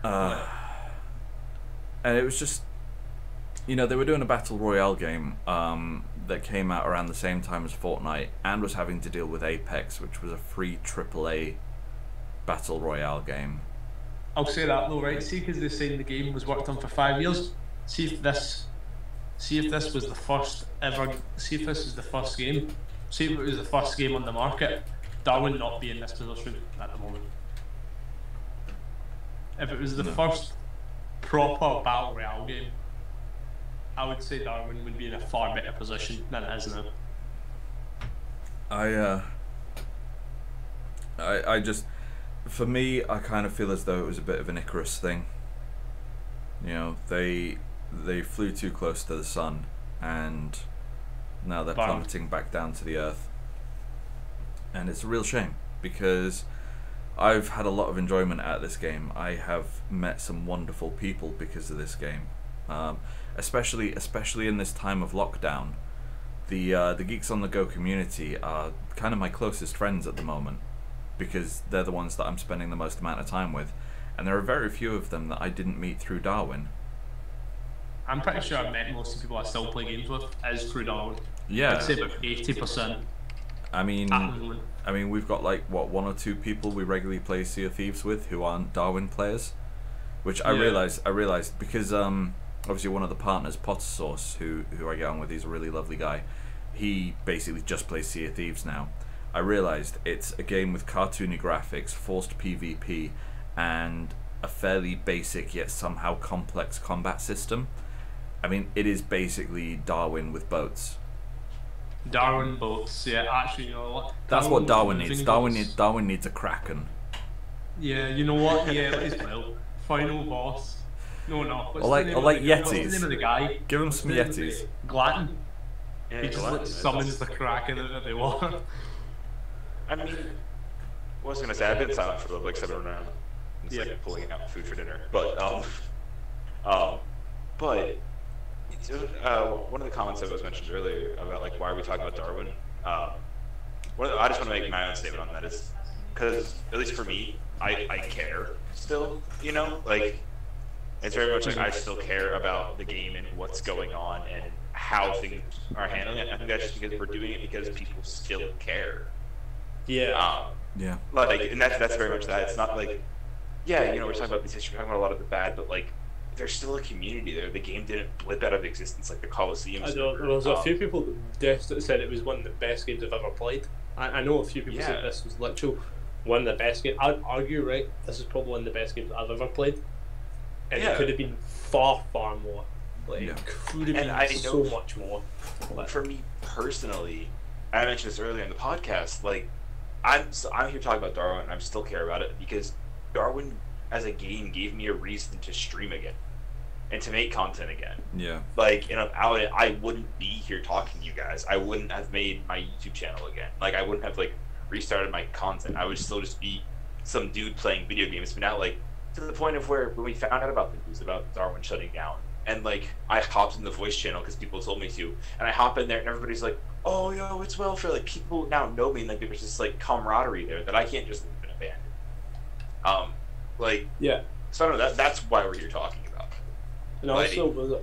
And it was just, you know, they were doing a battle royale game that came out around the same time as Fortnite, and was having to deal with Apex, which was a free AAA battle royale game. I'll say that though, right? See, because they're saying the game was worked on for 5 years. See if this was the first ever. See if this is the first game. See if it was the first game on the market. Darwin not be in this position at the moment. If it was the first proper battle royale game, I would say Darwin would be in a far better position than it is now. I just, for me, I kind of feel as though it was a bit of an Icarus thing. You know, they flew too close to the sun, and now they're plummeting back down to the earth. And it's a real shame, because I've had a lot of enjoyment at this game. I have met some wonderful people because of this game. Especially in this time of lockdown. The Geeks on the Go community are kind of my closest friends at the moment, because they're the ones that I'm spending the most amount of time with, and there are very few of them that I didn't meet through Darwin. I'm pretty sure I've met most of the people I still play games with as through Darwin. Yeah. I'd say about 80%. I mean, we've got like what, 1 or 2 people we regularly play Sea of Thieves with who aren't Darwin players, which I realized because obviously one of the partners, Potter Sauce, who I get on with, he's a really lovely guy. He basically just plays Sea of Thieves now. I realized it's a game with cartoony graphics, forced PvP, and a fairly basic yet somehow complex combat system. I mean, it is basically Darwin with boats. Darwin boats, yeah. Actually, you know what? That's what Darwin needs. Darwin needs a Kraken. Yeah, you know what? Yeah, as well. Final boss. No. Or like Yetis. What's the name of the guy? Give him some Yetis. Glatton. Yeah, He just like summons the Kraken that they want. I mean, I was gonna say I've been silent for like 7 rounds. It's like pulling out food for dinner, but one of the comments that was mentioned earlier about like why are we talking about Darwin? I just want to make my own statement on that, is because at least for me, I care still. You know, like it's very much like I still care about the game and what's going on and how things are handling it. I think that's just because we're doing it because people still care. Yeah. Yeah. Like, and that's very much that. It's not like, yeah, you know, we're talking about these issues, we're talking about a lot of the bad, but like, there's still a community there. The game didn't blip out of existence like the Colosseum. I know there was a few people that said it was one of the best games I've ever played. I know a few people said this was literally one of the best games. I'd argue, right, this is probably one of the best games I've ever played. And it could have been far, far more. Like, it could have been so much more. For me personally, I mentioned this earlier in the podcast, like, I'm here talking about Darwin, and I still care about it, because Darwin as a game gave me a reason to stream again and to make content again. Yeah. Like, you know, I wouldn't be here talking to you guys. I wouldn't have made my YouTube channel again. Like, I wouldn't have like restarted my content. I would still just be some dude playing video games. But now, like, to the point of where when we found out about the news about Darwin shutting down, and like I hopped in the voice channel because people told me to, and I hop in there and everybody's like, "Oh, yo, it's welfare." Like, people now know me, and like there's this like camaraderie there that I can't just leave and abandon. Like, yeah. So I don't know. That's why we're here talking about. And also,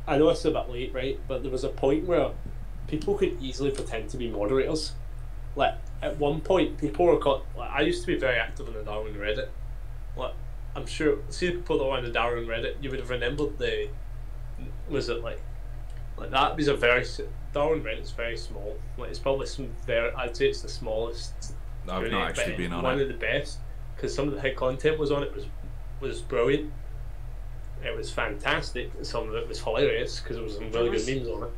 I know it's a bit late, right? But there was a point where people could easily pretend to be moderators. Like, at one point, people were caught. Like, I used to be very active on the Darwin Reddit. Like, I'm sure, see the people that were on the Darwin Reddit, you would have remembered the. Was it like that was a very. Darwin Reddit's very small. Like, it's probably I'd say it's the smallest. I've not actually been on it. One of the best, because some of the hit content was on it was brilliant. It was fantastic. Some of it was hilarious because there was some really good memes on it.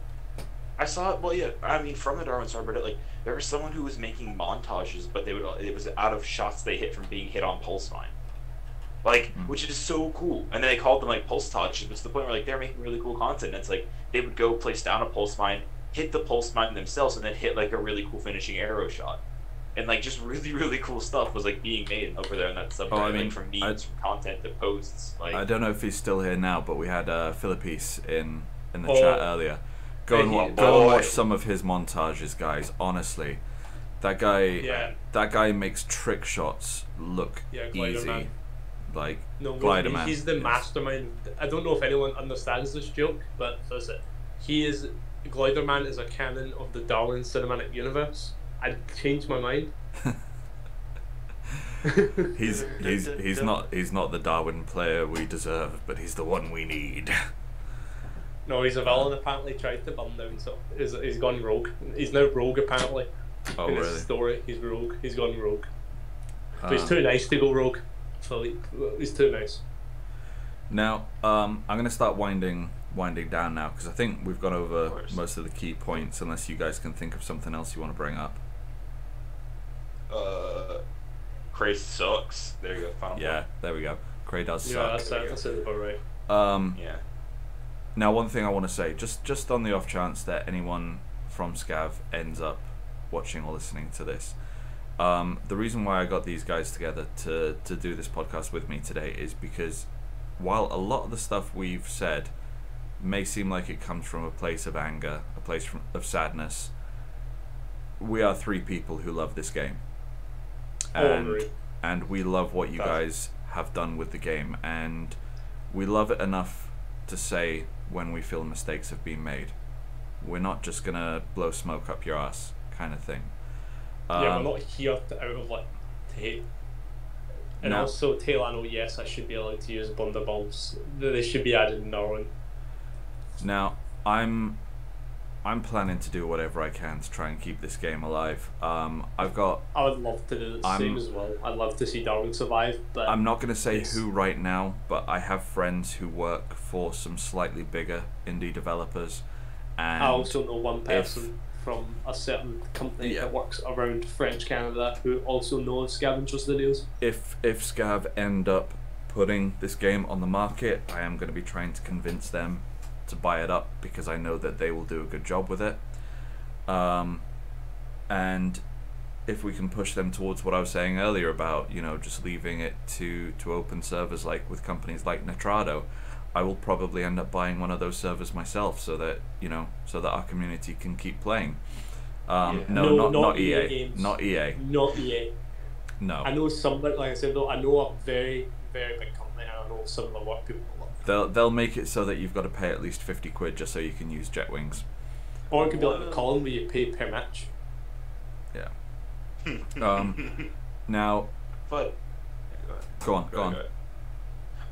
I saw it. Well, yeah. I mean, from the Darwin subreddit, like there was someone who was making montages, but it was out of shots they hit from being hit on pulse mine. like, which is so cool. And then they called them like pulse touch, and it's the point where like they're making really cool content. And it's like they would go place down a pulse mine, hit the pulse mine themselves, and then hit like a really cool finishing arrow shot. And like just really, really cool stuff was like being made over there in that subreddit, I mean, like from memes, from content to posts. Like, I don't know if he's still here now, but we had Philippis in the chat earlier. Go and watch some of his montages, guys. Honestly, that guy makes trick shots look easy. Man. Like no, Glider Man. He's the mastermind. I don't know if anyone understands this joke, but listen, Glider Man is a canon of the Darwin cinematic universe. I changed my mind. he's not the Darwin player we deserve, but he's the one we need. No, he's a villain. Apparently, tried to burn down. So he's gone rogue. He's now rogue. Apparently, oh in really? his story, he's rogue. He's gone rogue. But he's too nice to go rogue. Philippe, he's too nice. Now, I'm gonna start winding down now because I think we've gone over most of the key points. Unless you guys can think of something else you want to bring up. Kray sucks. There you go. Final point. There we go. Kray does Yeah, suck. that's about right. Yeah. Now, one thing I want to say, just on the off chance that anyone from Scav ends up watching or listening to this, the reason why I got these guys together to do this podcast with me today is because while a lot of the stuff we've said may seem like it comes from a place of anger, a place of sadness, we are three people who love this game. And we love what you guys have done with the game, and we love it enough to say when we feel mistakes have been made. We're not just gonna blow smoke up your ass kind of thing. We're not here to hate. And also, Taylano, yes, I should be allowed to use Blunderballs. They should be added in Darwin. Now, I'm planning to do whatever I can to try and keep this game alive. I would love to do the same as well. I'd love to see Darwin survive, but I'm not going to say who right now, but I have friends who work for some slightly bigger indie developers, and I also know one person from a certain company that works around French Canada who also knows Scavenger videos. If Scav end up putting this game on the market, I am going to be trying to convince them to buy it up because I know that they will do a good job with it. And if we can push them towards what I was saying earlier about, just leaving it to open servers like with companies like Netrado, I will probably end up buying one of those servers myself so that our community can keep playing. No, not EA. Games. Not EA. Not EA. No. I know somebody, like I said though, I know a very, very big company, and I know some of the work people love. They'll make it so that you've got to pay at least 50 quid just so you can use jet wings. Or it could be like Colin where you pay per match. Yeah. Now. But. Go on. Oh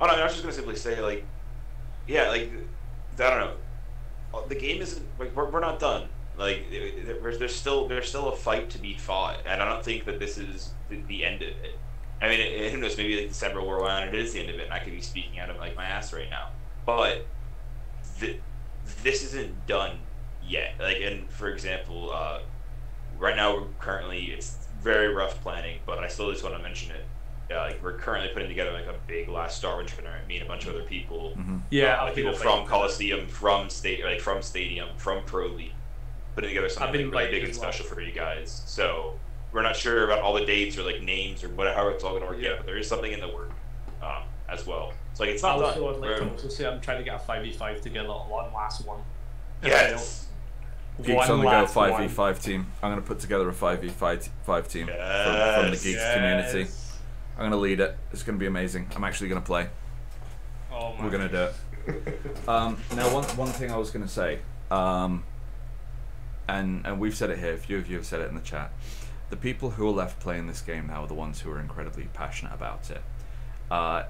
no, I was just gonna simply say I don't know. The game isn't we're not done. There's still a fight to be fought, and I don't think that this is the end of it. I mean, who knows? Maybe December War 1, it is the end of it, and I could be speaking out of my ass right now. But this isn't done yet. And for example, right now it's very rough planning, but I still just want to mention it. We're currently putting together a big last Darwin tournament. Me and a bunch of other people. Mm-hmm. Yeah, people from Coliseum, from Stadium, from Pro League, putting together something really big and special for you guys. So we're not sure about all the dates or names or how it's all going to work yet, but there is something in the work as well. So it's not done. I'd like to also say I'm trying to get a 5v5 together, one last one. Yes. Geeks on the Go 5v5 team. I'm going to put together a 5v5 team from the Geeks community. I'm going to lead it. It's going to be amazing. I'm actually going to play. Oh my. We're going to do it. Now, one thing I was going to say, and we've said it here, a few of you have said it in the chat, the people who are left playing this game now are the ones who are incredibly passionate about it.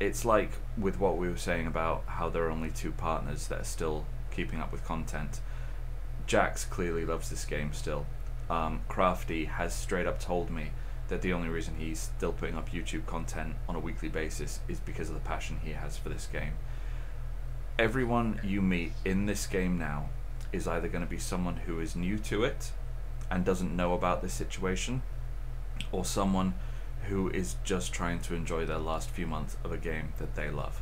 It's like with what we were saying about how there are only two partners that are still keeping up with content. Jax clearly loves this game still. Crafty has straight up told me that the only reason he's still putting up YouTube content on a weekly basis is because of the passion he has for this game. Everyone you meet in this game now is either going to be someone who is new to it and doesn't know about this situation, or someone who is just trying to enjoy their last few months of a game that they love.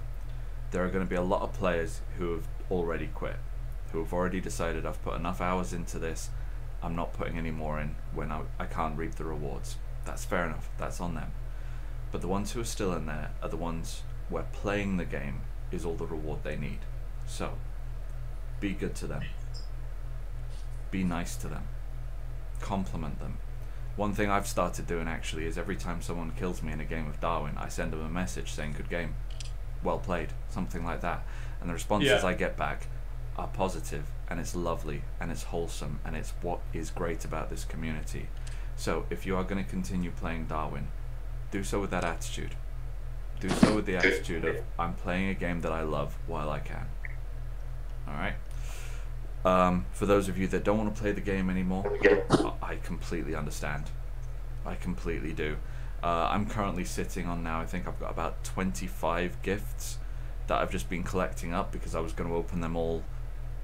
There are going to be a lot of players who have already quit, who have already decided, I've put enough hours into this, I'm not putting any more in when I can't reap the rewards. That's fair enough, that's on them. But the ones who are still in there are the ones where playing the game is all the reward they need. So, be good to them. Be nice to them. Compliment them. One thing I've started doing actually is every time someone kills me in a game of Darwin, I send them a message saying good game, well played, something like that. And the responses I get back are positive, and it's lovely, and it's wholesome, and it's what is great about this community. So if you are going to continue playing Darwin, do so with that attitude. Do so with the attitude of, I'm playing a game that I love while I can. Alright? For those of you that don't want to play the game anymore, I completely understand. I completely do. I'm currently sitting on now, I think I've got about 25 gifts that I've just been collecting up because I was going to open them all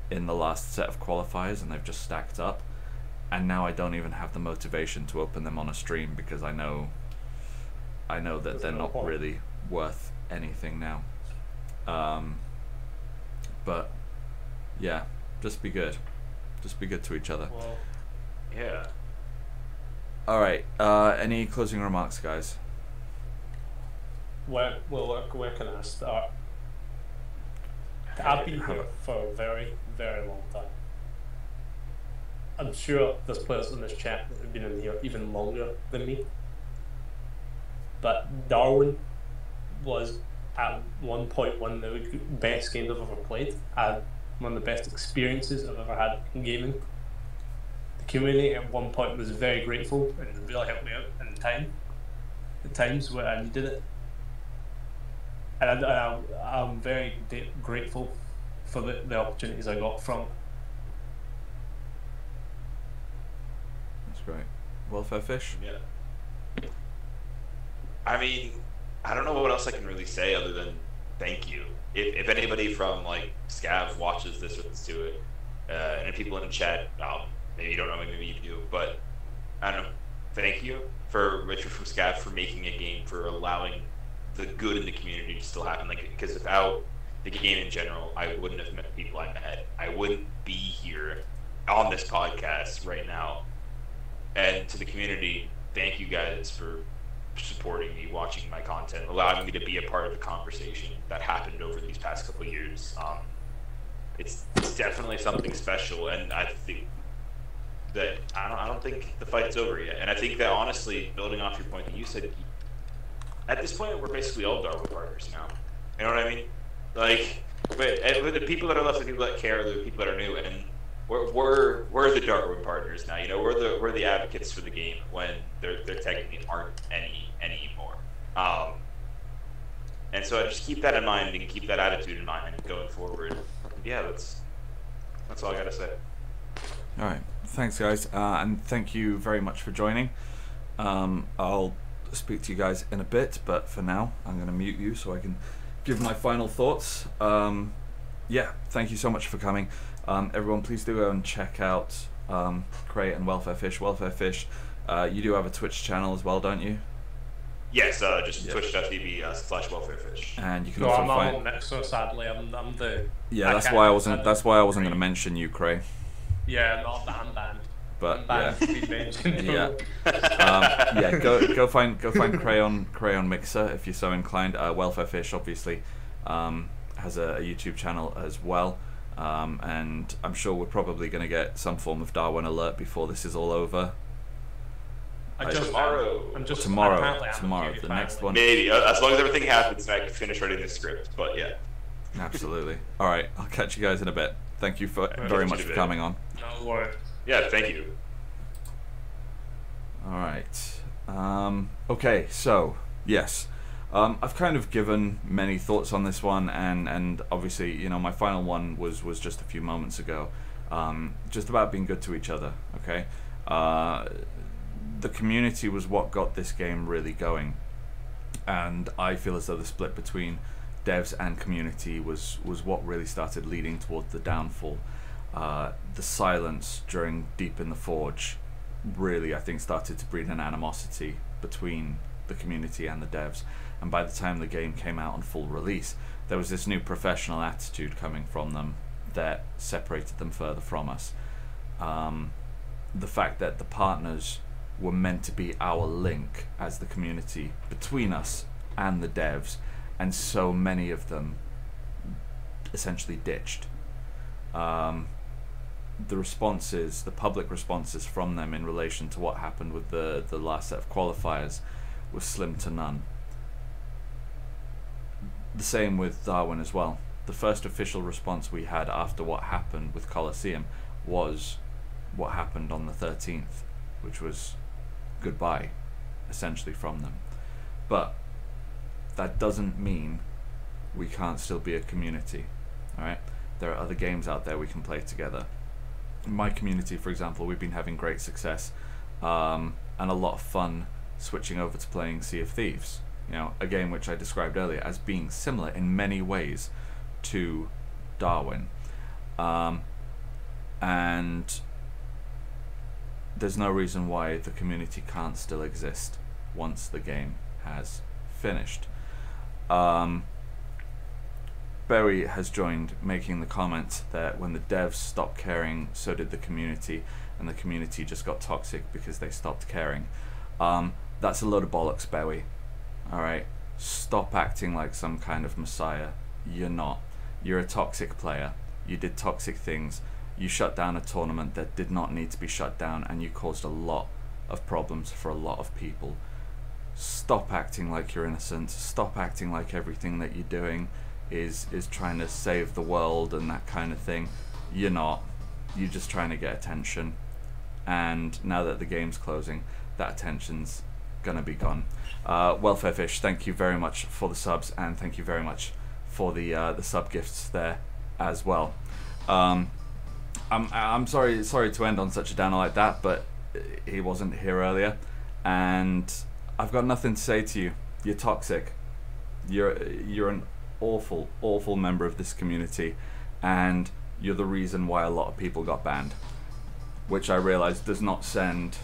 in the last set of qualifiers, and they've just stacked up. And now I don't even have the motivation to open them on a stream because I know that they're not really worth anything now. But yeah, just be good. Just be good to each other. Well, Yeah. Alright, any closing remarks, guys? where can I start? I've been here for a very, very long time. I'm sure there's players in this chat that have been in here even longer than me. But Darwin was at one point one of the best games I've ever played. I had one of the best experiences I've ever had in gaming. The community at one point was very grateful and it really helped me out in the times where I needed it. And I'm very grateful for the opportunities I got from it. That's great. Welfarefish? Yeah. I mean, I don't know what else I can really say other than thank you. If anybody from like Scav watches this or listens to it, and if people in the chat, maybe you don't know, maybe you do, but I don't know. Thank you for Richard from Scav for making a game, for allowing the good in the community to still happen. Like, because without the game in general, I wouldn't have met people I met. I wouldn't be here on this podcast right now. And to the community, thank you guys for supporting me, watching my content, allowing me to be a part of the conversation that happened over these past couple of years. It's definitely something special, and I think that I don't think the fight's over yet. And I think that honestly, building off your point that you said, at this point we're basically all Darwin partners now. You know what I mean? Like, but the people that are left, the people that care, the people that are new, and we're the Darwin partners now. You know, we're the advocates for the game when there technically aren't any anymore. And so I just keep that in mind and keep that attitude in mind going forward. Yeah, that's all I gotta say. All right, thanks guys, and thank you very much for joining. I'll speak to you guys in a bit, but for now I'm going to mute you so I can give my final thoughts. Yeah, thank you so much for coming. Everyone, please do go and check out KrayJd and Welfarefish. Welfarefish, you do have a Twitch channel as well, don't you? Yes, just twitch.tv/welfarefish. And you can No, also I'm find. not next, so sadly, I'm the. Yeah, that's why I wasn't. That's why I wasn't going to mention you, Kray. Yeah, I'm banned. But I'm yeah. banned. Yeah, go find Kray on Mixer if you're so inclined. Welfarefish obviously has a YouTube channel as well, and I'm sure we're probably going to get some form of Darwin alert before this is all over. Tomorrow, the next one. Maybe as long as everything happens and I can finish writing the script. But yeah, absolutely. All right, I'll catch you guys in a bit. Thank you very much for coming on. No worries. Yeah, thank you. All right. Okay, so yes, I've kind of given many thoughts on this one, and obviously, you know, my final one was just a few moments ago, just about being good to each other. Okay, the community was what got this game really going, and I feel as though the split between devs and community was what really started leading towards the downfall. The silence during Deep in the Forge really, I think, started to breed an animosity between the community and the devs. And by the time the game came out on full release, there was this new professional attitude coming from them that separated them further from us. The fact that the partners were meant to be our link as the community between us and the devs, and so many of them essentially ditched. The responses, the public responses from them in relation to what happened with the last set of qualifiers was slim to none. The same with Darwin as well. The first official response we had after what happened with Colosseum was what happened on the 13th, which was goodbye, essentially, from them. But that doesn't mean we can't still be a community, alright? There are other games out there we can play together. In my community, for example, we've been having great success and a lot of fun switching over to playing Sea of Thieves. You know, a game which I described earlier as being similar in many ways to Darwin. And there's no reason why the community can't still exist once the game has finished. Berry has joined, making the comment that when the devs stopped caring, so did the community, and the community just got toxic because they stopped caring. That's a load of bollocks, Berry. Alright? Stop acting like some kind of messiah. You're not. You're a toxic player. You did toxic things. You shut down a tournament that did not need to be shut down, and you caused a lot of problems for a lot of people. Stop acting like you're innocent. Stop acting like everything that you're doing is trying to save the world and that kind of thing. You're not. You're just trying to get attention. And now that the game's closing, that attention's gonna be gone. Welfarefish, thank you very much for the subs, and thank you very much for the sub gifts there as well. I'm sorry to end on such a downer like that, but he wasn't here earlier, and I've got nothing to say to you. You're toxic. You're an awful member of this community, and you're the reason why a lot of people got banned, which I realize does not sound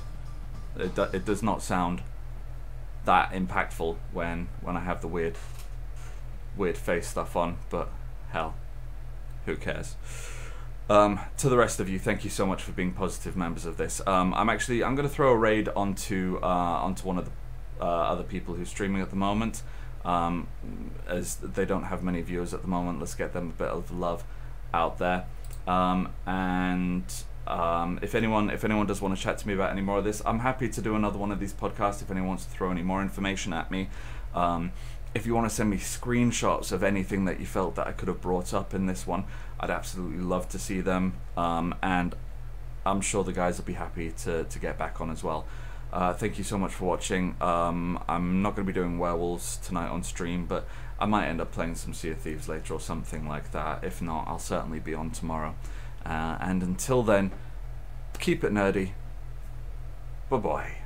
that impactful when I have the weird face stuff on, but hell, who cares? To the rest of you, thank you so much for being positive members of this. I'm going to throw a raid onto one of the other people who's streaming at the moment, as they don't have many viewers at the moment. Let's get them a bit of love out there. If anyone does want to chat to me about any more of this, I'm happy to do another one of these podcasts if anyone wants to throw any more information at me. If you want to send me screenshots of anything that you felt that I could have brought up in this one, I'd absolutely love to see them, and I'm sure the guys will be happy to get back on as well. Thank you so much for watching. I'm not going to be doing werewolves tonight on stream, but I might end up playing some Sea of Thieves later or something like that. If not, I'll certainly be on tomorrow. And until then, keep it nerdy. Bye-bye.